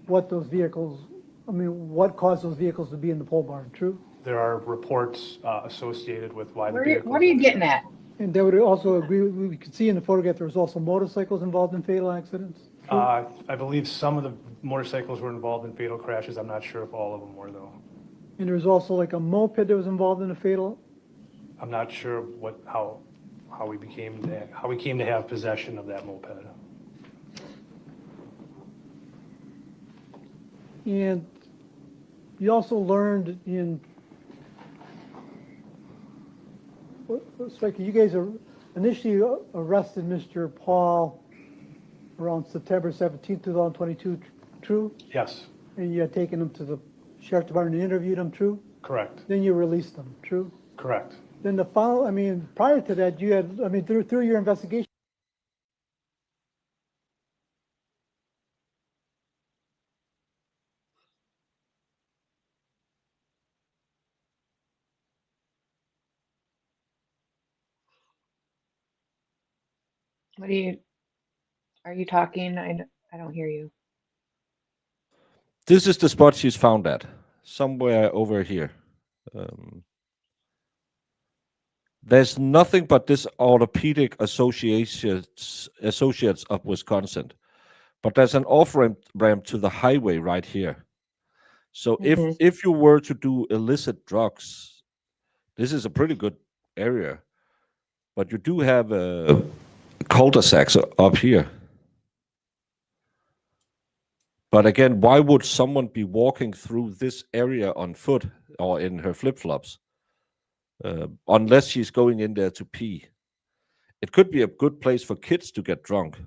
what those vehicles, what caused those vehicles to be in the pole barn, true? There are reports associated with why the What vehicles. are you were getting there. at? And that would also agree, we could see in the photograph, there was also motorcycles involved in fatal accidents? True? I believe some of the motorcycles were involved in fatal crashes. I'm not sure if all of them were, though. And there was also like a moped that was involved in a fatal? I'm not sure how we came to have possession of that moped. And you also learned you guys initially arrested Mr. Paul around September 17th, 2022, true? Yes, And you had taken him to the sheriff's department and interviewed him, true? correct, Then you released him, true? correct. Then prior to that, you had, through your investigation, Are you talking? I don't hear you. This is the spot she's found at, somewhere over here. There's nothing but this orthopedic associates of Wisconsin, but there's an off-ramp to the highway right here. So Mhm. if you were to do illicit drugs, this is a pretty good area. But you do have cul-de-sacs up here. But again, why would someone be walking through this area on foot or in her flip-flops? Unless she's going in there to pee. It could be a good place for kids to get drunk.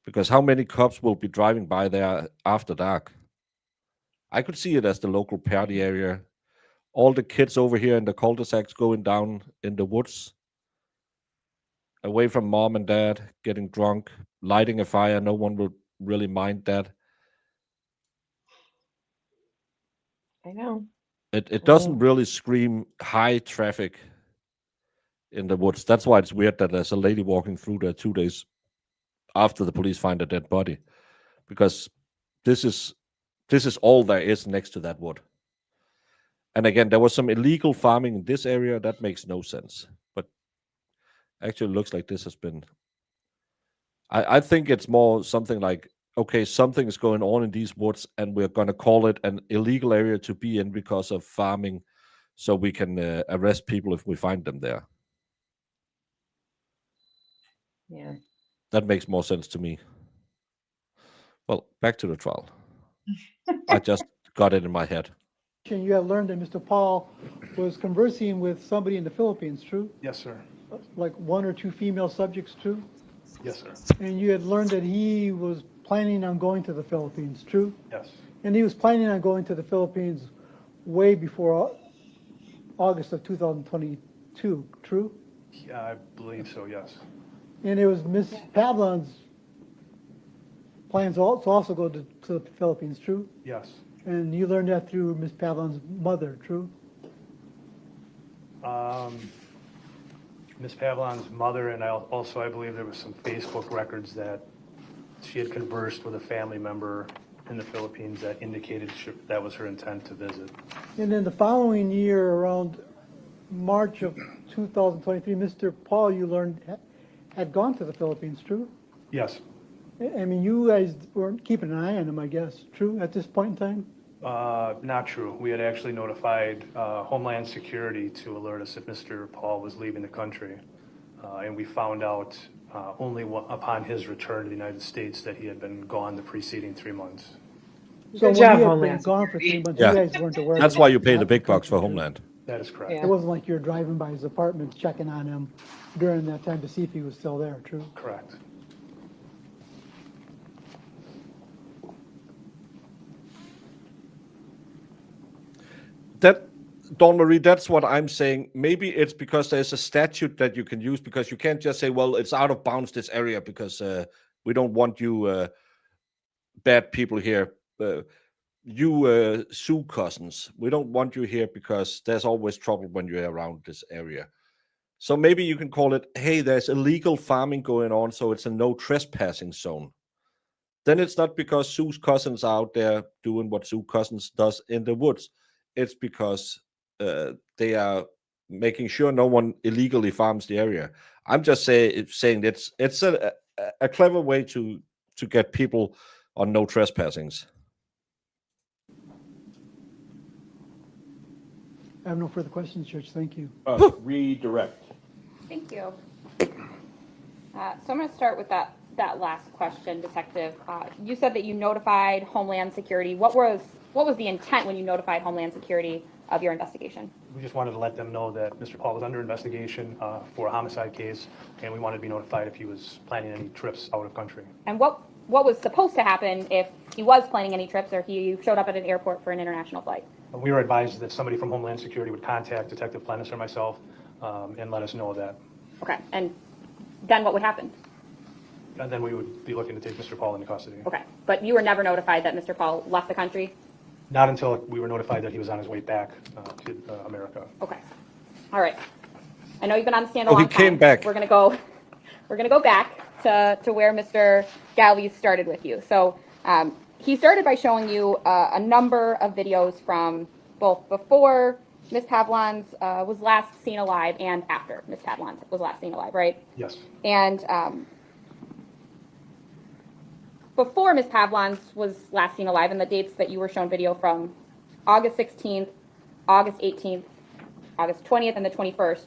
Because how many cops will be driving by there after dark? I could see it as the local party area. All the kids over here in the cul-de-sacs going down in the woods. away from mom and dad, getting drunk, lighting a fire. No one would really mind that. I know. It doesn't really scream high traffic in the woods. That's why it's weird that there's a lady walking through there 2 days after the police find a dead body, because this is all there is next to that wood. And again, there was some illegal farming in this area. That makes no sense. But actually, it looks like this has been. I think it's more something like, okay, something is going on in these woods, and we're going to call it an illegal area to be in because of farming, so we can arrest people if we find them there. Yeah. That makes more sense to me. Well, back to the trial. I just got it in my head. You have learned that Mr. Pahl was conversing with somebody in the Philippines, true? Yes, sir. Like 1 or 2 female subjects, true? Yes, sir. And you had learned that he was planning on going to the Philippines, true? Yes. And he was planning on going to the Philippines way before August of 2022, true? Yeah, I believe so, yes. And it was Miss Pavlon's plans to also go to the Philippines, true? Yes. And you learned that through Miss Pavlon's mother, true? Ms. Pavlon's mother, and I believe there was some Facebook records that she had conversed with a family member in the Philippines that indicated that was her intent to visit. And then the following year, around March of 2023, Mr. Pahl, you learned, had gone to the Philippines, true? Yes. I mean, you guys weren't keeping an eye on him, I guess, true, at this point in time? Not true. We had actually notified Homeland Security to alert us if Mr. Pahl was leaving the country. And we found out only upon his return to the United States that he had been gone the preceding 3 months. So when Good job, he had been Homeland gone for 3 months, Yeah. you guys weren't aware. That's that why he you pay the left big bucks for country, true? Homeland. That is correct. Yeah. It wasn't like you were driving by his apartment checking on him during that time to see if he was still there, true? Correct. That, Dawn Marie, that's what I'm saying. Maybe it's because there's a statute that you can use, because you can't just say, well, it's out of bounds, this area, because we don't want you bad people here. You Sioux cousins, we don't want you here because there's always trouble when you're around this area. So maybe you can call it, hey, there's illegal farming going on, so it's a no trespassing zone. Then it's not because Sioux cousins are out there doing what Sioux cousins does in the woods. It's because they are making sure no one illegally farms the area. I'm just saying it's a clever way to get people on no trespassings. I have no further questions, Judge, thank you. Redirect. Thank you. So I'm going to start with that last question, Detective. You said that you notified Homeland Security. What was the intent when you notified Homeland Security of your investigation? We just wanted to let them know that Mr. Pahl was under investigation for a homicide case, and we wanted to be notified if he was planning any trips out of country. And what was supposed to happen if he was planning any trips or he showed up at an airport for an international flight? We were advised that somebody from Homeland Security would contact Detective Plennis or myself and let us know that. Okay, and then what would happen? And then we would be looking to take Mr. Pahl into custody. Okay, but you were never notified that Mr. Pahl left the country? Not until we were notified that he was on his way back to America. Okay, all right. I know you've been on the stand a long he time. came back. We're gonna go back to where Mr. Galvez started with you. So he started by showing you a number of videos from both before Ms. Pavlon's was last seen alive and after Ms. Pavlon's was last seen alive, right? Yes. And before Ms. Pavlon's was last seen alive, and the dates that you were shown video from, August 16th, August 18th, August 20th, and the 21st,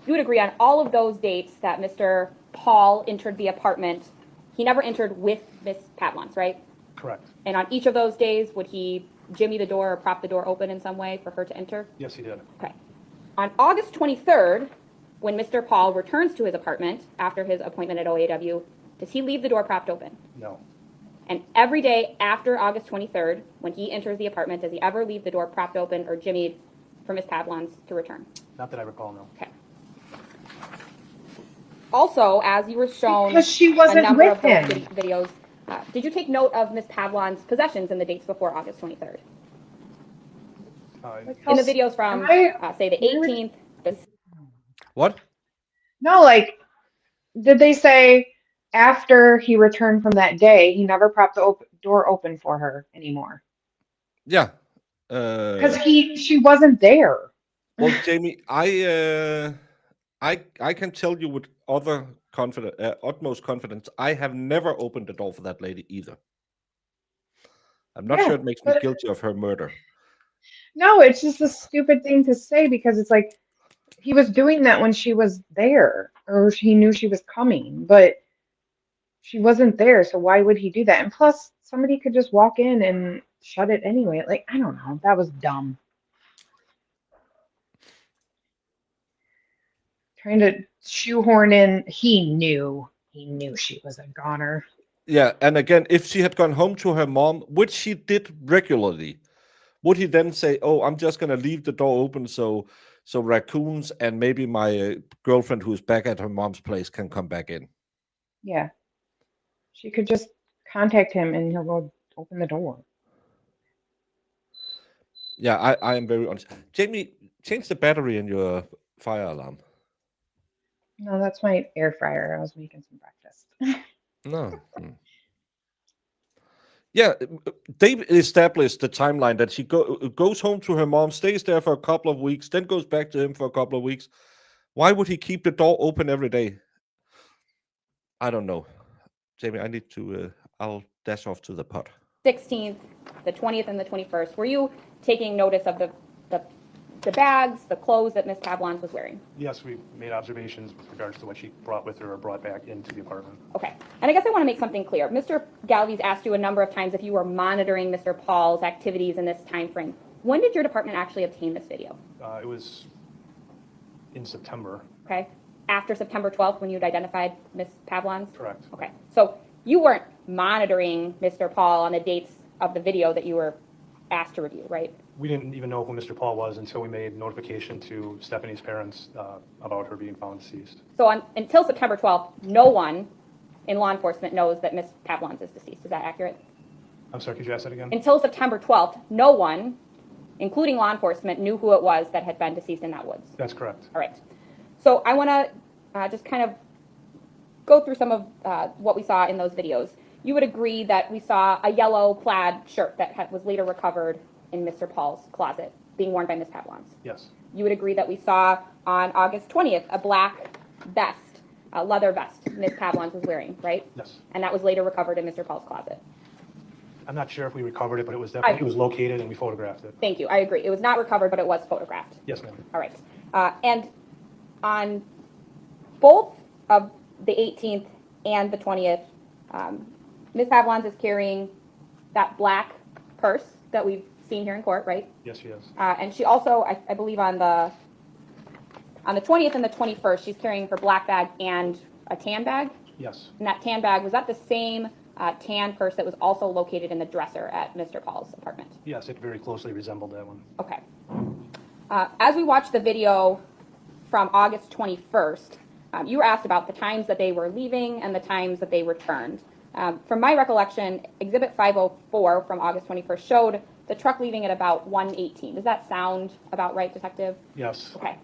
you would agree on all of those dates that Mr. Pahl entered the apartment. He never entered with Ms. Pavlon's, right? Correct. And on each of those days, would he jimmy the door or prop the door open in some way for her to enter? Yes, he did. Okay. On August 23rd, when Mr. Pahl returns to his apartment after his appointment at OAW, does he leave the door propped open? No. And every day after August 23rd, when he enters the apartment, does he ever leave the door propped open or jimmied for Ms. Pavlon's to return? Not that I recall, no. Okay. Also, as you were shown Because she a wasn't number with of those him. videos, did you take note of Ms. Pavlon's possessions in the dates before August 23rd? Like In the how- videos am from, I- say, the where would- 18th, the What? No, like, did they say after he returned from that day, he never propped the door open for her anymore? Yeah. Because she wasn't there. Well, Jamie, I can tell you with utmost confidence, I have never opened the door for that lady either. I'm not sure Yeah, it makes me but guilty of her murder. no, it's just a stupid thing to say because it's like he was doing that when she was there, or he knew she was coming, but she wasn't there, so why would he do that? And plus, somebody could just walk in and shut it anyway. Like, I don't know. That was dumb. Trying to shoehorn in, he knew she was a goner. Yeah, and again, if she had gone home to her mom, which she did regularly, would he then say, "Oh, I'm just gonna leave the door open so raccoons and maybe my girlfriend who's back at her mom's place can come back in"? Yeah, she could just contact him and he'll go open the door. Yeah, I am very honest. Jamie, change the battery in your fire alarm. No, that's my air fryer. I was making some breakfast. No. Yeah, they established the timeline that she goes home to her mom, stays there for a couple of weeks, then goes back to him for a couple of weeks. Why would he keep the door open every day? I don't know. Jamie, I need to, I'll dash off to the pot. 16th, the 20th, and the 21st. Were you taking notice of the bags, the clothes that Ms. Pavlon was wearing? Yes, we made observations with regards to what she brought with her or brought back into the apartment. Okay. And I guess I want to make something clear. Mr. Galaviz asked you a number of times if you were monitoring Mr. Pahl's activities in this time frame. When did your department actually obtain this video? It was in September. Okay. After September 12th, when you'd identified Ms. Pavlon's? Correct. Okay. So you weren't monitoring Mr. Pahl on the dates of the video that you were asked to review, right? We didn't even know who Mr. Pahl was until we made notification to Stephanie's parents about her being found deceased. So until September 12th, no one in law enforcement knows that Ms. Pavlon is deceased. Is that accurate? I'm sorry, could you ask that again? Until September 12th, no one, including law enforcement, knew who it was that had been deceased in that woods. That's correct. All right. So I want to just kind of go through some of what we saw in those videos. You would agree that we saw a yellow plaid shirt that was later recovered in Mr. Pahl's closet being worn by Ms. Pavlon's. Yes. You would agree that we saw on August 20th a black vest, a leather vest Ms. Pavlon's was wearing, right? Yes. And that was later recovered in Mr. Pahl's closet. I'm not sure if we recovered it, but it was definitely, it was located and we photographed it. Thank you. I agree. It was not recovered, but it was photographed. Yes, ma'am. All right. And on both of the 18th and the 20th, Ms. Pavlon's is carrying that black purse that we've seen here in court, right? Yes, she is. And she also, I believe on the 20th and the 21st, she's carrying her black bag and a tan bag. Yes. And that tan bag, was that the same tan purse that was also located in the dresser at Mr. Pahl's apartment? Yes, it very closely resembled that one. Okay. As we watched the video from August 21st, you were asked about the times that they were leaving and the times that they returned. From my recollection, Exhibit 504 from August 21st showed the truck leaving at about 1:18. Does that sound about right, Detective? Yes. Okay.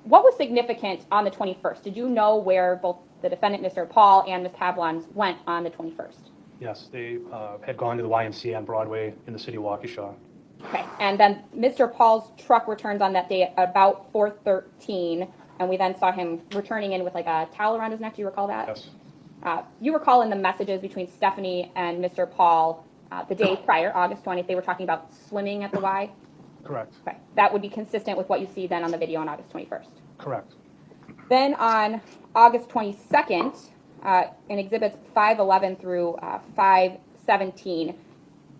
What was significant on the 21st? Did you know where both the defendant, Mr. Pahl, and Ms. Pavlon went on the 21st? Yes, they had gone to the YMCA on Broadway in the city of Waukesha. Okay. And then Mr. Pahl's truck returns on that day at about 4:13, and we then saw him returning in with like a towel around his neck. Do you recall that? Yes. You recall in the messages between Stephanie and Mr. Pahl the day prior, August 20th, they were talking about swimming at the Y? Correct. Okay. That would be consistent with what you see then on the video on August 21st. Correct. Then on August 22nd, in exhibits 511 through 517,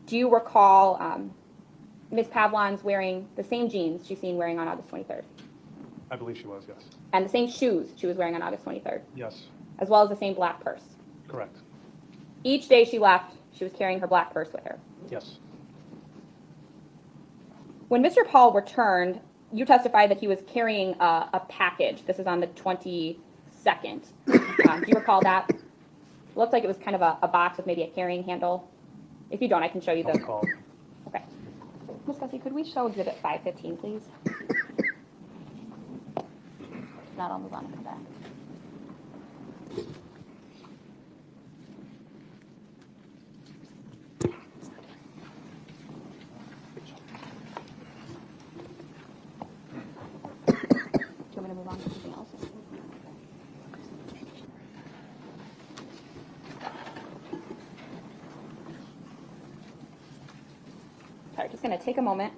do you recall Ms. Pavlon's wearing the same jeans she's seen wearing on August 23rd? I believe she was, yes. And the same shoes she was wearing on August 23rd, Yes. as well as the same black purse? Correct. Each day she left, she was carrying her black purse with her. Yes. When Mr. Pahl returned, you testified that he was carrying a package. This is on the 22nd. Do you recall that? Looked like it was kind of a box with maybe a carrying handle. If you don't, I can show you Don't the. recall. Okay. Ms. Gussie, could we show exhibit 515, please? If not, I'll move on and come back. Do you want me to move on to something else? Sorry, just going to take a moment.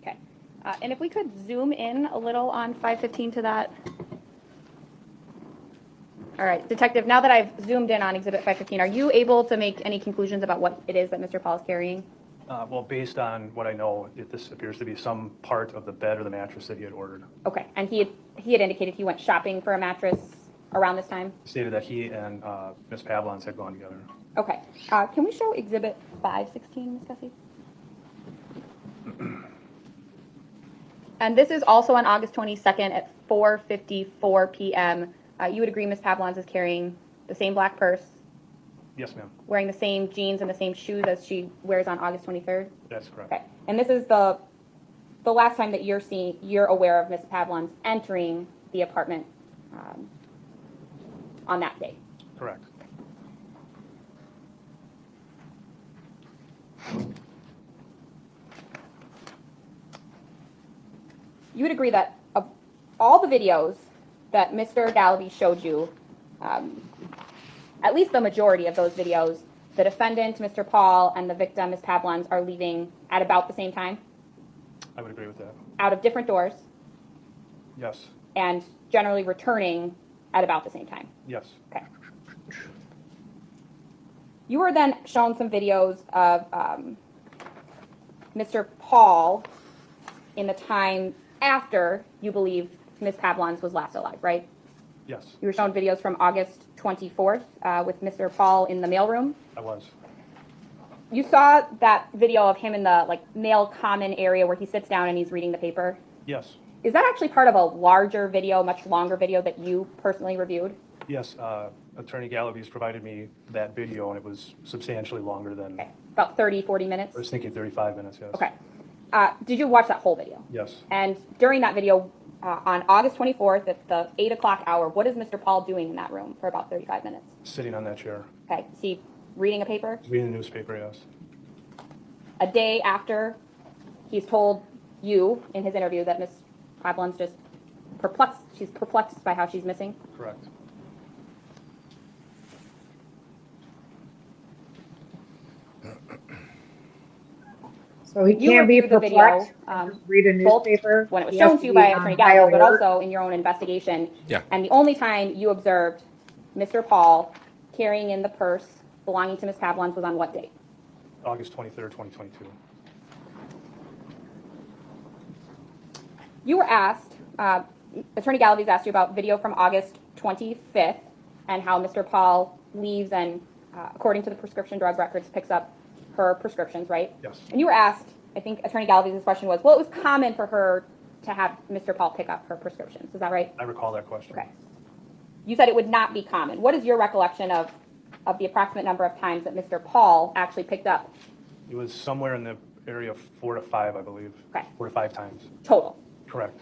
Okay. And if we could zoom in a little on 515 to that. All right, Detective, now that I've zoomed in on Exhibit 515, are you able to make any conclusions about what it is that Mr. Pahl is carrying? Well, based on what I know, this appears to be some part of the bed or the mattress that he had ordered. Okay, and he had indicated he went shopping for a mattress around this time? He stated that he and Ms. Pavlons had gone together. Okay. Can we show Exhibit 516, Ms. Gussie? And this is also on August 22nd at 4:54 p.m. You would agree Ms. Pavlons is carrying the same black purse, Yes, ma'am. wearing the same jeans and the same shoes as she wears on August 23rd? That's correct. Okay. And this is the last time that you're aware of Ms. Pavlons entering the apartment on that day? Correct. You would agree that of all the videos that Mr. Delafield showed you, at least the majority of those videos, the defendant, Mr. Pahl, and the victim, Ms. Pavlons, are leaving at about the same time, I would agree with that. out of different doors, Yes. and generally returning at about the same time. Yes. Okay. You were then shown some videos of Mr. Pahl in the time after you believe Ms. Pavlons was last alive, right? Yes, You were shown videos from August 24th with Mr. Pahl in the mailroom. I was. You saw that video of him in the mail common area where he sits down and he's reading the paper. Yes. Is that actually part of a larger video, much longer video that you personally reviewed? Yes. Attorney Galaviz provided me that video, and it was substantially longer than, Okay. About 30, 40 minutes? I was thinking 35 minutes, yes. Okay. Did you watch that whole video? Yes. And during that video, on August 24th at the 8 o'clock hour, what is Mr. Pahl doing in that room for about 35 minutes? Sitting on that chair. Okay. Is he reading a paper? Reading the newspaper, yes. A day after he's told you in his interview that Ms. Pavlons just perplexed, she's perplexed by how she's missing? Correct. So he You can't be reviewed the video, perplexed, and just read a both newspaper. when it was He has shown to you by be on Attorney high Gallagher, but alert. also in your own investigation. Yeah. And the only time you observed Mr. Pahl carrying in the purse belonging to Ms. Pavlons was on what date? August 23rd, 2022. You were asked, Attorney Galaviz asked you about video from August 25th and how Mr. Pahl leaves and, according to the prescription drug records, picks up her prescriptions, right? Yes. And you were asked, I think Attorney Galaviz's question was, well, it was common for her to have Mr. Pahl pick up her prescriptions. Is that right? I recall that question. Okay. You said it would not be common. What is your recollection of the approximate number of times that Mr. Pahl actually picked up It was somewhere in the area of 4 to 5, I believe. Okay. 4 to 5 times. total? Correct.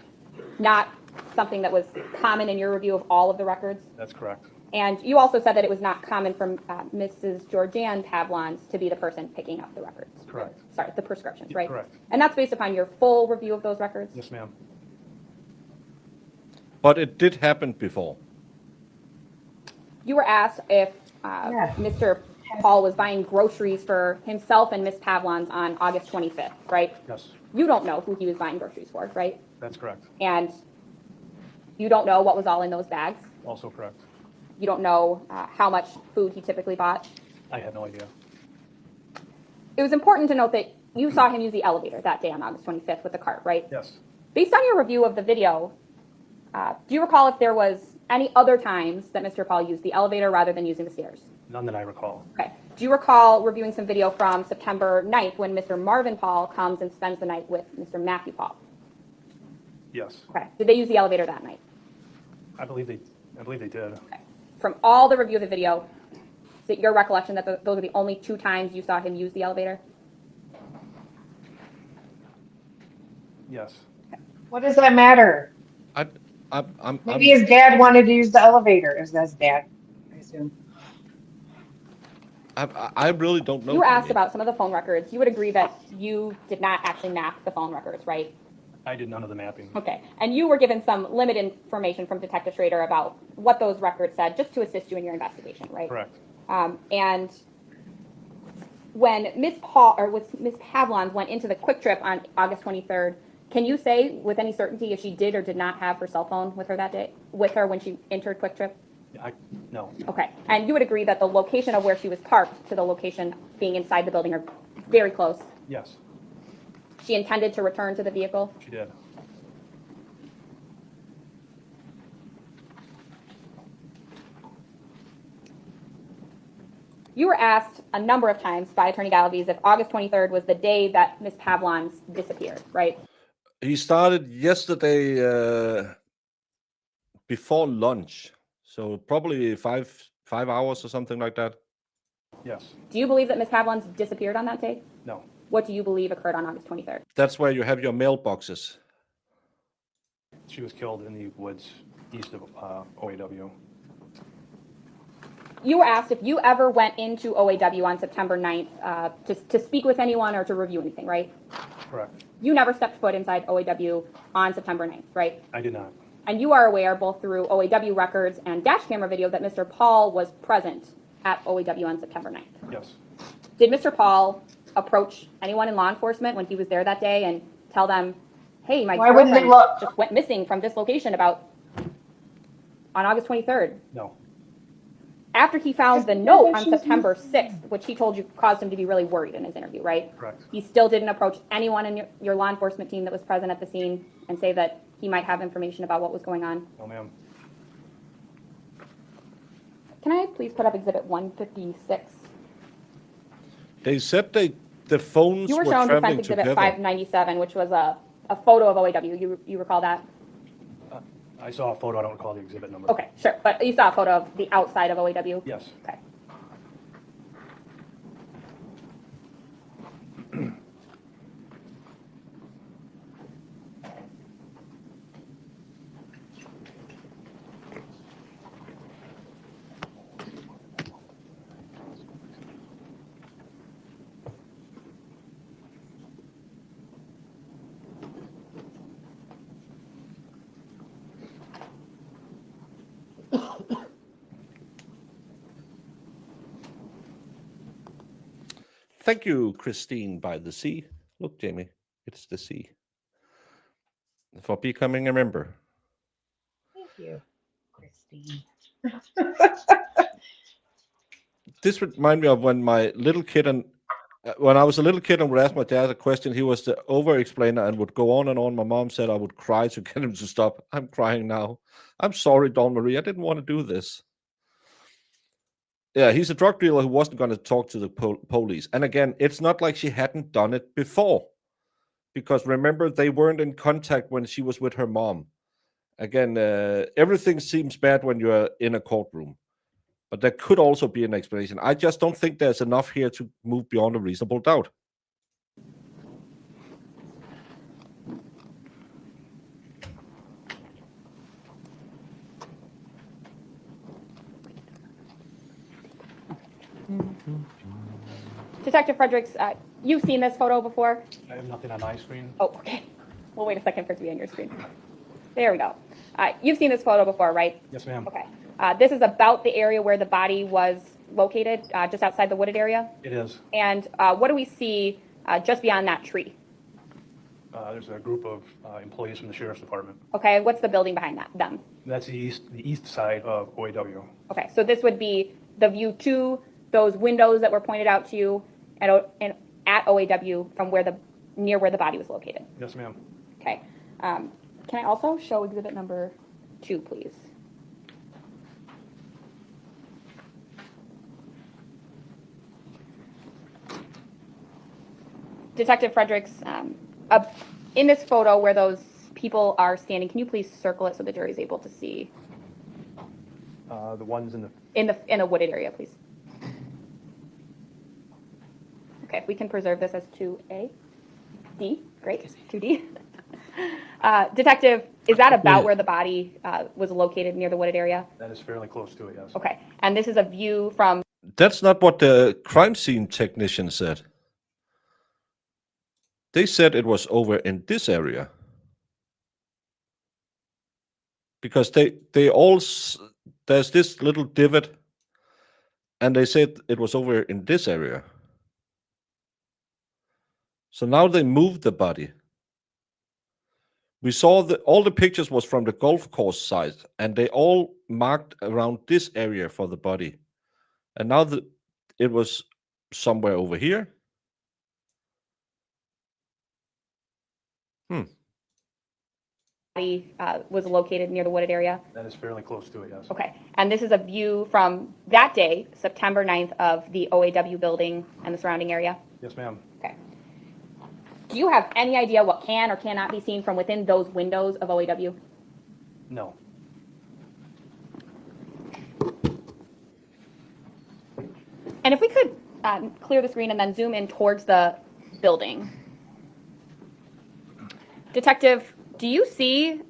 Not something that was common in your review of all of the records? That's correct. And you also said that it was not common for Mrs. Georgianne Pavlons to be the person picking up the records. Correct. Sorry, the prescriptions, right? Correct. And that's based upon your full review of those records? Yes, ma'am. But it did happen before. You were asked if Yeah. Mr. Pahl was buying groceries for himself and Miss Pavlons on August 25th, right? Yes, You don't know who he was buying groceries for, right? that's correct. And you don't know what was all in those bags. Also correct. You don't know how much food he typically bought. I had no idea. It was important to note that you saw him use the elevator that day on August 25th with the cart, right? Yes. Based on your review of the video, do you recall if there was any other times that Mr. Pahl used the elevator rather than using the stairs? None that I recall. Okay. Do you recall reviewing some video from September 9th when Mr. Marvin Pahl comes and spends the night with Mr. Matthew Pahl? Yes. Okay. Did they use the elevator that night? I believe they did. Okay. From all the review of the video, is it your recollection that those are the only 2 times you saw him use the elevator? Yes. What does that matter? Maybe his dad wanted to use the elevator. Is that his dad? I assume. I really don't know. You were asked about some of the phone records. You would agree that you did not actually map the phone records, right? I did none of the mapping. Okay. And you were given some limited information from Detective Schrader about what those records said, just to assist you in your investigation, right? Correct. And when Ms. Pavlon went into the Quick Trip on August 23rd, can you say with any certainty if she did or did not have her cell phone with her that day, with her when she entered Quick Trip? No. Okay. And you would agree that the location of where she was parked to the location being inside the building are very close? Yes, She intended to return to the vehicle? she did. You were asked a number of times by Attorney Galaviz if August 23rd was the day that Ms. Pavlon disappeared, right? He started yesterday before lunch, so probably five hours or something like that. Yes. Do you believe that Ms. Pavlon disappeared on that day? No. What do you believe occurred on August 23rd? That's where you have your mailboxes. She was killed in the woods east of OAW. You were asked if you ever went into OAW on September 9th to speak with anyone or to review anything, right? Correct. You never stepped foot inside OAW on September 9th, right? I did not. And you are aware, both through OAW records and dash camera video, that Mr. Pahl was present at OAW on September 9th. Yes. Did Mr. Pahl approach anyone in law enforcement when he was there that day and tell them, hey, my Why wouldn't they girlfriend just went missing from this location on August 23rd? No. After he found the note on September 6th, which he told you caused him to be really worried in his interview, right? Correct. He still didn't approach anyone in your law enforcement team that was present at the scene and say that he might have information about what was going on? No, ma'am. Can I please put up Exhibit 156? They said the phones You were were shown traveling Defense Exhibit together. 597, which was a photo of OAW. You recall that? I saw a photo. I don't recall the exhibit number. Okay, sure. But you saw a photo of the outside of OAW? Yes. Okay. Thank you, Christine by the sea. Look, Jamie, it's the sea. For becoming a member. Thank you, Christine. This remind me of when my little kid and when I was a little kid and would ask my dad a question, he was the over-explainer and would go on and on. My mom said I would cry to get him to stop. I'm crying now. I'm sorry, Dawn Marie. I didn't want to do this. Yeah, he's a drug dealer who wasn't going to talk to the police. And again, it's not like she hadn't done it before. Because remember, they weren't in contact when she was with her mom. Again, everything seems bad when you're in a courtroom. But there could also be an explanation. I just don't think there's enough here to move beyond a reasonable doubt. Detective Fredericks, you've seen this photo before? I have nothing on my screen. Oh, okay. We'll wait a second for it to be on your screen. There we go. You've seen this photo before, right? Yes, ma'am. Okay. This is about the area where the body was located, just outside the wooded area. It is. And what do we see just beyond that tree? There's a group of employees from the sheriff's department. Okay, what's the building behind them? That's the east side of OAW. Okay, so this would be the view to those windows that were pointed out to you at OAW from near where the body was located? Yes, ma'am. Okay. Can I also show exhibit number 2, please? Detective Fredericks, in this photo where those people are standing, can you please circle it so the jury is able to see? The ones in the, In the wooded area, please. Okay, if we can preserve this as 2A. D, great, 2D. Detective, is that about where the body was located near the wooded area? that is fairly close to it, yes. Okay, and this is a view from, That's not what the crime scene technician said. They said it was over in this area. Because there's this little divot, and they said it was over in this area. So now they moved the body. We saw all the pictures was from the golf course side, and they all marked around this area for the body. And now it was somewhere over here. body was located near the wooded area? That is fairly close to it, yes. Okay, and this is a view from that day, September 9th, of the OAW building and the surrounding area? Yes, ma'am. Okay. Do you have any idea what can or cannot be seen from within those windows of OAW? No. And if we could clear the screen and then zoom in towards the building. Detective, do you see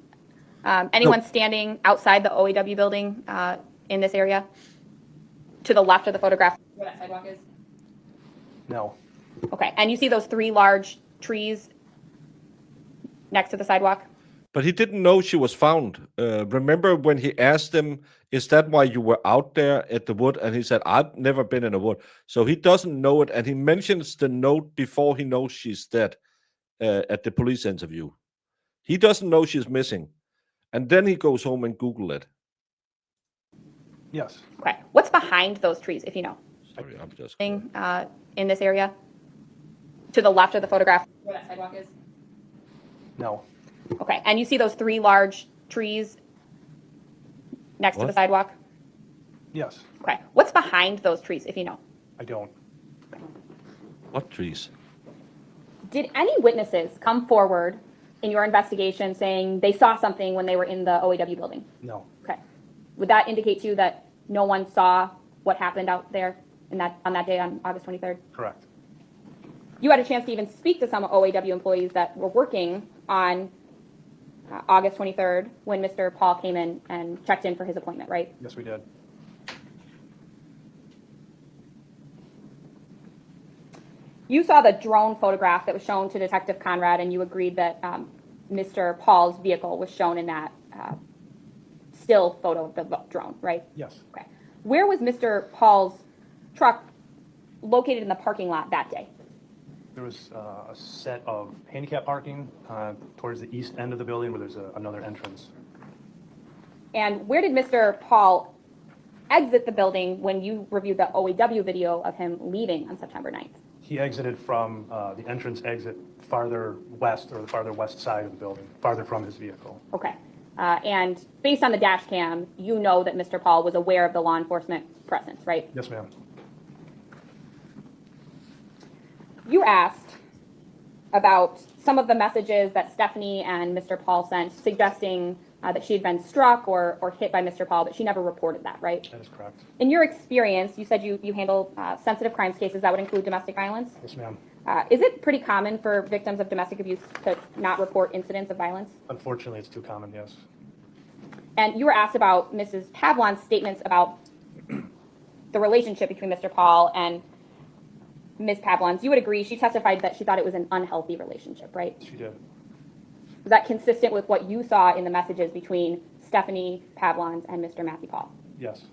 anyone standing outside the OAW building in this area? To the left of the photograph, where that sidewalk is? No. Okay, and you see those 3 large trees next to the sidewalk? But he didn't know she was found. Remember when he asked him, is that why you were out there at the wood? And he said, I've never been in a wood. So he doesn't know it. And he mentions the note before he knows she's dead at the police interview. He doesn't know she's missing. And then he goes home and Google it. Yes. Okay, what's behind those trees, if you know? Sorry, I'm just... In this area? To the left of the photograph, where that sidewalk is? No. Okay, and you see those 3 large trees next to the What? sidewalk? Yes. Okay, what's behind those trees, if you know? I don't. What trees? Did any witnesses come forward in your investigation saying they saw something when they were in the OAW building? No. Okay. Would that indicate to you that no one saw what happened out there on that day on August 23rd? Correct. You had a chance to even speak to some OAW employees that were working on August 23rd when Mr. Pahl came in and checked in for his appointment, right? Yes, we did. You saw the drone photograph that was shown to Detective Conrad, and you agreed that Mr. Pahl's vehicle was shown in that still photo of the drone, right? Yes. Okay. Where was Mr. Pahl's truck located in the parking lot that day? There was a set of handicap parking towards the east end of the building where there's another entrance. And where did Mr. Pahl exit the building when you reviewed the OAW video of him leaving on September 9th? He exited from the entrance exit farther west, or the farther west side of the building, farther from his vehicle. Okay. And based on the dash cam, you know that Mr. Pahl was aware of the law enforcement presence, right? Yes, ma'am. You asked about some of the messages that Stephanie and Mr. Pahl sent suggesting that she had been struck or hit by Mr. Pahl, but she never reported that, right? That is correct. In your experience, you said you handle sensitive crimes cases that would include domestic violence. Yes, ma'am. Is it pretty common for victims of domestic abuse to not report incidents of violence? Unfortunately, it's too common, yes. And you were asked about Mrs. Pavlon's statements about the relationship between Mr. Pahl and Ms. Pavlon's. You would agree she testified that she thought it was an unhealthy relationship, right? She did. Was that consistent with what you saw in the messages between Stephanie Pavlon's and Mr. Matthew Pahl? Yes.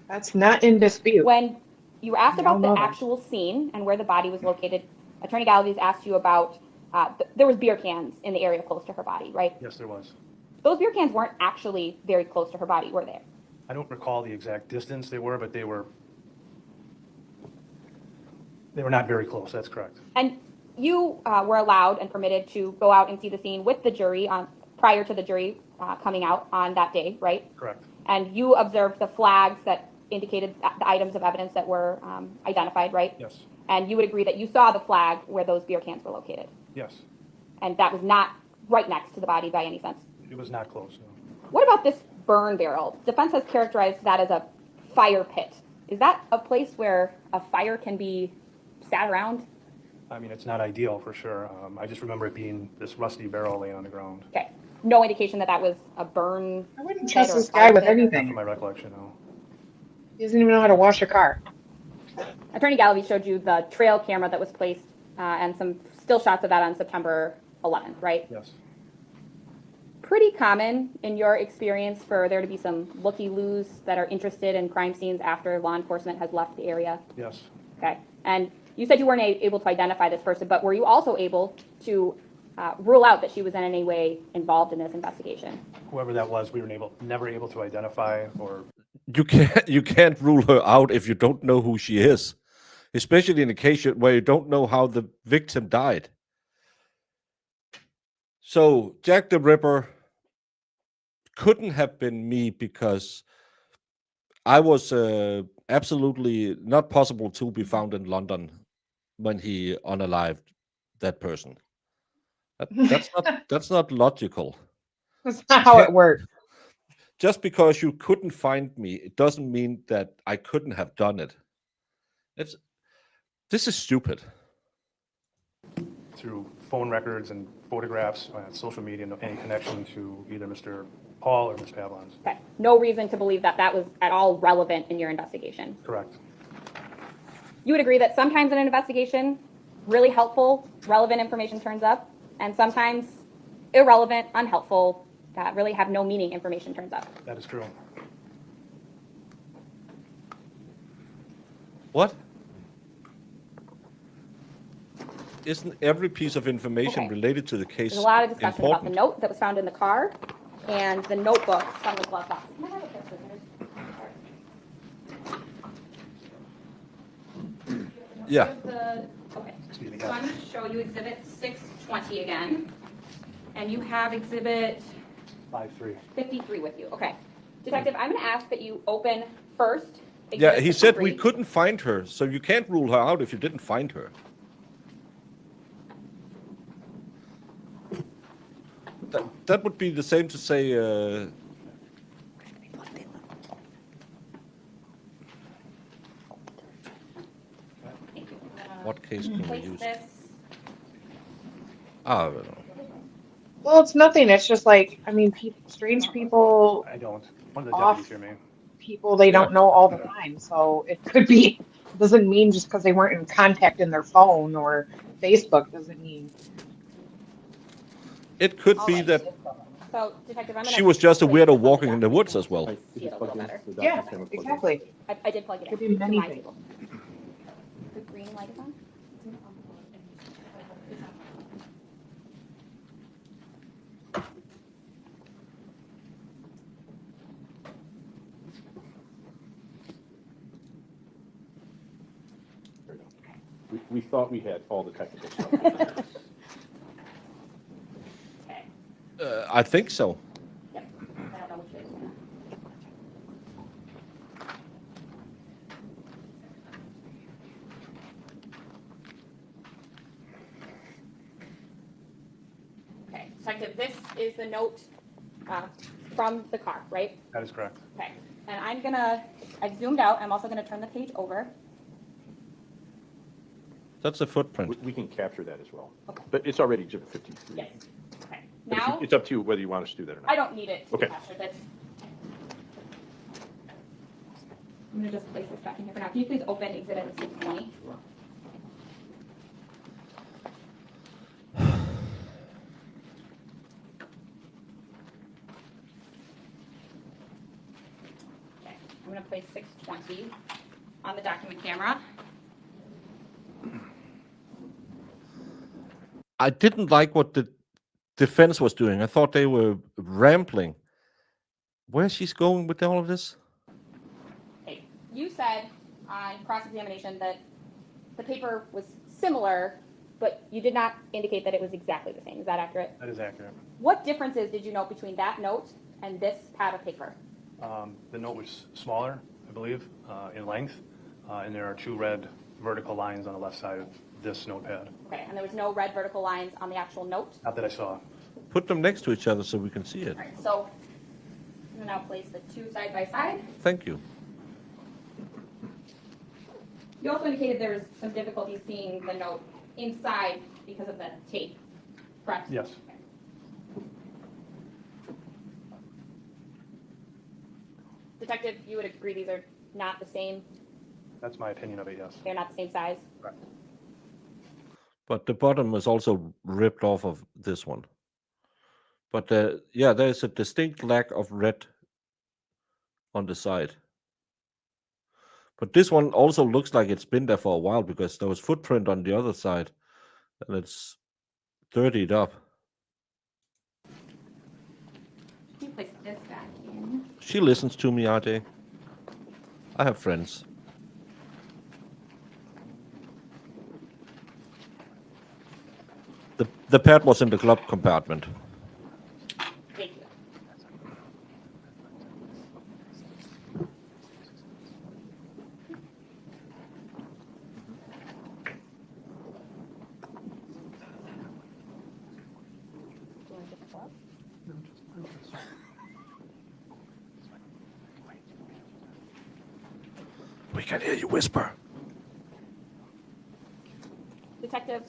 That's not in dispute. When you were asked We about all the know that. actual scene and where the body was located, Attorney Galaviz asked you about, there was beer cans in the area close to her body, right? Yes, there was. Those beer cans weren't actually very close to her body, were they? I don't recall the exact distance they were, but they were not very close, that's correct. And you were allowed and permitted to go out and see the scene with the jury prior to the jury coming out on that day, right? Correct. And you observed the flags that indicated the items of evidence that were identified, right? Yes. And you would agree that you saw the flag where those beer cans were located? Yes. And that was not right next to the body by any sense? It was not close, no. What about this burn barrel? Defense has characterized that as a fire pit. Is that a place where a fire can be sat around? I mean, it's not ideal for sure. I just remember it being this rusty barrel laying on the ground. Okay. No indication that that was a burn I wouldn't pit trust or a this guy fire with pit? Not from anything. my recollection, no. He doesn't even know how to wash a car. Attorney Galloway showed you the trail camera that was placed and some still shots of that on September 11th, right? Yes. Pretty common in your experience for there to be some looky-loos that are interested in crime scenes after law enforcement has left the area? Yes. Okay. And you said you weren't able to identify this person, but were you also able to rule out that she was in any way involved in this investigation? Whoever that was, we were never able to identify or. You can't rule her out if you don't know who she is, especially in a case where you don't know how the victim died. So Jack the Ripper couldn't have been me because I was absolutely not possible to be found in London when he unalived that person. That's not logical. That's not how it works. Just because you couldn't find me, it doesn't mean that I couldn't have done it. This is stupid. Through phone records and photographs on social media, no any connection to either Mr. Pahl or Ms. Pavlons. Okay. No reason to believe that that was at all relevant in your investigation. Correct. You would agree that sometimes in an investigation, really helpful, relevant information turns up, and sometimes irrelevant, unhelpful, that really have no meaning information turns up. That is true. What? Isn't every piece of information Okay. related to the case There's a lot of discussion about the important? note that was found in the car and the notebook from the glove box. Can I have a pair of scissors? Yeah. Here's the- Okay, Excuse me. so I'm going to show you exhibit 620 again. And you have exhibit 5-3. 53 with you. Okay. Detective, I'm going to ask that you open first. Yeah, exhibit he said we 53. couldn't find her, so you can't rule her out if you didn't find her. That would be the same to say. Thank you. What case can we Place use? this. I don't know. Well, it's nothing. It's just like, I mean, strange people, I don't. One of the Off. deputies here may. people they don't know all the time. So it could be, doesn't mean just because they weren't in contact in their phone or Facebook doesn't mean. It could All be right. that So, Detective, I'm going to. she was just a weirdo walking in the woods as well. Right, See it a plug little in better. the Yeah, document camera plug in. exactly. I did plug it Could in. be to many my things. table. The green light is on? There we go. We thought we had all the technical stuff. Okay. I think so. Yep. I don't know which way it's gonna. Okay, Detective, this is the note from the car, right? That is correct. Okay, and I've zoomed out, I'm also gonna turn the page over. That's a footprint. We can capture that as well. Okay. But it's already exhibit 53. Yes. Okay, But now, it's up to you whether you want us to do that or not. I don't need it to be Okay. captured, that's. I'm gonna just place this back in here for now. Can you please open exhibit 620? Okay, I'm gonna place 620 on the document camera. I didn't like what the defense was doing. I thought they were rambling. Where she's going with all of this? you said on cross-examination that the paper was similar, but you did not indicate that it was exactly the same. Is that accurate? That is accurate. What differences did you note between that note and this pad of paper? The note was smaller, I believe, in length, and there are 2 red vertical lines on the left side of this notepad. Okay, and there was no red vertical lines on the actual note? Not that I saw. Put them next to each other so we can see it. All right, so I'm gonna now place the 2 side by side. Thank you. You also indicated there was some difficulty seeing the note inside because of the tape, correct? Yes. Detective, you would agree these are not the same, That's my opinion of it, yes. they're not the same size? Correct. But the bottom is also ripped off of this one. But yeah, there's a distinct lack of red on the side. But this one also looks like it's been there for a while because there was footprint on the other side and it's dirtied up. Can you place this back in? She listens to me, RJ. I have friends. The pad was in the glove compartment. Thank you. We can hear you whisper. Detective,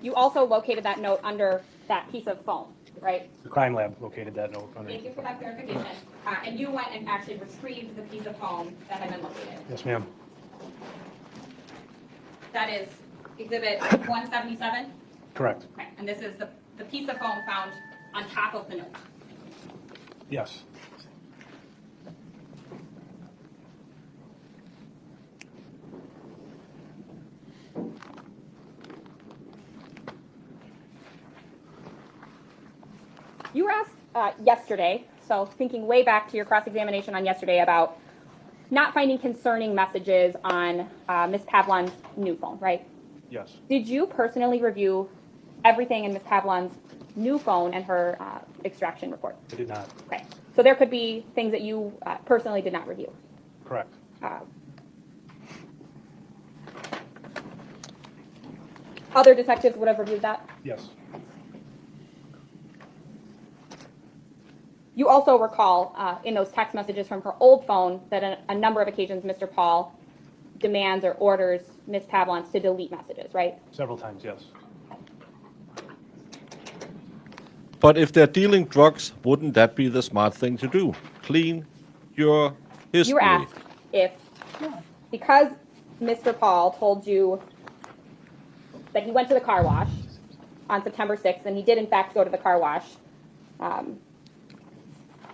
you also located that note under that piece of foam, right? The crime lab located that note under. Thank you for that clarification. And you went and actually retrieved the piece of foam that had been located. Yes, ma'am. That is exhibit 177? Correct. Okay, and this is the piece of foam found on top of the note. Yes. You were asked yesterday, so thinking way back to your cross-examination on yesterday about not finding concerning messages on Ms. Pavlon's new phone, right? Yes. Did you personally review everything in Ms. Pavlon's new phone and her extraction report? I did not. Okay, so there could be things that you personally did not review. Correct. Other detectives would have reviewed that? Yes. You also recall in those text messages from her old phone that on a number of occasions Mr. Pahl demands or orders Ms. Pavlon to delete messages, right? Several times, yes. But if they're dealing drugs, wouldn't that be the smart thing to do? Clean your history. You were asked if, because Mr. Pahl told you that he went to the car wash on September 6th, and he did in fact go to the car wash,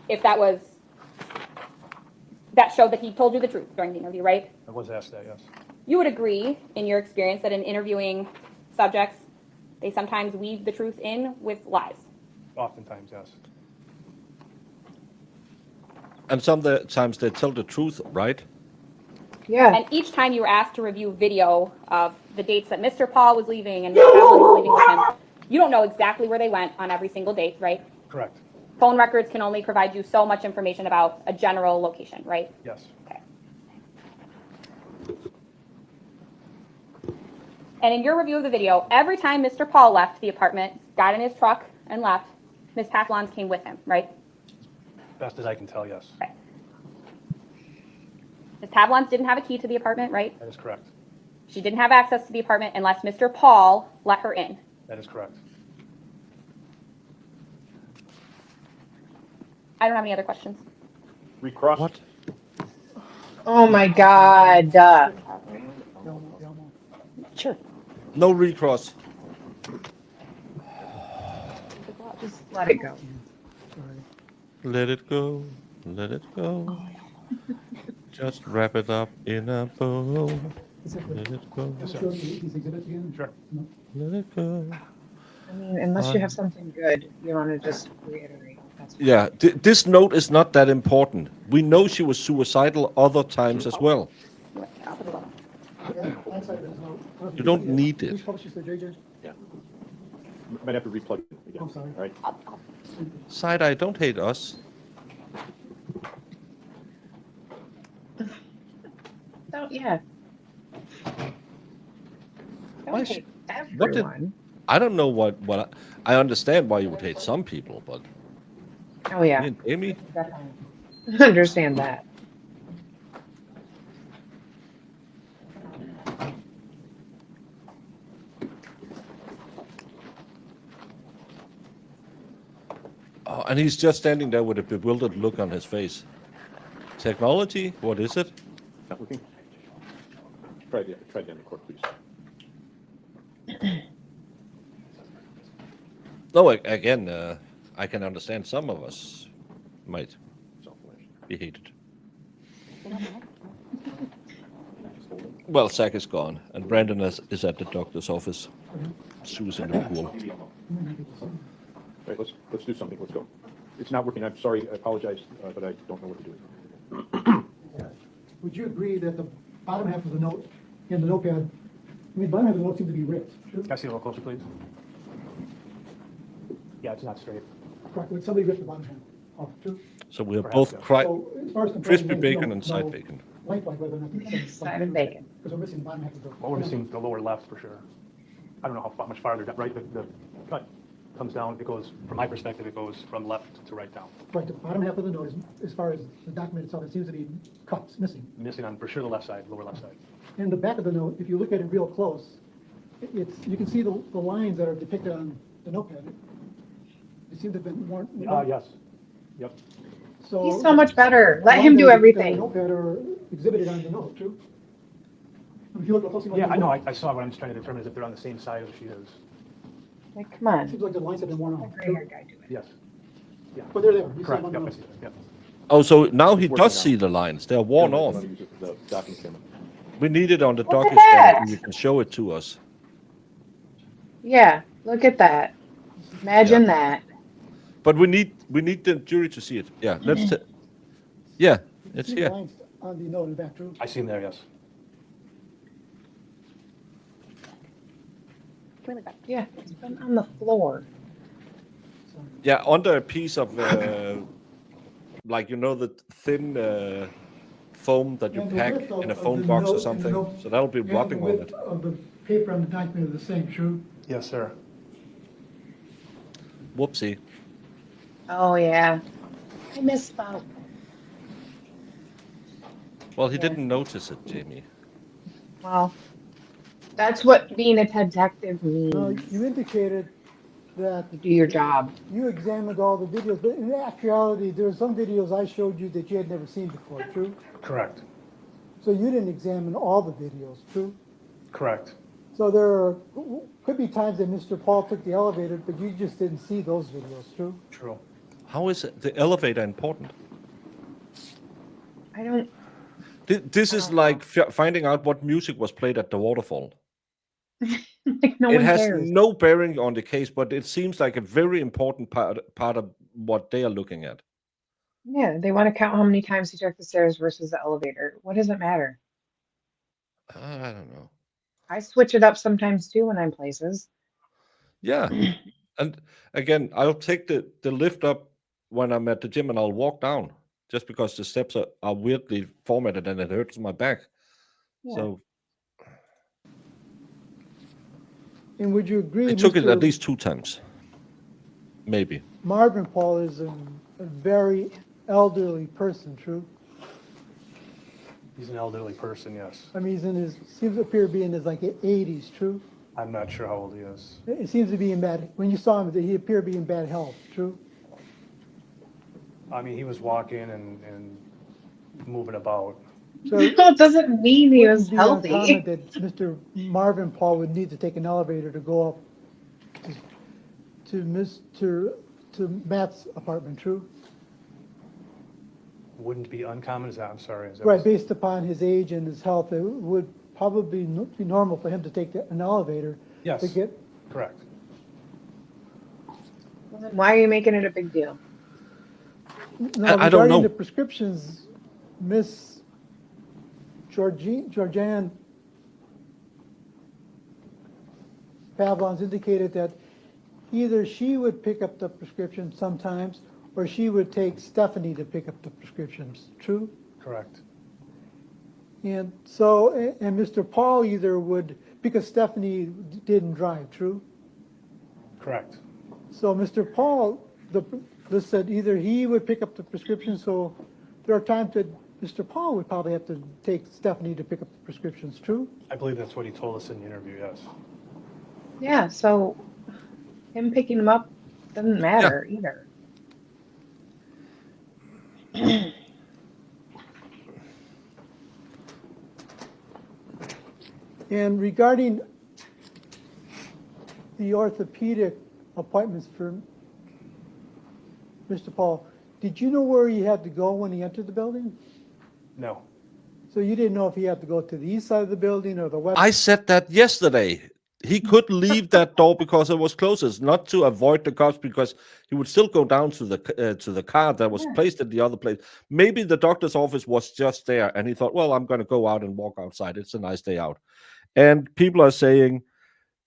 if that showed that he told you the truth during the interview, right? I was asked that, yes. You would agree, in your experience, that in interviewing subjects, they sometimes weave the truth in with lies. Oftentimes, yes. And sometimes they tell the truth, right? Yeah. And each time you were asked to review video of the dates that Mr. Pahl was leaving and Ms. Pavlon was leaving with him, you don't know exactly where they went on every single date, right? Correct. Phone records can only provide you so much information about a general location, right? Yes. Okay. And in your review of the video, every time Mr. Pahl left the apartment, got in his truck and left, Ms. Pavlon came with him, right? Best as I can tell, yes. Okay. Ms. Pavlon didn't have a key to the apartment, right? That is correct. She didn't have access to the apartment unless Mr. Pahl let her in. That is correct. I don't have any other questions. Recross? What? Oh my God. Sure. No recross. Just let it go. Let it go. Let it go. Just wrap it up in a bow. Let it go. Show these exhibits again? Sure. Let it go. I mean, unless you have something good, you want to just reiterate. That's fine. Yeah, this note is not that important. We know she was suicidal other times as well. I'll put it up. Yeah, hindsight, there's no- I don't know if You don't see need Who's it. published this, JJ? Yeah. Might have to replug it again. I'm sorry. All right? Side-eye, don't hate us. Don't, yeah. Why Don't sh- hate what did- everyone. I don't know what I understand why you would hate some people, but Oh, yeah. me and Amy, Definitely. Understand that. oh, and he's just standing there with a bewildered look on his face. Technology? What is it? Not working? Try it in the court, please. No, again, I can understand some of us might Self-flash. be hated. Well, Zach is gone, and Brandon is at the doctor's office. Sue's in the pool. All right, let's do something. Let's go. It's not working. I'm sorry. I apologize, but I don't know what to do. Would you agree that the bottom half of the note in the notepad, I mean, bottom half of the note seems to be ripped? True? Can I see a little closer, please? Yeah, it's not straight. Correct. Would somebody rip the bottom half off, true? So we're Perhaps, both yeah. So as far as the crispy there's bacon no- and side no bacon. Lengthwise, whether or not the Side and bacon. Because we're missing the bottom half of the. Well, we're missing the lower left for sure. I don't know how much farther, right? The cut comes down, it goes, from my perspective, it goes from left to right down. Right, the bottom half of the note is, as far as the document itself, it seems to be cuts, missing. Missing on, for sure, the left side, lower left side. In the back of the note, if you look at it real close, it's, you can see the lines that are depicted on the notepad. They seem to have been worn. Yes. Yep. So. He's so much better. the Let lines him that do are depicted on everything. the Notepad are exhibited on the note, true? If you look closely. Yeah, I know, I saw what I'm just trying to determine is if they're on the same side of the sheet as, Like, come on. Seems like the lines have been worn off. Gray hair guy do it. yes. But they're there. You see Correct, them on yep, the I see note. that, yep. Oh, so now he Working does on see it. the lines. They're worn I'm off. gonna use the document camera. We need it on the Look at document stand that. so you can show it to us. Yeah, look at that. Imagine that. But we need the jury to see it. Yeah, let's. Yeah, You it's see the here. lines on the note in the back, true? I see him there, yes. Really bad. Yeah, it's been on the floor. Yeah, under a piece of like the thin foam that you And the pack width in a of foam the box note or and the something. note- So that'll be and the rubbing on width it. of the paper on the document are the same, true? Yes, sir. Whoopsie. Oh, yeah. I misspoke. Well, he didn't notice it, Jamie. Well, that's what being a detective No, means. you indicated that You do your job. you examined all the videos, but in actuality, there are some videos I showed you that you had never seen before, true? Correct, So you didn't examine all the videos, true? correct. So there could be times that Mr. Paul took the elevator, but you just didn't see those videos, true? True. How is the elevator important? I don't, This is like finding out what music was played at the waterfall. like, no It one has cares. no bearing on the case, but it seems like a very important part of what they are looking at. Yeah, they want to count how many times he took the stairs versus the elevator. What does it matter? I don't know. I switch it up sometimes too when I'm places. Yeah. And again, I'll take the lift up when I'm at the gym and I'll walk down just because the steps are weirdly formatted and it hurts my back. Yeah. So And would you agree, I took it at Mr. least 2 times. Maybe. Marvin Paul is a very elderly person, true? He's an elderly person, yes. I mean, seems to appear to be in his like 80s, true? I'm not sure how old he is. It seems to be in when you saw him, he appeared to be in bad health, true? I mean, he was walking and moving about. So Well, it doesn't mean he was Wouldn't be healthy. uncommon that Mr. Marvin Paul would need to take an elevator to go up to Matt's apartment, true? Wouldn't be uncommon, is that, I'm sorry. Is that Right, based upon his age and his health, it would probably be normal for him to take an elevator Yes, to get, correct. Well, then why are you making it a big deal? Now, I don't regarding know. the prescriptions, Miss Georgianne Pavlon's indicated that either she would pick up the prescription sometimes, or she would take Stephanie to pick up the prescriptions. True? Correct. And so, and Mr. Paul either would, because Stephanie didn't drive, true? Correct. So Mr. Paul, this said either he would pick up the prescription, so there are times that Mr. Paul would probably have to take Stephanie to pick up the prescriptions, true? I believe that's what he told us in the interview, yes. Yeah, so him picking them up doesn't matter either. And regarding the orthopedic appointments for Mr. Paul, did you know where he had to go when he entered the building? No. So you didn't know if he had to go to the east side of the building or the west? I said that yesterday. He could leave that door because it was closest, not to avoid the cops, because he would still go down to the car that was placed at the other place. Maybe the doctor's office was just there, and he thought, well, I'm going to go out and walk outside. It's a nice day out. And people are saying,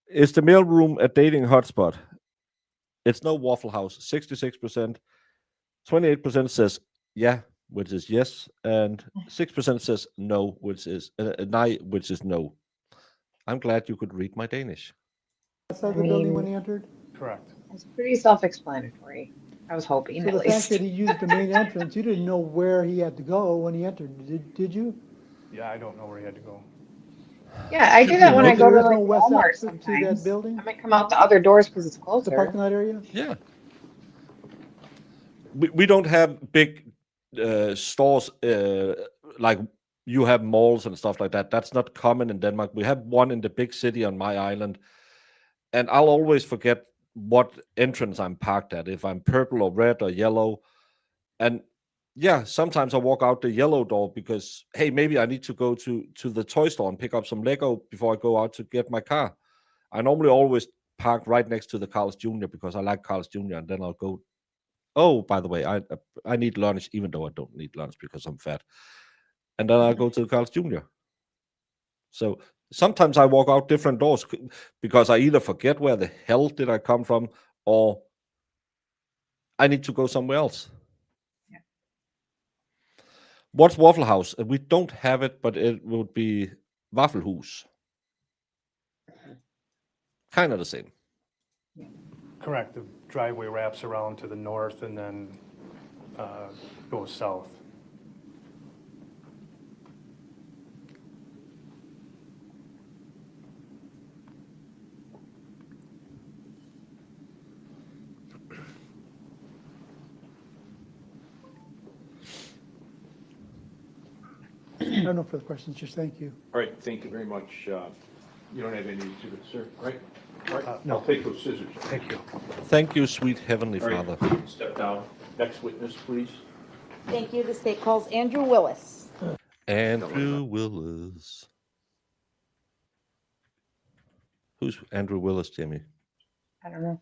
is the mailroom a dating hotspot? It's no Waffle House. 66%. 28% says yeah, which is yes, and 6% says no, which is nej, which is no. I'm glad you could read my Danish. Outside of the building when he entered? Correct. It's pretty self-explanatory. I was hoping, So at the fact least. that he used the main entrance, you didn't know where he had to go when he entered, did you? Yeah, I don't know where he had to go. Yeah, I do that when I go to There is like no west Walmart exit to that sometimes. building? I might come out the other doors because it's The closer. parking lot area? Yeah. We don't have big stores like you have malls and stuff like that. That's not common in Denmark. We have one in the big city on my island, and I'll always forget what entrance I'm parked at, if I'm purple or red or yellow. And yeah, sometimes I walk out the yellow door because, hey, maybe I need to go to the toy store and pick up some Lego before I go out to get my car. I normally always park right next to the Carl's Jr. because I like Carl's Jr. and then I'll go. Oh, by the way, I need lunch, even though I don't need lunch because I'm fat. And then I go to the Carl's Jr. So sometimes I walk out different doors because I either forget where the hell did I come from, or I need to go somewhere else. Yeah. What's Waffle House? We don't have it, but it would be Waffelhus. Kind of the same. Correct. The driveway wraps around to the north and then goes south. I have no further questions, just thank you. All right, thank you very much. You don't have any exhibits, sir, right? All right, No. I'll take those scissors. Thank you. Thank you, sweet Heavenly All right, Father. step down. Next witness, please. Thank you. The state calls Andrew Willis. Andrew Willis. Who's Andrew Willis, Jamie? I don't know.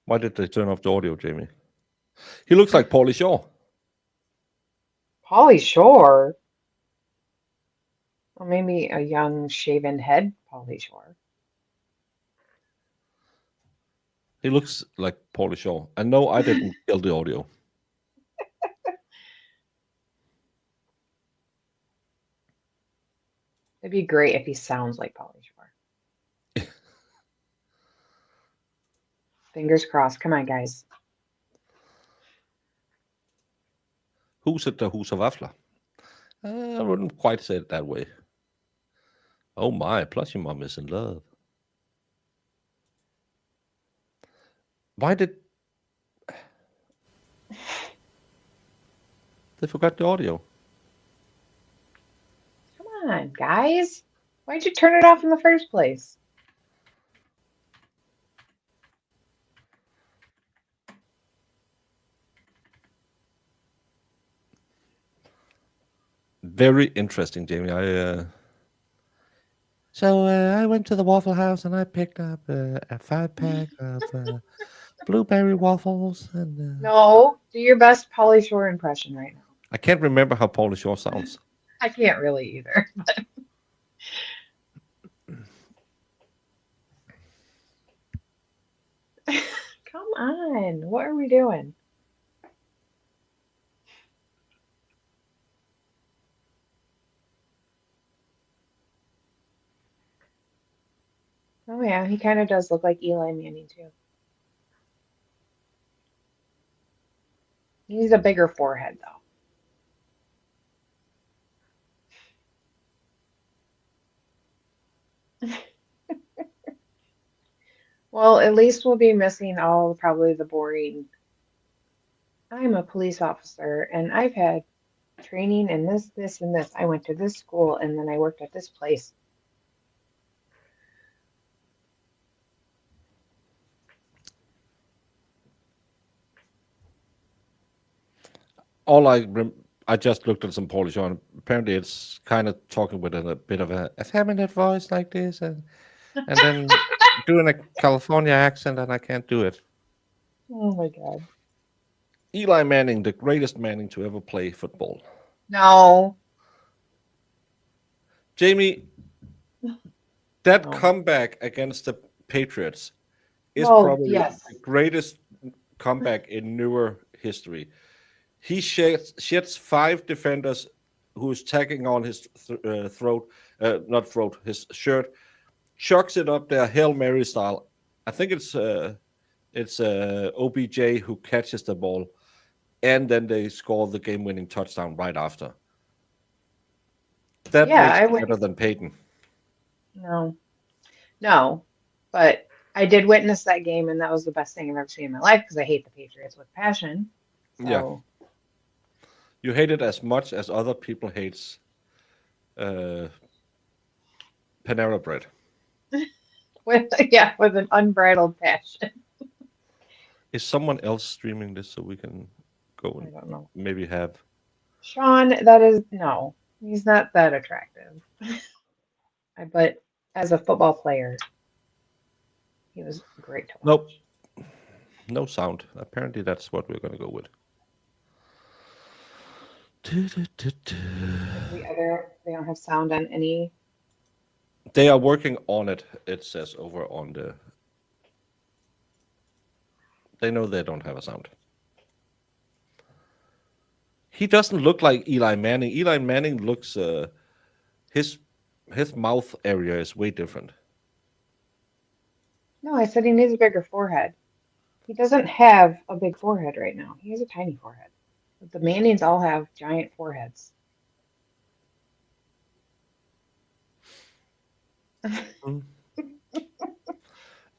Why did they turn off the audio, Jamie? He looks like Paulie Shaw. Pauly Shore. Or maybe a young shaven head Pauly Shore. He looks like Paulie Shaw. And no, I didn't kill the audio. It'd be great if he sounds like Pauly Shore. Fingers crossed. Come on, guys. Huset der huser vafler. I wouldn't quite say it that way. Oh my, plus your mom is in love. Why did... They forgot the audio. Come on, guys. Why'd you turn it off in the first place? Very interesting, Jamie. So I went to the Waffle House and I picked up a 5-pack of Blueberry waffles and No, do your best Pauly Shore impression right now. I can't remember how Pauly Shore sounds. I can't really either. Come on, what are we doing? Oh yeah, he kind of does look like Eli Manning too. He needs a bigger forehead though. Well, at least we'll be missing all probably the boring. I'm a police officer and I've had training in this, this, and this. I went to this school and then I worked at this place. I just looked at some Polish on. Apparently, it's kind of talking with a bit of a effeminate voice like this, and then doing a California accent, and I can't do it. Oh my God. Eli Manning, the greatest Manning to ever play football. No. Jamie, that No. comeback against the Patriots is Well, probably yes. the greatest comeback in newer history. He sheds 5 defenders who's tagging on his his shirt, chucks it up there, Hail Mary style. I think it's OBJ who catches the ball, and then they score the game-winning touchdown right after. That Yeah, makes I it would. better than Peyton. No. No. But I did witness that game and that was the best thing I've ever seen in my life because I hate the Patriots with passion. Yeah. So You hate it as much as other people hates Panera bread. with an unbridled passion. Is someone else streaming this so we can go I and don't know. maybe have? Sean, that is no. He's not that attractive. But as a football player, he was great to watch. Nope. No sound. Apparently, that's what we're going to go with. They don't have sound on any. They are working on it, it says over on the. They know they don't have a sound. He doesn't look like Eli Manning. Eli Manning looks. His mouth area is way different. No, I said he needs a bigger forehead. He doesn't have a big forehead right now. He has a tiny forehead. But the Mannings all have giant foreheads.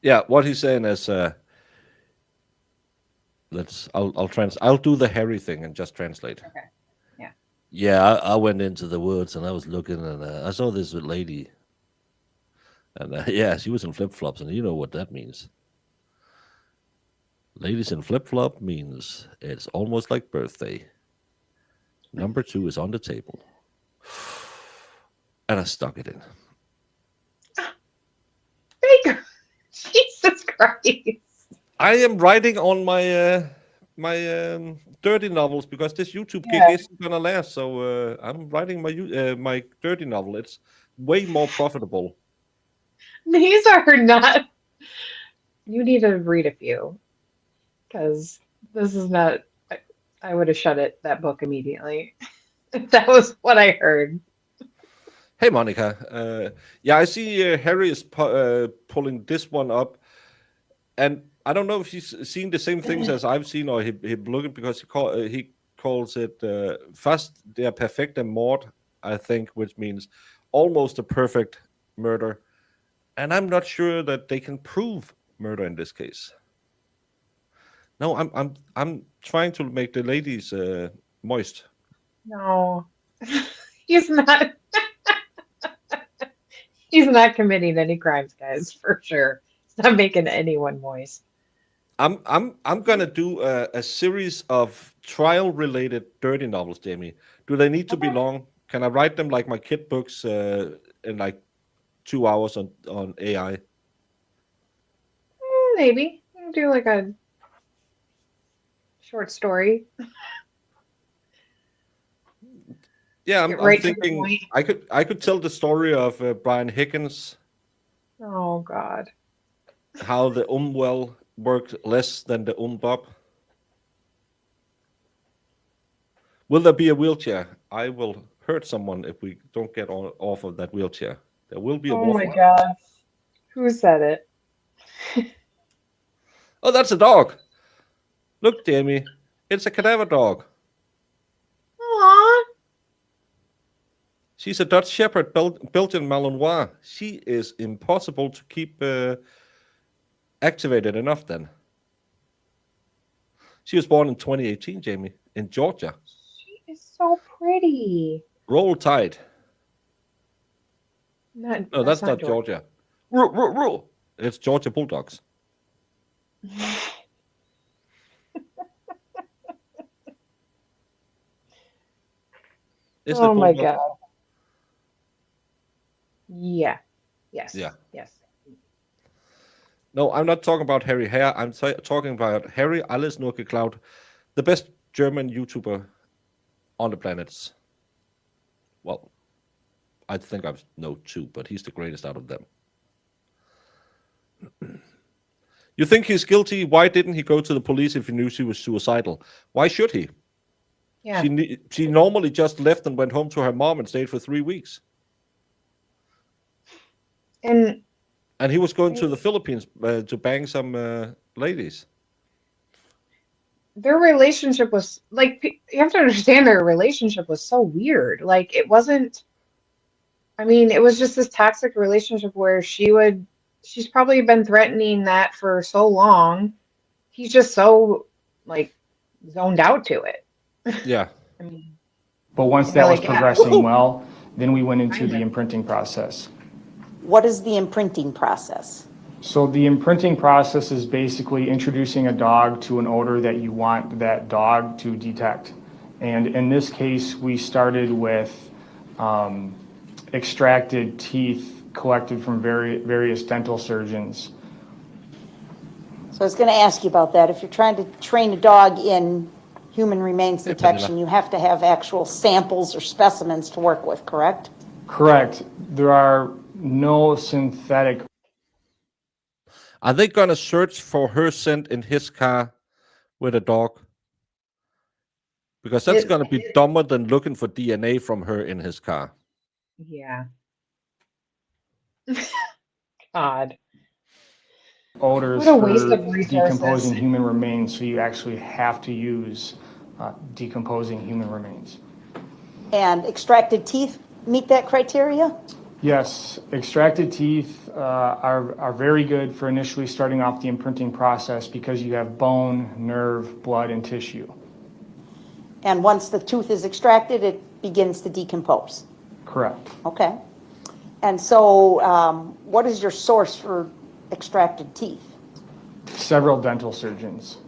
Yeah, what he's saying is, I'll do the Harry thing and just translate. Okay. Yeah. Yeah, I went into the woods and I was looking and I saw this lady, and yeah, she was in flip flops, and you know what that means. Ladies in flip flop means it's almost like birthday. Number 2 is on the table, and I stuck it in. Baker, Jesus Christ! I am writing on my dirty novels because this YouTube gig isn't gonna last. So I'm writing my dirty novel. It's way more profitable. These are not. You need to read a few, because this is not. I would have shut that book immediately. That was what I heard. Hey, Monica. Yeah, I see Harry is pulling this one up, and I don't know if he's seen the same things as I've seen, or he looking, because he calls it fast der perfekte Mord, I think, which means almost a perfect murder. And I'm not sure that they can prove murder in this case. No, I'm trying to make the ladies moist. No, he's not. He's not committing any crimes, guys, for sure. He's not making anyone moist. I'm gonna do a series of trial-related dirty novels, Jamie. Do they need to be long? Can I write them like my kid books in like 2 hours on AI? Maybe. You can do like a short story. Yeah, Get I'm right to the thinking point. I could tell the story of Brian Higgins, Oh God. how the well worked less than the Bob. Will there be a wheelchair? I will hurt someone if we don't get off of that wheelchair. There will be a Oh my waffle. God. Who said it? Oh, that's a dog. Look, Jamie, it's a cadaver dog. Aw. She's a Dutch Shepherd, Belgian Malinois. She is impossible to keep activated enough then. She was born in 2018, Jamie, in Georgia. She is so pretty. Roll Tide. No, No, that's not Georgia. Roll. It's Georgia Bulldogs. Isn't it Oh my Bulldogs? God. Yeah. Yes. Yeah. Yes. No, I'm not talking about Harry Hare. I'm talking about Harry Alles Cloud, the best German YouTuber on the planet. Well, I think I know two, but he's the greatest out of them. You think he's guilty? Why didn't he go to the police if he knew she was suicidal? Why should he? Yeah. She normally just left and went home to her mom and stayed for 3 weeks. And he was going to the Philippines to bang some ladies. their relationship was like, you have to understand their relationship was so weird. Like, it wasn't, I mean, it was just this toxic relationship where she's probably been threatening that for so long. He's just so, like, zoned out to it. Yeah. I mean, But once they're that was like, yeah. progressing well, then we went into the Kinda. imprinting process. What is the imprinting process? So the imprinting process is basically introducing a dog to an odor that you want that dog to detect. And in this case, we started with extracted teeth collected from various dental surgeons. So I was going to ask you about that. If you're trying to train a dog in human remains detection, you have to have actual samples or specimens to work with, correct? Correct. There are no synthetic. Are they going to search for her scent in his car with a dog? Because that's going to be dumber than looking for DNA from her in his car. Yeah. God. Odors What a waste for of resources. decomposing human remains, so you actually have to use decomposing human remains. And extracted teeth meet that criteria? Yes, extracted teeth are very good for initially starting off the imprinting process because you have bone, nerve, blood, and tissue. And once the tooth is extracted, it begins to decompose? Correct. Okay. And so what is your source for extracted teeth? Several dental surgeons.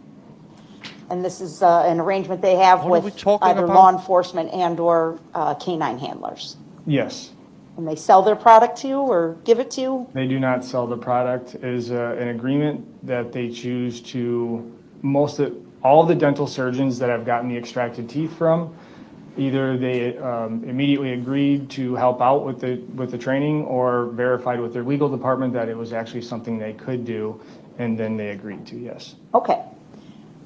And this is an arrangement they have What are we with talking either about? law enforcement and or canine handlers. Yes, And they sell their product to you or give it to you? they do not sell the product. It is an agreement that they choose to, all the dental surgeons that I've gotten the extracted teeth from, either they immediately agreed to help out with the training or verified with their legal department that it was actually something they could do, and then they agreed to, yes. Okay.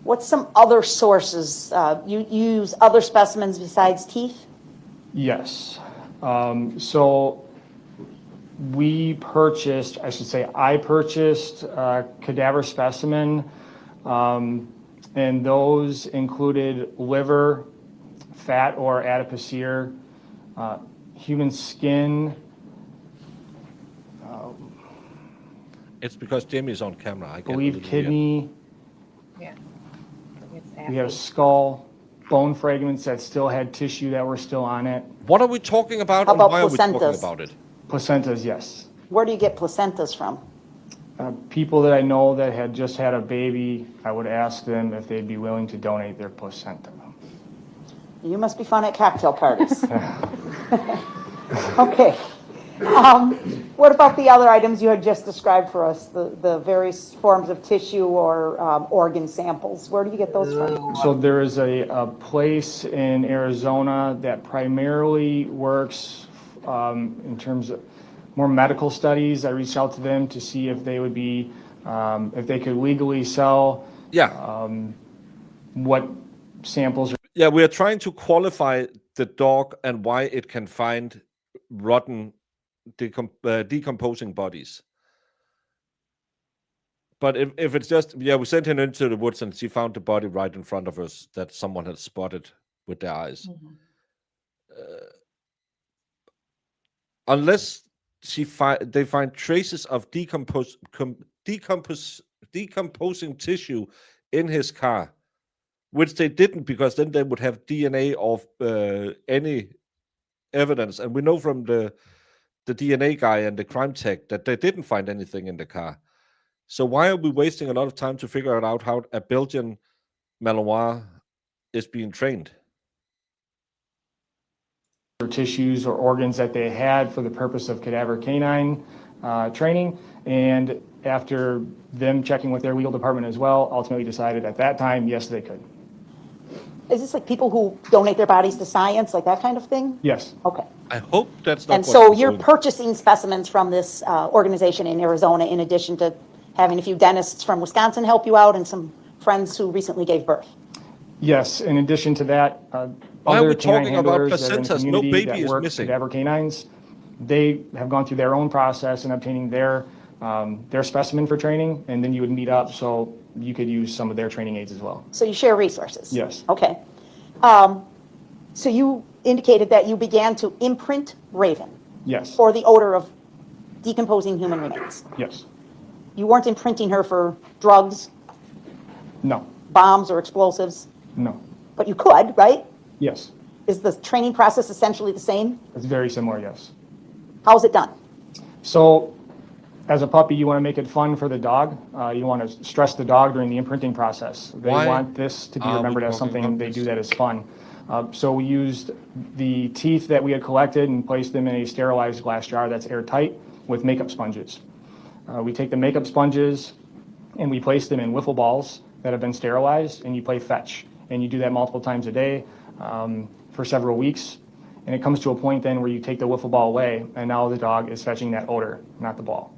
What's some other sources? You use other specimens besides teeth? Yes. So I purchased a cadaver specimen, and those included liver, fat or adipocere, human skin. It's because Jamie's on camera. I Believe kidney. Yeah. We have skull, bone fragments that still had tissue that were still on it. What are we talking about? How and about why are we talking placentas? about it? Placentas, yes. Where do you get placentas from? People that I know that had just had a baby, I would ask them if they'd be willing to donate their placenta. You must be fun at cocktail parties. Okay. What about the other items you had just described for us, the various forms of tissue or organ samples? Where do you get those from? So there is a place in Arizona that primarily works in terms of more medical studies. I reached out to them to see if they would be, if they could legally sell Yeah. what samples. Yeah, we are trying to qualify the dog and why it can find rotten, decomposing bodies. But if it's just, yeah, we sent him into the woods and she found the body right in front of us that someone had spotted with their eyes. Unless they find traces of decomposing tissue in his car, which they didn't, because then they would have DNA of any evidence. And we know from the DNA guy and the crime tech that they didn't find anything in the car. So why are we wasting a lot of time to figure out how a Belgian Malinois is being trained? Or tissues or organs that they had for the purpose of cadaver canine training. And after them checking with their legal department as well, ultimately decided at that time, yes, they could. Is this like people who donate their bodies to science, like that kind of thing? Yes. Okay. I hope that's not. And what so we're you're doing. purchasing specimens from this organization in Arizona, in addition to having a few dentists from Wisconsin help you out and some friends who recently gave birth. Yes, in addition to that, Why are other we canine talking about handlers that are in the placentas? No community baby that is work missing. cadaver canines, they have gone through their own process in obtaining their specimen for training, and then you would meet up so you could use some of their training aids as well. So you share resources? Yes. Okay. So you indicated that you began to imprint Raven Yes. for the odor of decomposing human remains. Yes. You weren't imprinting her for drugs, No. bombs, or explosives, No. but you could, right? Yes. Is the training process essentially the same? It's very similar, yes. How is it done? So as a puppy, you want to make it fun for the dog. You want to stress the dog during the imprinting process. They Why want this to be are we remembered as talking something about they this? do that is fun. So we used the teeth that we had collected and placed them in a sterilized glass jar that's airtight with makeup sponges. We take the makeup sponges and we place them in wiffle balls that have been sterilized, and you play fetch. And you do that multiple times a day for several weeks. And it comes to a point then where you take the wiffle ball away, and now the dog is fetching that odor, not the ball.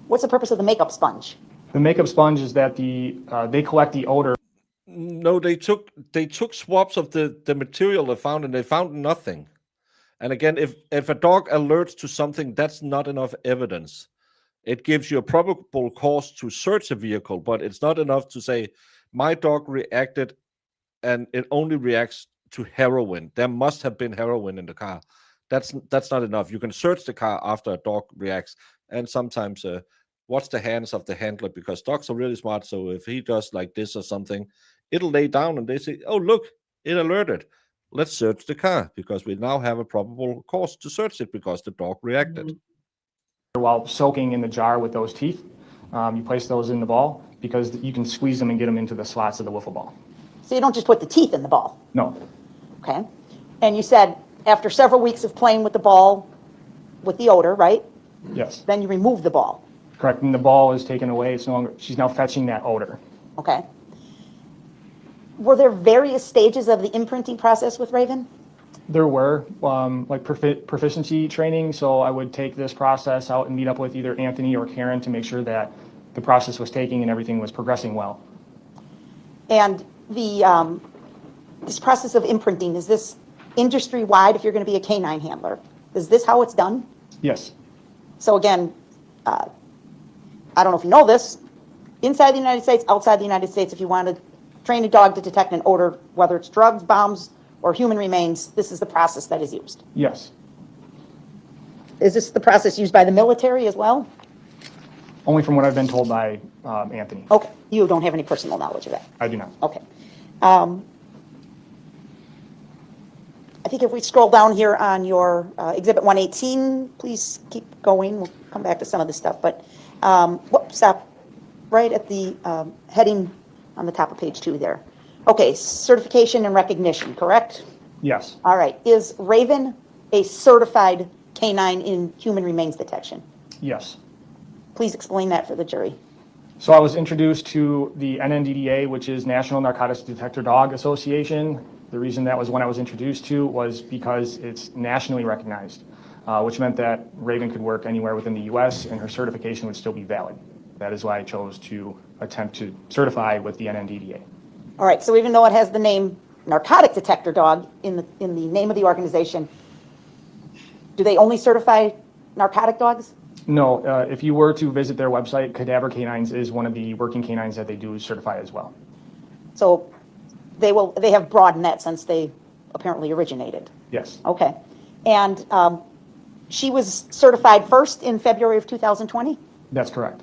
What's the purpose of the makeup sponge? The makeup sponge is that they collect the odor. No, they took swabs of the material they found, and they found nothing. And again, if a dog alerts to something, that's not enough evidence. It gives you a probable cause to search a vehicle, but it's not enough to say, my dog reacted and it only reacts to heroin. There must have been heroin in the car. That's not enough. You can search the car after a dog reacts, and sometimes watch the hands of the handler, because dogs are really smart. So if he does like this or something, it'll lay down and they say, oh, look, it alerted. Let's search the car, because we now have a probable cause to search it because the dog reacted. While soaking in the jar with those teeth, you place those in the ball because you can squeeze them and get them into the slots of the wiffle ball. So you don't just put the teeth in the ball, No. okay? And you said after several weeks of playing with the ball, with the odor, right? Yes. Then you remove the ball, Correct. And the ball is taken away. It's no longer. She's now fetching that odor. okay? Were there various stages of the imprinting process with Raven? There were like proficiency training, so I would take this process out and meet up with either Anthony or Karen to make sure that the process was taking and everything was progressing well. And the this process of imprinting, is this industry-wide if you're going to be a canine handler? Is this how it's done? Yes. So again, I don't know if you know this, inside the United States, outside the United States, if you want to train a dog to detect an odor, whether it's drugs, bombs, or human remains, this is the process that is used. Yes. Is this the process used by the military as well? Only from what I've been told by Anthony. Okay, you don't have any personal knowledge of that. I do not. Okay. I think if we scroll down here on your Exhibit 118, please keep going. We'll come back to some of this stuff. But, whoops, stop right at the heading on the top of page 2 there. Okay, certification and recognition, correct? Yes. All right. Is Raven a certified canine in human remains detection. Yes. Please explain that for the jury. So I was introduced to the NNDDA, which is National Narcotics Detector Dog Association. The reason that was when I was introduced to was because it's nationally recognized, which meant that Raven could work anywhere within the U.S. and her certification would still be valid. That is why I chose to attempt to certify with the NNDDA. All right, so even though it has the name narcotic detector dog in the name of the organization, do they only certify narcotic dogs? No, if you were to visit their website, Cadaver Canines is one of the working canines that they do certify as well. So they have broadened that since they apparently originated. Yes, Okay. And she was certified first in February of 2020? that's correct.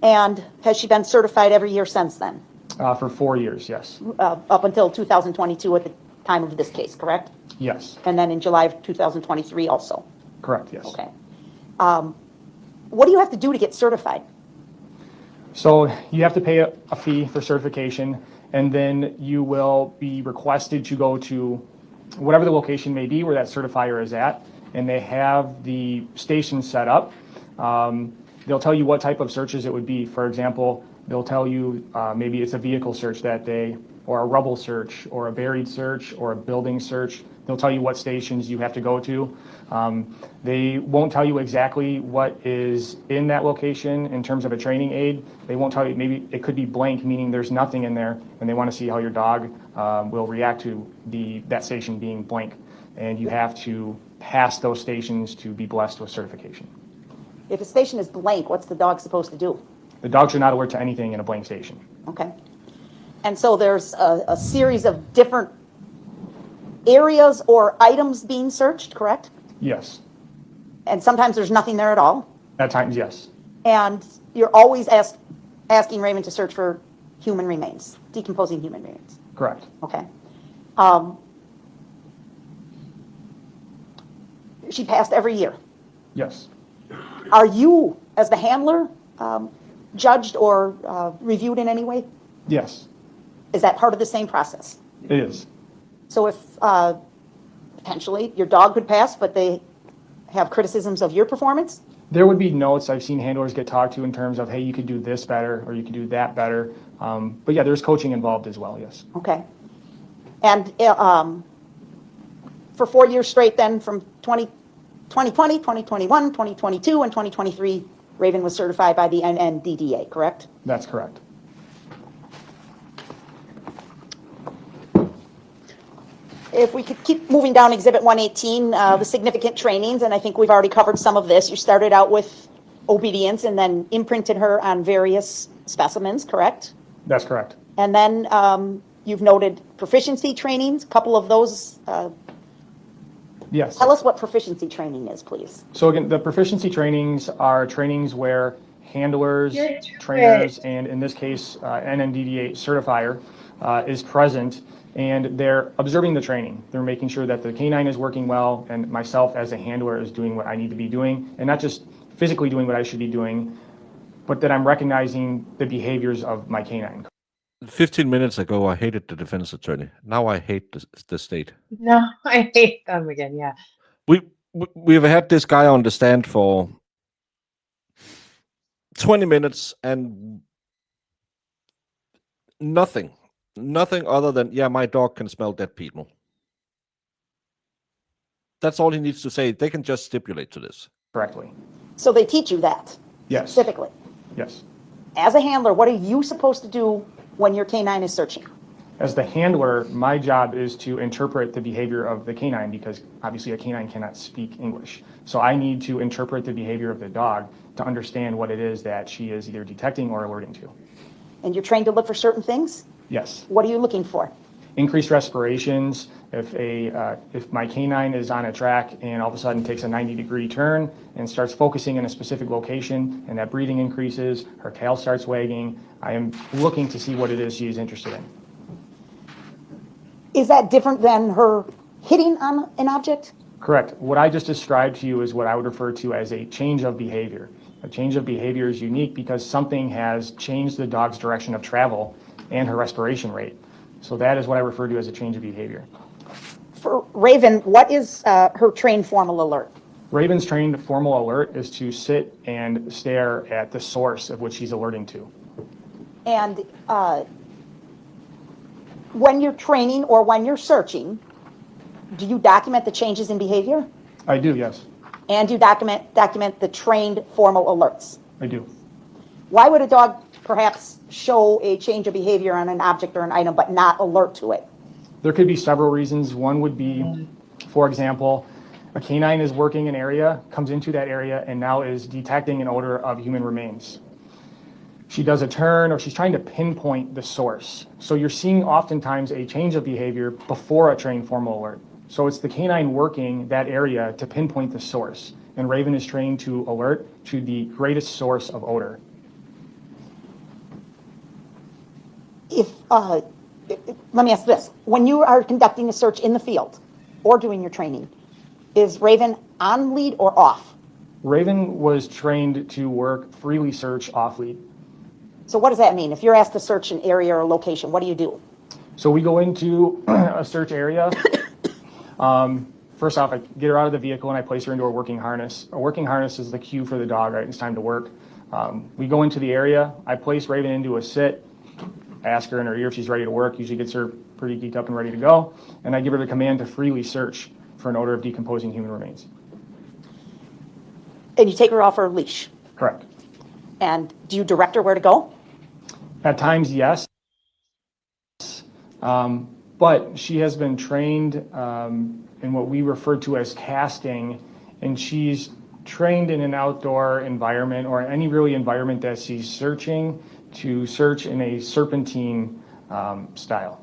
And has she been certified every year since then? For 4 years, yes. Up until 2022 at the time of this case, correct? Yes, And then in July of 2023 also? correct, yes. Okay. What do you have to do to get certified? So you have to pay a fee for certification, and then you will be requested to go to whatever the location may be where that certifier is at, and they have the station set up. They'll tell you what type of searches it would be. For example, they'll tell you maybe it's a vehicle search that day, or a rubble search, or a buried search, or a building search. They'll tell you what stations you have to go to. They won't tell you exactly what is in that location in terms of a training aid. They won't tell you, maybe it could be blank, meaning there's nothing in there, and they want to see how your dog will react to that station being blank. And you have to pass those stations to be blessed with certification. If a station is blank, what's the dog supposed to do? The dogs are not alert to anything in a blank station. Okay. And so there's a series of different areas or items being searched, correct? Yes. And sometimes there's nothing there at all. At times, yes. And you're always asking Raven to search for human remains, decomposing human remains. Correct. Okay. She passed every year. Yes. Are you, as the handler, judged or reviewed in any way? Yes, Is that part of the same process? it is. So if potentially your dog could pass, but they have criticisms of your performance? There would be notes. I've seen handlers get talked to in terms of, hey, you could do this better or you could do that better. But yeah, there's coaching involved as well, yes. Okay. And for 4 years straight then, from 2020, 2021, 2022, and 2023, Raven was certified by the NNDDA, correct? That's correct. If we could keep moving down Exhibit 118, the significant trainings, and I think we've already covered some of this. You started out with obedience and then imprinted her on various specimens, correct? That's correct. And then you've noted proficiency trainings, a couple of those. Yes. Tell us what proficiency training is, please. So again, the proficiency trainings are trainings where handlers, trainers, and in this case, NNDDA certifier is present, and they're observing the training. They're making sure that the canine is working well, and myself as a handler is doing what I need to be doing, and not just physically doing what I should be doing, but that I'm recognizing the behaviors of my canine. 15 minutes ago, I hated the defense attorney. Now I hate the state. No, I hate them again. Yeah. We've had this guy on the stand for 20 minutes and nothing other than, yeah, my dog can smell dead people. That's all he needs to say. They can just stipulate to this. Correctly. So they teach you that Yes. specifically. Yes. As a handler, what are you supposed to do when your canine is searching? As the handler, my job is to interpret the behavior of the canine because obviously a canine cannot speak English. So I need to interpret the behavior of the dog to understand what it is that she is either detecting or alerting to. And you're trained to look for certain things? Yes. What are you looking for? Increased respirations. If my canine is on a track and all of a sudden takes a 90-degree turn and starts focusing in a specific location and that breathing increases, her tail starts wagging, I am looking to see what it is she is interested in. Is that different than her hitting on an object? Correct. What I just described to you is what I would refer to as a change of behavior. A change of behavior is unique because something has changed the dog's direction of travel and her respiration rate. So that is what I refer to as a change of behavior. For Raven, what is her trained formal alert? Raven's trained formal alert is to sit and stare at the source of which she's alerting to. And when you're training or when you're searching, do you document the changes in behavior? I do, yes. And you document the trained formal alerts? I do. Why would a dog perhaps show a change of behavior on an object or an item but not alert to it? There could be several reasons. One would be, for example, a canine is working an area, comes into that area, and now is detecting an odor of human remains. She does a turn, or she's trying to pinpoint the source. So you're seeing oftentimes a change of behavior before a trained formal alert. So it's the canine working that area to pinpoint the source. And Raven is trained to alert to the greatest source of odor. Let me ask this. When you are conducting a search in the field or doing your training, is Raven on lead or off? Raven was trained to work freely search off lead. So what does that mean? If you're asked to search an area or location, what do you do? So we go into a search area. First off, I get her out of the vehicle and I place her into a working harness. A working harness is the cue for the dog, right? It's time to work. We go into the area. I place Raven into a sit. I ask her in her ear if she's ready to work. Usually gets her pretty geeked up and ready to go. And I give her the command to freely search for an odor of decomposing human remains. And you take her off her leash? Correct. And do you direct her where to go? At times, yes. But she has been trained in what we refer to as casting, and she's trained in an outdoor environment or any really environment that she's searching to search in a serpentine style.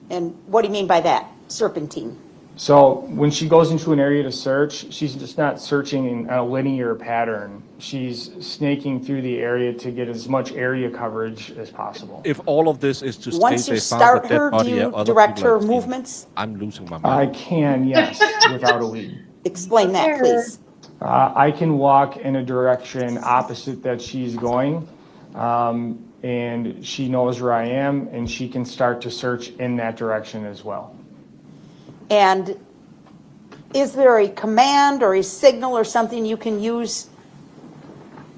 And what do you mean by that, serpentine? So when she goes into an area to search, she's just not searching in a linear pattern. She's snaking through the area to get as much area coverage as possible. If all of this is to Once state you they found start a dead her, do body you and other direct people her have seen it, movements? I'm losing my I mind. can, yes, without a lead. Explain that, please. I can walk in a direction opposite that she's going, and she knows where I am, and she can start to search in that direction as well. And is there a command or a signal or something you can use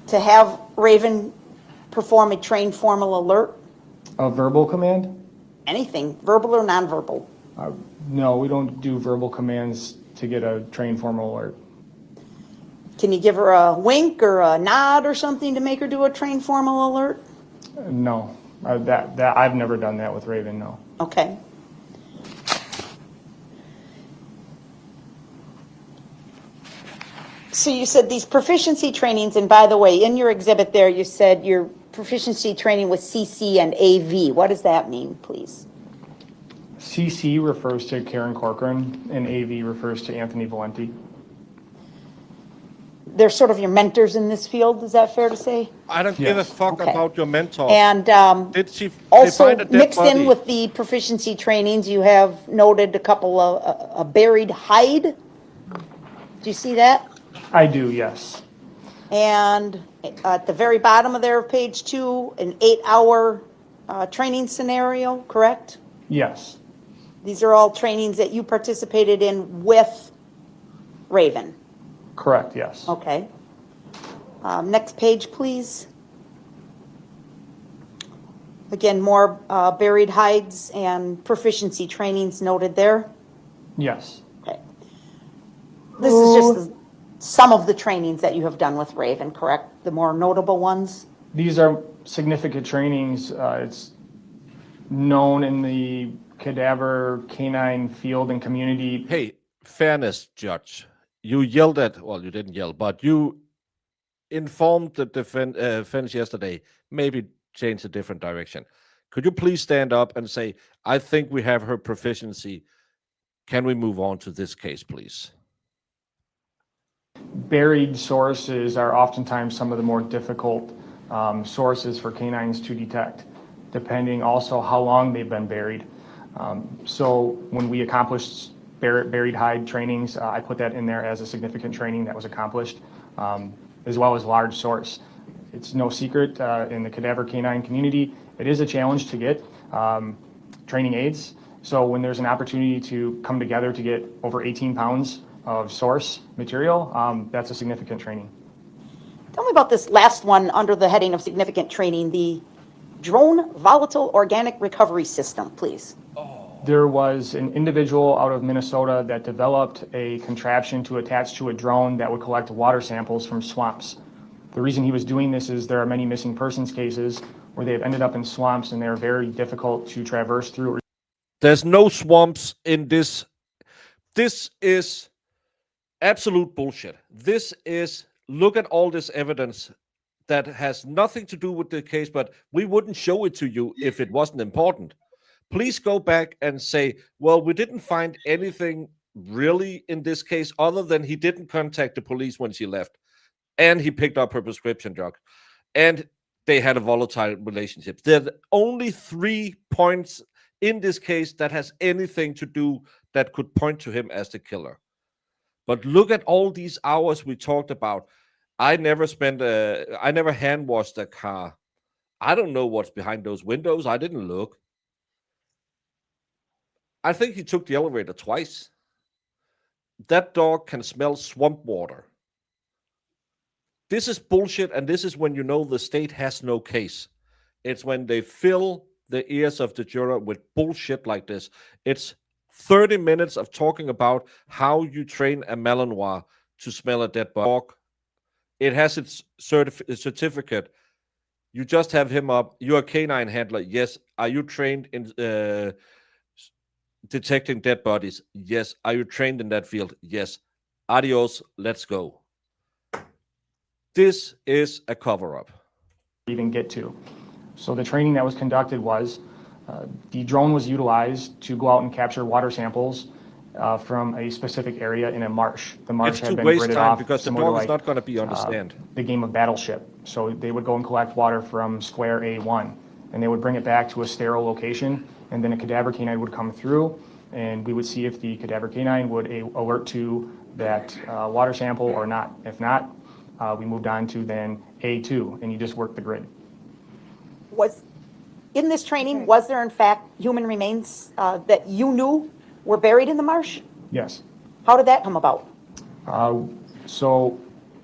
to have Raven perform a trained formal alert? A verbal command? Anything, verbal or nonverbal? No, we don't do verbal commands to get a trained formal alert. Can you give her a wink or a nod or something to make her do a trained formal alert? No, that I've never done that with Raven, no. Okay. So you said these proficiency trainings, and by the way, in your exhibit there, you said your proficiency training was CC and AV. What does that mean, please? CC refers to Karen Corcoran, and AV refers to Anthony Valenti. They're sort of your mentors in this field, is that fair to say? I don't give a fuck Okay. about your mentor. And Did she they also find a dead mixed body? in with the proficiency trainings, you have noted a couple of, a buried hide. Do you see that? I do, yes. And at the very bottom of there, page 2, an 8-hour training scenario, correct? Yes. These are all trainings that you participated in with Raven. Correct, yes. Okay. Next page, please. Again, more buried hides and proficiency trainings noted there. Yes. Okay. This is just some of the trainings that you have done with Raven, correct? The more notable ones? These are significant trainings. It's known in the cadaver canine field and community. Hey, fairness, Judge. You yelled at, well, you didn't yell, but you informed the defense yesterday, maybe change a different direction. Could you please stand up and say, I think we have her proficiency. Can we move on to this case, please? Buried sources are oftentimes some of the more difficult sources for canines to detect, depending also how long they've been buried. So when we accomplished buried hide trainings, I put that in there as a significant training that was accomplished, as well as large source. It's no secret in the cadaver canine community, it is a challenge to get training aids. So when there's an opportunity to come together to get over 18 pounds of source material, that's a significant training. Tell me about this last one under the heading of significant training, the drone volatile organic recovery system, please. There was an individual out of Minnesota that developed a contraption to attach to a drone that would collect water samples from swamps. The reason he was doing this is there are many missing persons cases where they've ended up in swamps and they're very difficult to traverse through. There's no swamps in this. This is absolute bullshit. This is, look at all this evidence that has nothing to do with the case, but we wouldn't show it to you if it wasn't important. Please go back and say, well, we didn't find anything really in this case other than he didn't contact the police when she left, and he picked up her prescription drug, and they had a volatile relationship. There are only 3 points in this case that has anything to do that could point to him as the killer. But look at all these hours we talked about. I never hand washed a car. I don't know what's behind those windows. I didn't look. I think he took the elevator twice. That dog can smell swamp water. This is bullshit, and this is when you know the state has no case. It's when they fill the ears of the juror with bullshit like this. It's 30 minutes of talking about how you train a Malinois to smell a dead dog. It has its certificate. You just have him up. You're a canine handler. Yes. Are you trained in detecting dead bodies? Yes. Are you trained in that field? Yes. Adios. Let's go. This is a cover-up. Even get to. So the training that was conducted was the drone was utilized to go out and capture water samples from a specific area in a marsh. The marsh had been gridded off because the dog is not going to be on the stand. The game of Battleship. So they would go and collect water from square A1, and they would bring it back to a sterile location, and then a cadaver canine would come through, and we would see if the cadaver canine would alert to that water sample or not. If not, we moved on to then A2, and you just work the grid. Was in this training, was there in fact human remains that you knew were buried in the marsh? Yes. How did that come about?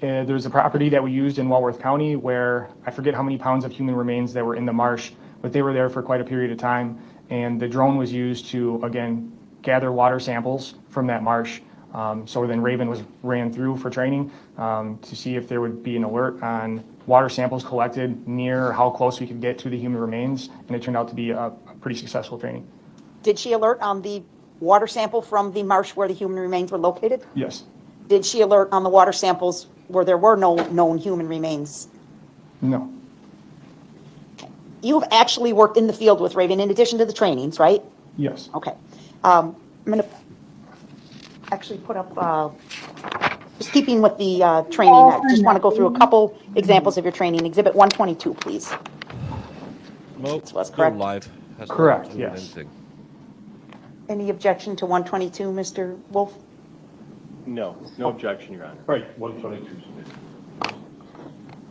There's a property that we used in Walworth County where I forget how many pounds of human remains that were in the marsh, but they were there for quite a period of time. And the drone was used to, again, gather water samples from that marsh. So then Raven ran through for training to see if there would be an alert on water samples collected near how close we could get to the human remains. And it turned out to be a pretty successful training. Did she alert on the water sample from the marsh where the human remains were located? Yes. Did she alert on the water samples where there were no known human remains? No. You've actually worked in the field with Raven in addition to the trainings, right? Yes. Okay. I'm going to actually put up, just keeping with the training, I just want to go through a couple examples of your training. Exhibit 122, please. No, This was still correct. live. Has Correct, nothing to do with yes. anything. Any objection to 122, Mr. Wolf? No, no objection, Your Honor. Right, 122.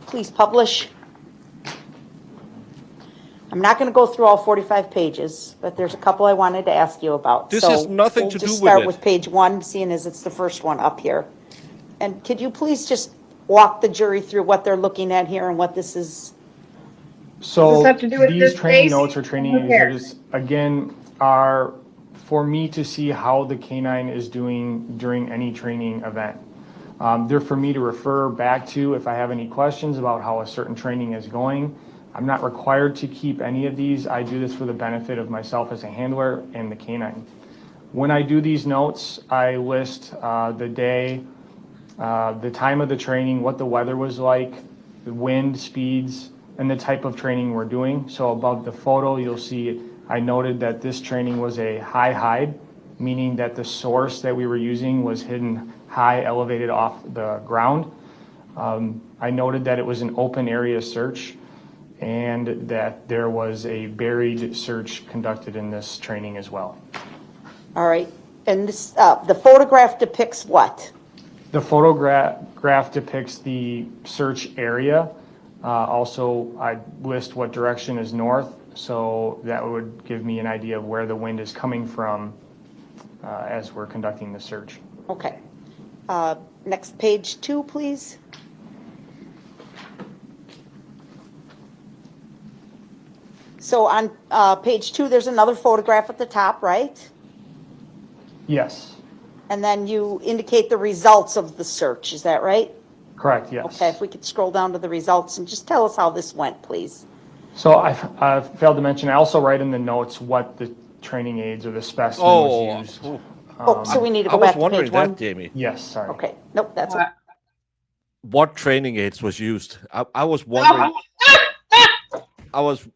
Please publish. I'm not going to go through all 45 pages, but there's a couple I wanted to ask you about. This So has nothing we'll to just do with start it. with page 1, seeing as it's the first one up here. And could you please just walk the jury through what they're looking at here and what this is? So Does this have to do with these this training case? notes or training Okay. exhibits, again, are for me to see how the canine is doing during any training event. They're for me to refer back to if I have any questions about how a certain training is going. I'm not required to keep any of these. I do this for the benefit of myself as a handler and the canine. When I do these notes, I list the day, the time of the training, what the weather was like, the wind speeds, and the type of training we're doing. So above the photo, you'll see I noted that this training was a high hide, meaning that the source that we were using was hidden high, elevated off the ground. I noted that it was an open area search and that there was a buried search conducted in this training as well. All right. And this, the photograph depicts what? The photograph depicts the search area. Also, I list what direction is north, so that would give me an idea of where the wind is coming from as we're conducting the search. Okay. Next, page 2, please. So on page 2, there's another photograph at the top, right? Yes, And then you indicate the results of the search, is that right? correct, yes. Okay, if we could scroll down to the results and just tell us how this went, please. So I failed to mention, I also write in the notes what the training aids or the specimen was used. Oh, so we need to I go was back to wondering page 1? that, Jamie. Yes, sorry. Okay, nope, that's, What training aids was used? I was wondering. I was,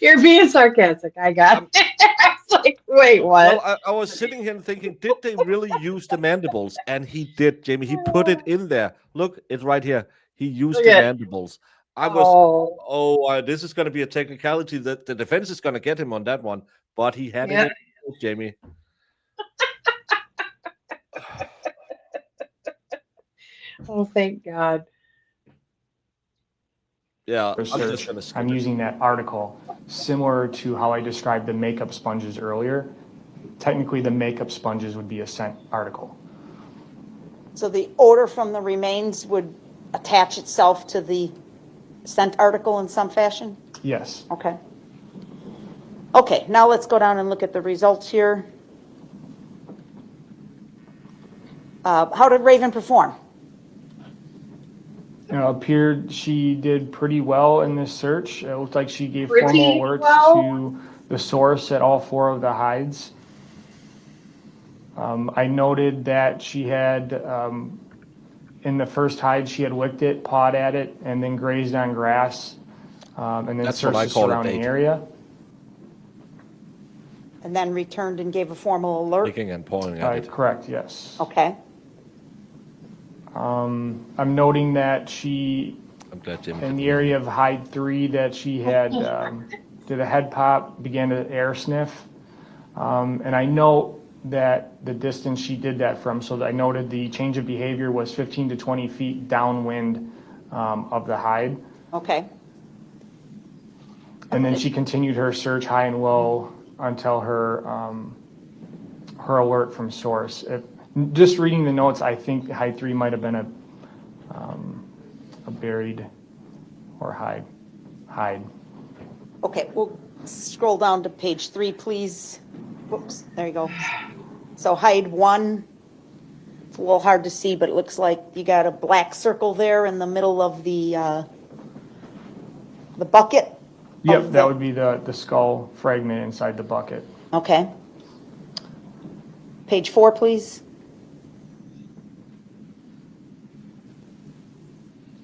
You're being sarcastic. I got it. I was like, wait, well, what? I was sitting here thinking, did they really use the mandibles? And he did, Jamie. He put it in there. Look, it's right here. He used Look the at- mandibles. I was, this is going to be a technicality that the defense is going to get him on that one. But he had Yeah. it in, Jamie. Oh, thank God. Yeah, I'm Research. just going to skip I'm it. using that article, similar to how I described the makeup sponges earlier. Technically, the makeup sponges would be a scent article. so the odor from the remains would attach itself to the scent article in some fashion? Yes. Okay. Okay, now let's go down and look at the results here. How did Raven perform? Appeared she did pretty well in this search. It looked like she gave Pretty formal alerts well? to the source at all 4 of the hides. I noted that she had, in the first hide, she had licked it, pawed at it, and then grazed on grass, and then That's what searched I the call a surrounding bait. area. And then returned and gave a formal alert? Licking and pawing at it. Correct, yes. Okay, I'm noting that she, I'm glad Jimmy in did the area of hide 3, that she had did a head pop, began to air sniff. And I note that the distance she did that from, so I noted the change of behavior was 15 to 20 feet downwind of the hide. okay. And then she continued her search high and low until her her alert from source. Just reading the notes, I think hide 3 might have been a buried or hide. Okay, we'll scroll down to page 3, please. Whoops, there you go. So hide 1, it's a little hard to see, but it looks like you got a black circle there in the middle of the bucket. Yep, of that the- would be the skull fragment inside the bucket. Okay. Page 4, please.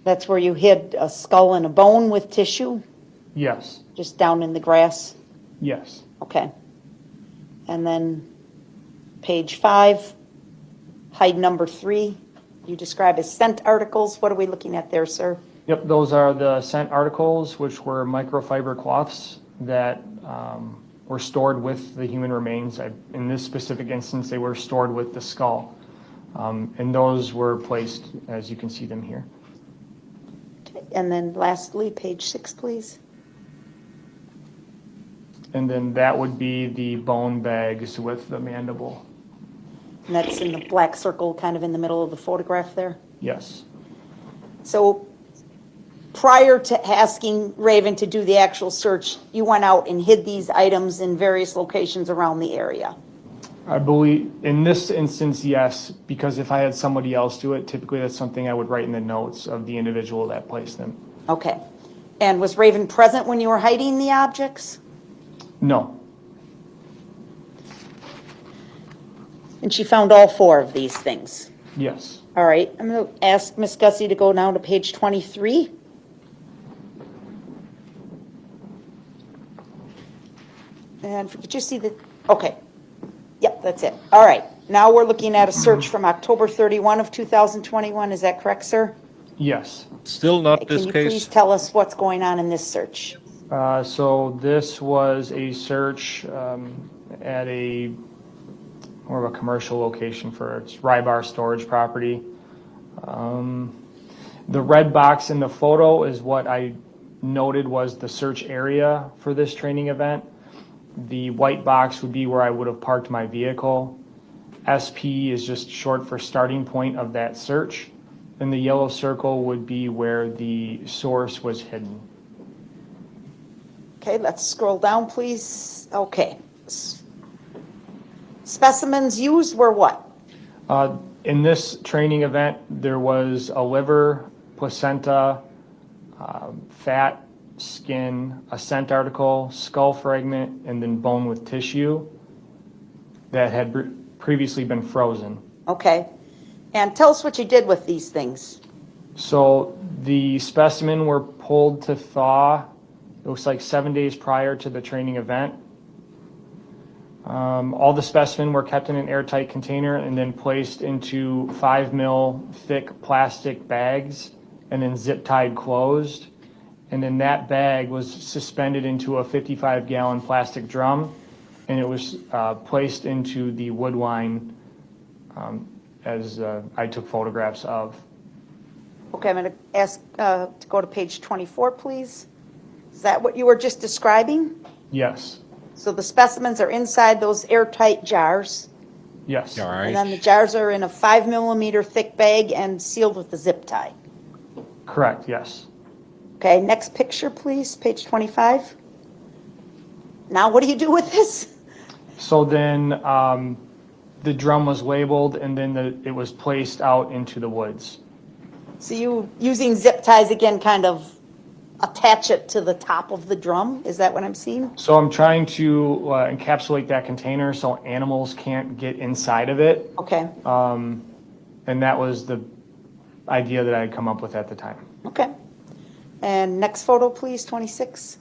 That's where you hid a skull and a bone with tissue, Yes, just down in the grass? yes. Okay. And then page 5, hide number 3, you describe as scent articles. What are we looking at there, sir? Yep, those are the scent articles, which were microfiber cloths that were stored with the human remains. In this specific instance, they were stored with the skull. And those were placed, as you can see them here. And then lastly, page 6, please. And then that would be the bone bags with the mandible. And that's in the black circle, kind of in the middle of the photograph there. Yes, So prior to asking Raven to do the actual search, you went out and hid these items in various locations around the area? I believe in this instance, yes, because if I had somebody else do it, typically that's something I would write in the notes of the individual that placed them. Okay. And was Raven present when you were hiding the objects? No, And she found all 4 of these things? yes. All right, I'm going to ask Ms. Gussie to go now to page 23. And could you see the, okay. Yep, that's it. All right, now we're looking at a search from October 31 of 2021. Is that correct, sir? Yes. Still not Can this you please case. tell us what's going on in this search? So this was a search at a more of a commercial location for its Rybar storage property. The red box in the photo is what I noted was the search area for this training event. The white box would be where I would have parked my vehicle. SP is just short for starting point of that search. And the yellow circle would be where the source was hidden. Okay, let's scroll down, please. Okay. Specimens used were what? In this training event, there was a liver, placenta, fat, skin, a scent article, skull fragment, and then bone with tissue that had previously been frozen. Okay. And tell us what you did with these things. So the specimen were pulled to thaw, it looks like 7 days prior to the training event. All the specimen were kept in an airtight container and then placed into 5 mil thick plastic bags and then zip tied closed. And then that bag was suspended into a 55-gallon plastic drum, and it was placed into the wood line as I took photographs of. Okay, I'm going to ask to go to page 24, please. Is that what you were just describing? Yes, So the specimens are inside those airtight jars, yes, and then the jars are in a 5 millimeter thick bag and sealed with a zip tie. correct, yes. Okay, next picture, please, page 25. Now, what do you do with this? So then the drum was labeled and then it was placed out into the woods. So you, using zip ties again, kind of attach it to the top of the drum? Is that what I'm seeing? So I'm trying to encapsulate that container so animals can't get inside of it. Okay, And that was the idea that I had come up with at the time. okay. And next photo, please, 26.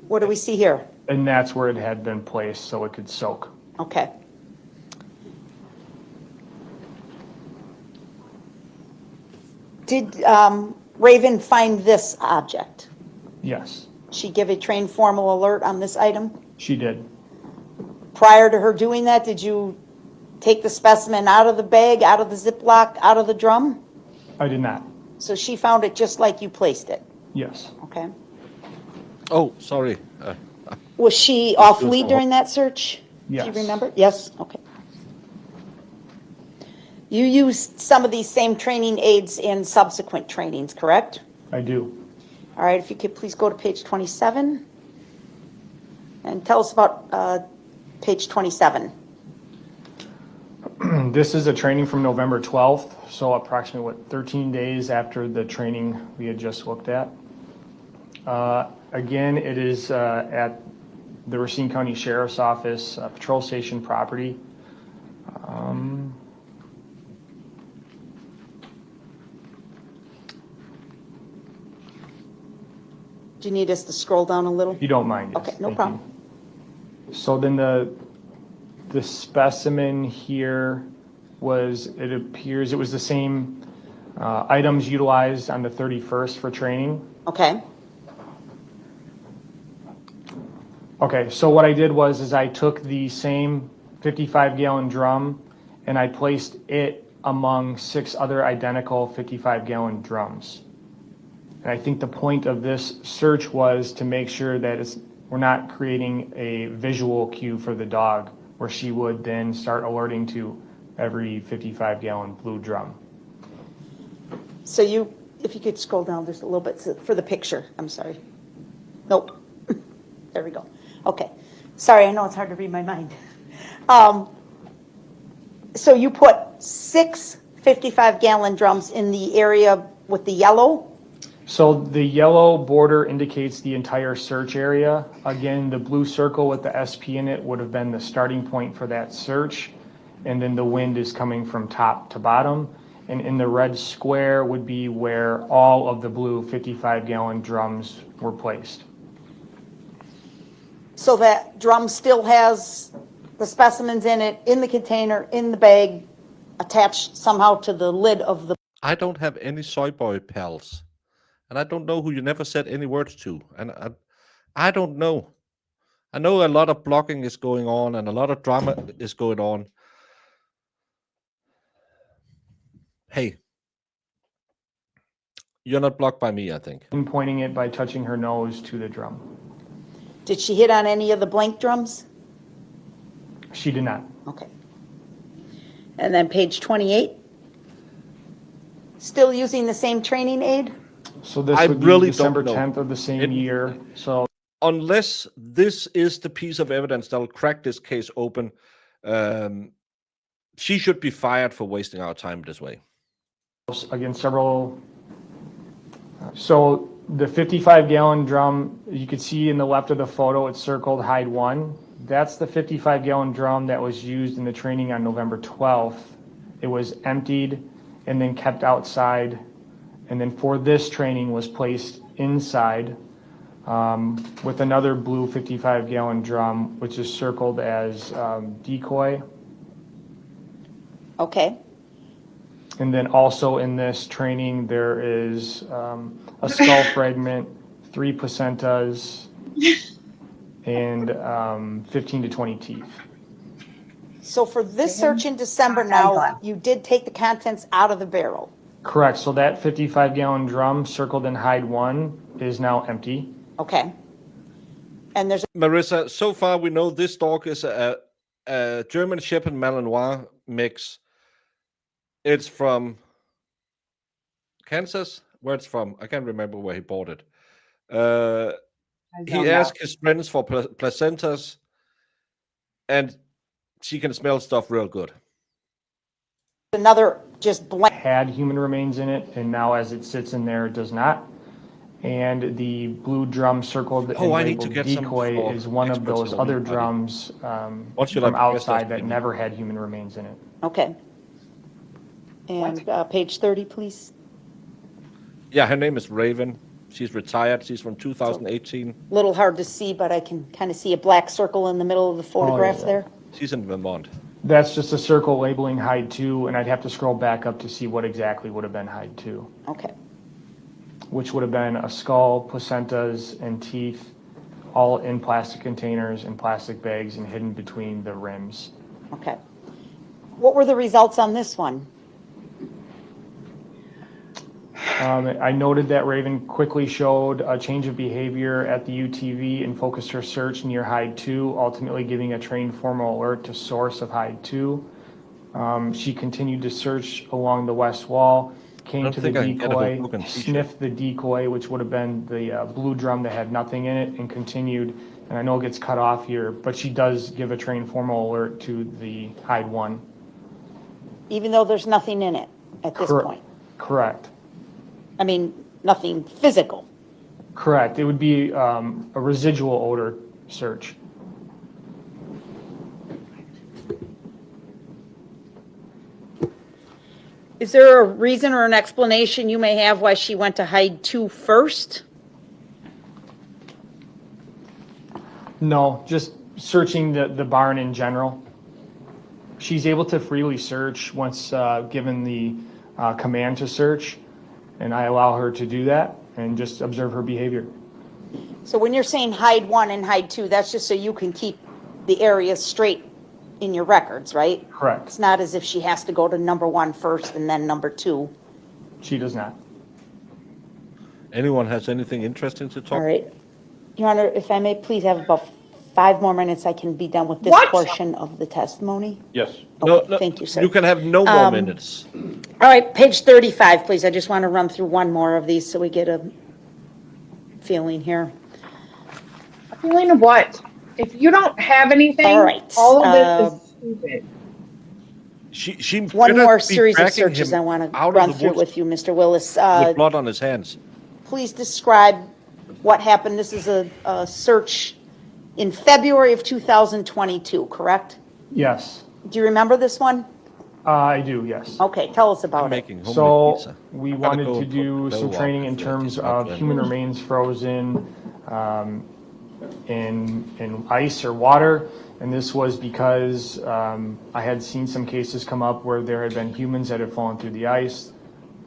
What do we see here? And that's where it had been placed so it could soak. Okay. Did Raven find this object? Yes, She give a trained formal alert on this item? she did. Prior to her doing that, did you take the specimen out of the bag, out of the Ziploc, out of the drum? I did not. So she found it just like you placed it, Yes, okay? Oh, sorry. Was she off lead during that search? Do yes. you remember? Yes, okay. You used some of these same training aids in subsequent trainings, correct? I do. All right, if you could please go to page 27 and tell us about page 27. This is a training from November 12th, so approximately, 13 days after the training we had just looked at. Again, it is at the Racine County Sheriff's Office Patrol Station property. Do you need us to scroll down a little? If you don't mind. Yes, Okay, no thank problem. you. So then the specimen here was, it appears, it was the same items utilized on the 31st for training. Okay, Okay, so what I did was I took the same 55-gallon drum and I placed it among 6 other identical 55-gallon drums. And I think the point of this search was to make sure that we're not creating a visual cue for the dog where she would then start alerting to every 55-gallon blue drum. so you, if you could scroll down just a little bit for the picture, I'm sorry. Nope, there we go. Okay, sorry, I know it's hard to read my mind. So you put 6 55-gallon drums in the area with the yellow? So the yellow border indicates the entire search area. Again, the blue circle with the SP in it would have been the starting point for that search. And then the wind is coming from top to bottom. And in the red square would be where all of the blue 55-gallon drums were placed. So that drum still has the specimens in it, in the container, in the bag, attached somehow to the lid of the... I don't have any soy boy pals. And I don't know who you never said any words to. And I don't know. I know a lot of blocking is going on and a lot of drama is going on. Hey, you're not blocked by me, I think. And pointing it by touching her nose to the drum. Did she hit on any of the blank drums? She did not. Okay. And then page 28? Still using the same training aid? So this I would really be December don't know. 10th of the same It- year. So Unless this is the piece of evidence that will crack this case open, she should be fired for wasting our time this way. against several. So the 55-gallon drum, you could see in the left of the photo, it's circled hide 1. That's the 55-gallon drum that was used in the training on November 12th. It was emptied and then kept outside. And then for this training was placed inside with another blue 55-gallon drum, which is circled as decoy. Okay. And then also in this training, there is a skull fragment, 3 placentas, and 15 to 20 teeth. So for this search in December now, you did take the contents out of the barrel? Correct. So that 55-gallon drum circled in hide 1 is now empty. Okay. And there's, Marissa, so far we know this dog is a German Shepherd Malinois mix. It's from Kansas. Where it's from, I can't remember where he bought it. He asked his friends for placentas, and she can smell stuff real good. another just blank, Had human remains in it, and now as it sits in there, it does not. And the blue drum circled and I need to labeled get some decoy for is one of experts those in the other meat body. drums What should from I guess outside that's that maybe? never had human remains in it. okay. And page 30, please. Yeah, her name is Raven. She's retired. She's from 2018. Little hard to see, but I can kind of see a black circle in the middle of the photograph yeah. there. She's in Vermont. That's just a circle labeling hide 2, and I'd have to scroll back up to see what exactly would have been hide 2, Okay. which would have been a skull, placentas, and teeth, all in plastic containers and plastic bags and hidden between the rims. Okay. What were the results on this one? I noted that Raven quickly showed a change of behavior at the UTV and focused her search near hide 2, ultimately giving a trained formal alert to source of hide 2. She continued to search along the west wall, came to the decoy, sniffed the decoy, which would have been the blue drum that had nothing in it, and continued. And I know it gets cut off here, but she does give a trained formal alert to the hide 1. Even though there's nothing in it at this point? Correct. I mean, nothing physical. Correct. It would be a residual odor search. Is there a reason or an explanation you may have why she went to hide 2 first? No, just searching the barn in general. She's able to freely search once given the command to search, and I allow her to do that and just observe her behavior. So when you're saying hide 1 and hide 2, that's just so you can keep the area straight in your records, right? Correct. It's not as if she has to go to number 1 first and then number 2. She does not. Anyone has anything interesting to talk? All right. Your Honor, if I may please have about 5 more minutes, I can be done with this portion of the testimony. Yes. Okay, thank you, sir. You can have no more minutes. All right, page 35, please. I just want to run through one more of these so we get a feeling here. A feeling of what? If you don't have anything, All right, all of this is stupid. She One better more be series of dragging searches him I want to out of run the through woods with you, Mr. Willis. with blood on his hands. Please describe what happened. This is a search in February of 2022, correct? Yes, Do you remember this one? I do, yes. Okay, tell us about it. Making homemade So pizza. we I gotta wanted go to do put some dough training up in if terms it's not of blended. human remains frozen in ice or water. And this was because I had seen some cases come up where there had been humans that had fallen through the ice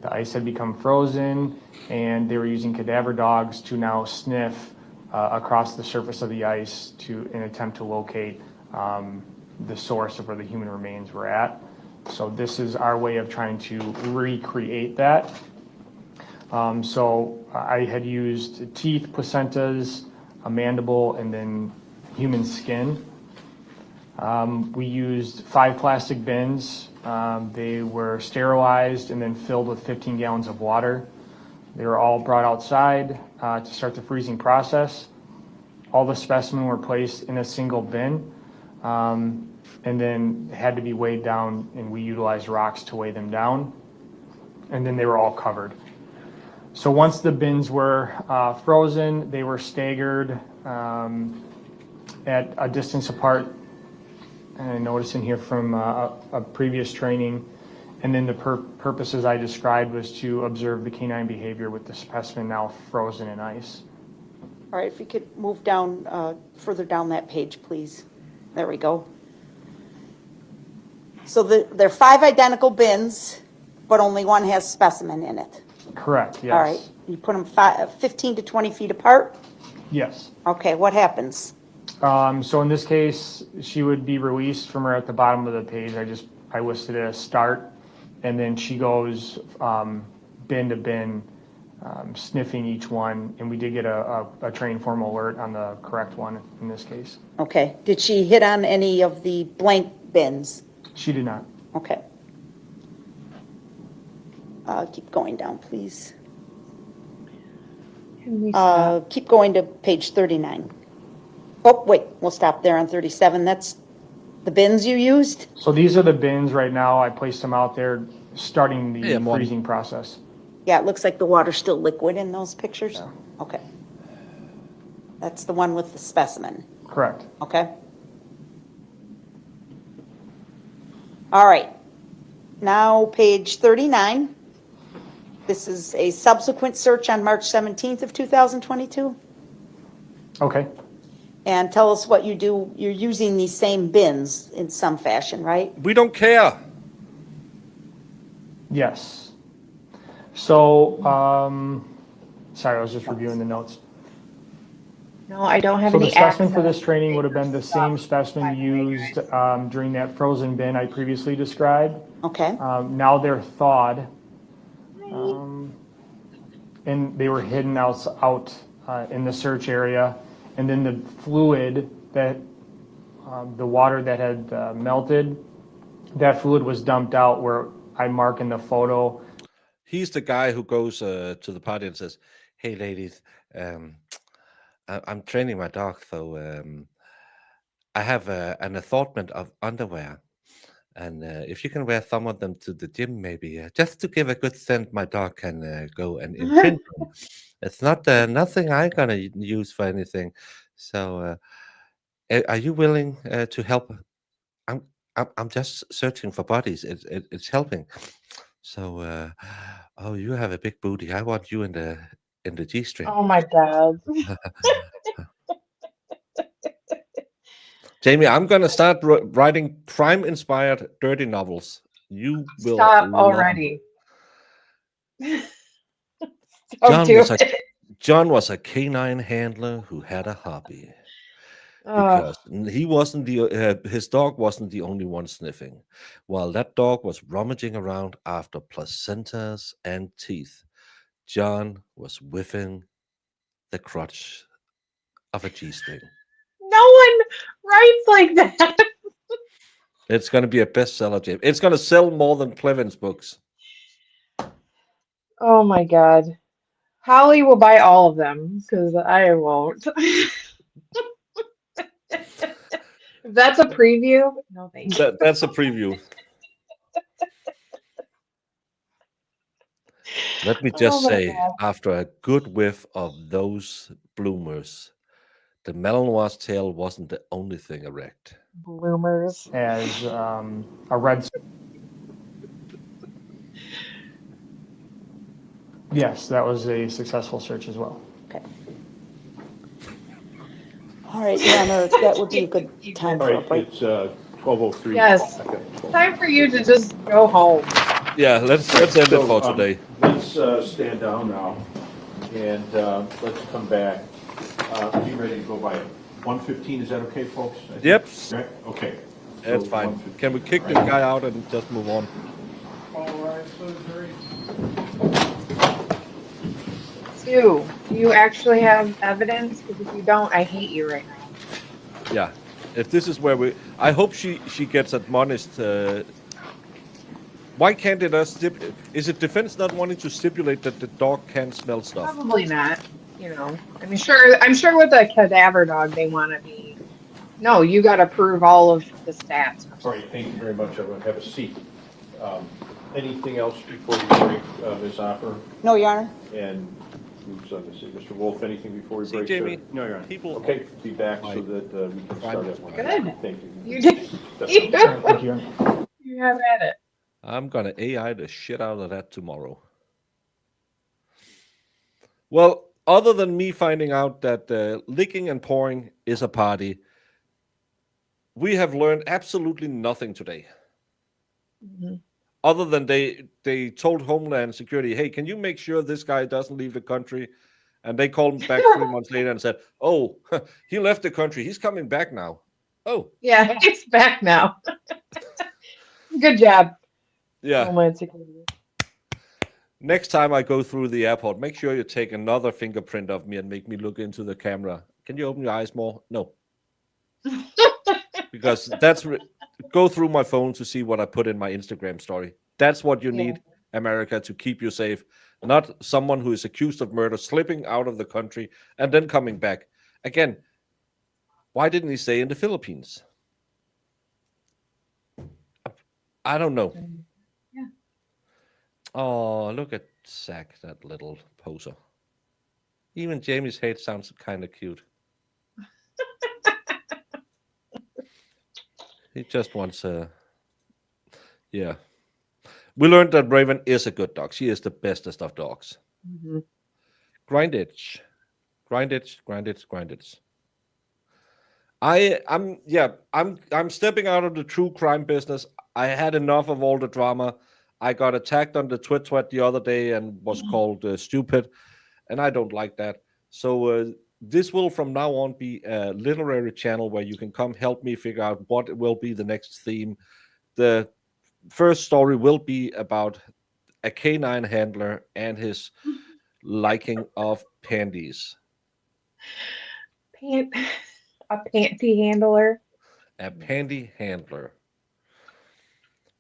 had become frozen, and they were using cadaver dogs to now sniff across the surface of the ice in an attempt to locate the source of where the human remains were at. So this is our way of trying to recreate that. So I had used teeth, placentas, a mandible, and then human skin. We used 5 plastic bins. They were sterilized and then filled with 15 gallons of water. They were all brought outside to start the freezing process. All the specimens were placed in a single bin and then had to be weighed down, and we utilized rocks to weigh them down. And then they were all covered. So once the bins were frozen, they were staggered at a distance apart. And I noticed in here from a previous training. And then the purposes I described was to observe the canine behavior with the specimen now frozen in ice. All right, if you could move down, further down that page, please. There we go. So there are 5 identical bins, but only one has specimen in it. Correct, yes. All right, you put them 15 to 20 feet apart? Yes. Okay, what happens? So in this case, she would be released from her at the bottom of the page. I listed it as start, and then she goes bin to bin, sniffing each one, and we did get a trained formal alert on the correct one in this case. Okay, did she hit on any of the blank bins? She did not. Okay. Keep going down, please. Can we stop? Keep going to page 39. Oh, wait, we'll stop there on 37. That's the bins you used? So these are the bins right now. I placed them out there starting the freezing process. Yeah, it looks like the water's still liquid in those pictures? Yeah. Okay. That's the one with the specimen, Correct. okay? All right. Now, page 39. This is a subsequent search on March 17th of 2022. Okay. And tell us what you do. You're using these same bins in some fashion, right? We don't care. Yes. So, sorry, I was just reviewing the notes. No, I don't have So any the specimen for access. this training would have been the same specimen used during that frozen bin I previously described. Okay. Now they're thawed, and they were hidden out in the search area. And then the fluid that, the water that had melted, that fluid was dumped out where I mark in the photo. He's the guy who goes to the party and says, "Hey, ladies, I'm training my dog, so I have an assortment of underwear. And if you can wear some of them to the gym, maybe just to give a good scent, my dog can go and imprint them. It's not nothing I'm gonna use for anything. So, are you willing to help? I'm just searching for bodies. It's helping. So, oh, you have a big booty. I want you in the G-string. Oh my God. Jamie, I'm gonna start writing crime-inspired dirty novels. You will Stop love already. them. Don't do it. John was a canine handler who had a hobby Ugh. because he wasn't his dog wasn't the only one sniffing. While that dog was rummaging around after placentas and teeth, John was whiffing the crotch of a G-string. No one writes like that. It's going to be a bestseller, James. It's going to sell more than Clevin's books. Oh my God. Holly will buy all of them because I won't. If that's a preview, no thank you. That's a preview. Let me just Oh my say, God. after a good whiff of those bloomers, the Malinois tail wasn't the only thing erect. Bloomers. As a red. Yes, that was a successful search as well. Okay. All right, Your Honor, that would be a good time All for a right, break. it's 12:03. Yes. Time for you to just go home. Yeah, let's end it So, for today. Let's stand down now, and let's come back. Be ready to go by 1:15. Is that okay, folks? Yep. Right? Okay. That's So fine. 1:15. Can we kick this Right. guy out and just move on? All right, so Sue, do you actually have evidence? Because if you don't, I hate you right now. Yeah. If this is where I hope she gets admonished. Why can't it is it defense not wanting to stipulate that the dog can smell stuff? Probably not. I'm sure with a cadaver dog, they want to be, no, you got to prove all of the stats. All right, thank you very much. Everyone, have a seat. Anything else before we break, Ms. Opper? No, Your Honor. And who's on this? Mr. Wolf, anything before we See, break, Jamie, sir? No, Your Honor. people. Okay, be back so that we can start it. Good. Thank you. You did. Thank you. You have at it. I'm gonna AI the shit out of that tomorrow. Well, other than me finding out that licking and pouring is a party, we have learned absolutely nothing today. Mhm. Other than they told Homeland Security, hey, can you make sure this guy doesn't leave the country? And they called him back 3 months later and said, oh, he left the country. He's coming back now. Oh. Yeah, it's back now. Good job. Yeah. Homeland Security. Next time I go through the airport, make sure you take another fingerprint of me and make me look into the camera. Can you open your eyes more? No. Because go through my phone to see what I put in my Instagram story. That's what you need, America, to keep you safe. Not someone who is accused of murder slipping out of the country and then coming back. Again, why didn't he stay in the Philippines? I don't know. Yeah. Oh, look at Zach, that little poser. Even Jamie's head sounds kind of cute. He just wants yeah. We learned that Raven is a good dog. She is the bestest of dogs. Mm-hmm. Grind itch. Grind itch, grind itch, grind itch. I'm stepping out of the true crime business. I had enough of all the drama. I got attacked on the twit the other day and was called stupid, and I don't like that. So this will from now on be a literary channel where you can come help me figure out what will be the next theme. The first story will be about a canine handler and his liking of panties. A panty handler. A panty handler.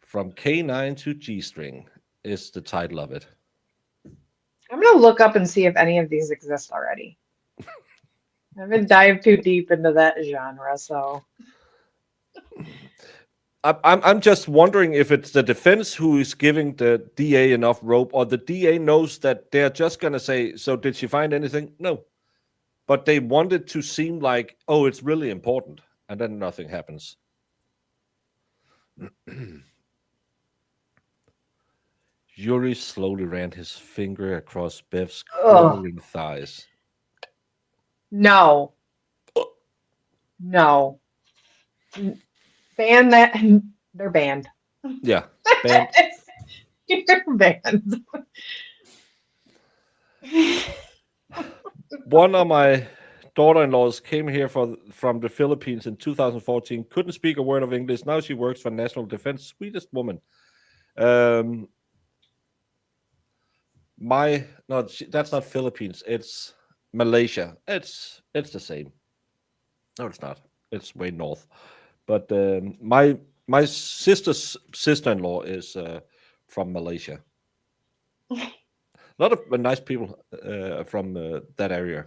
From K9 to G-string is the title of it. I'm going to look up and see if any of these exist already. I haven't dived too deep into that genre, so. I'm just wondering if it's the defense who is giving the DA enough rope, or the DA knows that they're just going to say, so did she find anything? No. But they want it to seem like, oh, it's really important. And then nothing happens. Yuri slowly ran his finger across Bev's quivering thighs. No. No. Ban that. They're banned. Yeah. Banned. They're banned. One of my daughter-in-laws came here from the Philippines in 2014. Couldn't speak a word of English. Now she works for National Defense. Sweetest woman. That's not Philippines. It's Malaysia. It's the same. No, it's not. It's way north. But my sister's sister-in-law is from Malaysia. A lot of nice people from that area.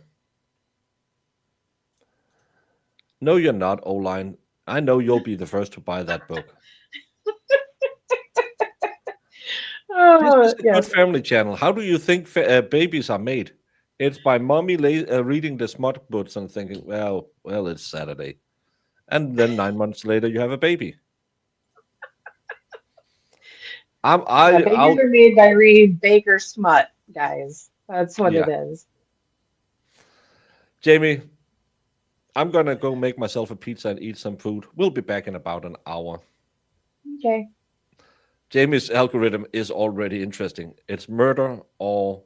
No, you're not, O-Line. I know you'll be the first to buy that book. This is a good family channel. How do you think babies are made? It's by mommy reading the smut books and thinking, well, it's Saturday. And then 9 months later, you have a baby. Babies are made by reading Baker smut, guys. That's what it is. Jamie, I'm going to go make myself a pizza and eat some food. We'll be back in about an hour. Okay. Jamie's algorithm is already interesting. It's murder or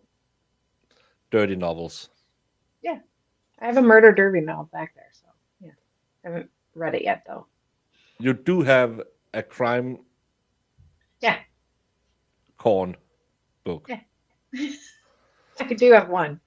dirty novels. Yeah. I have a murder derby now back there, so yeah. I haven't read it yet, though. You do have a crime corn book. Yeah. I do have one.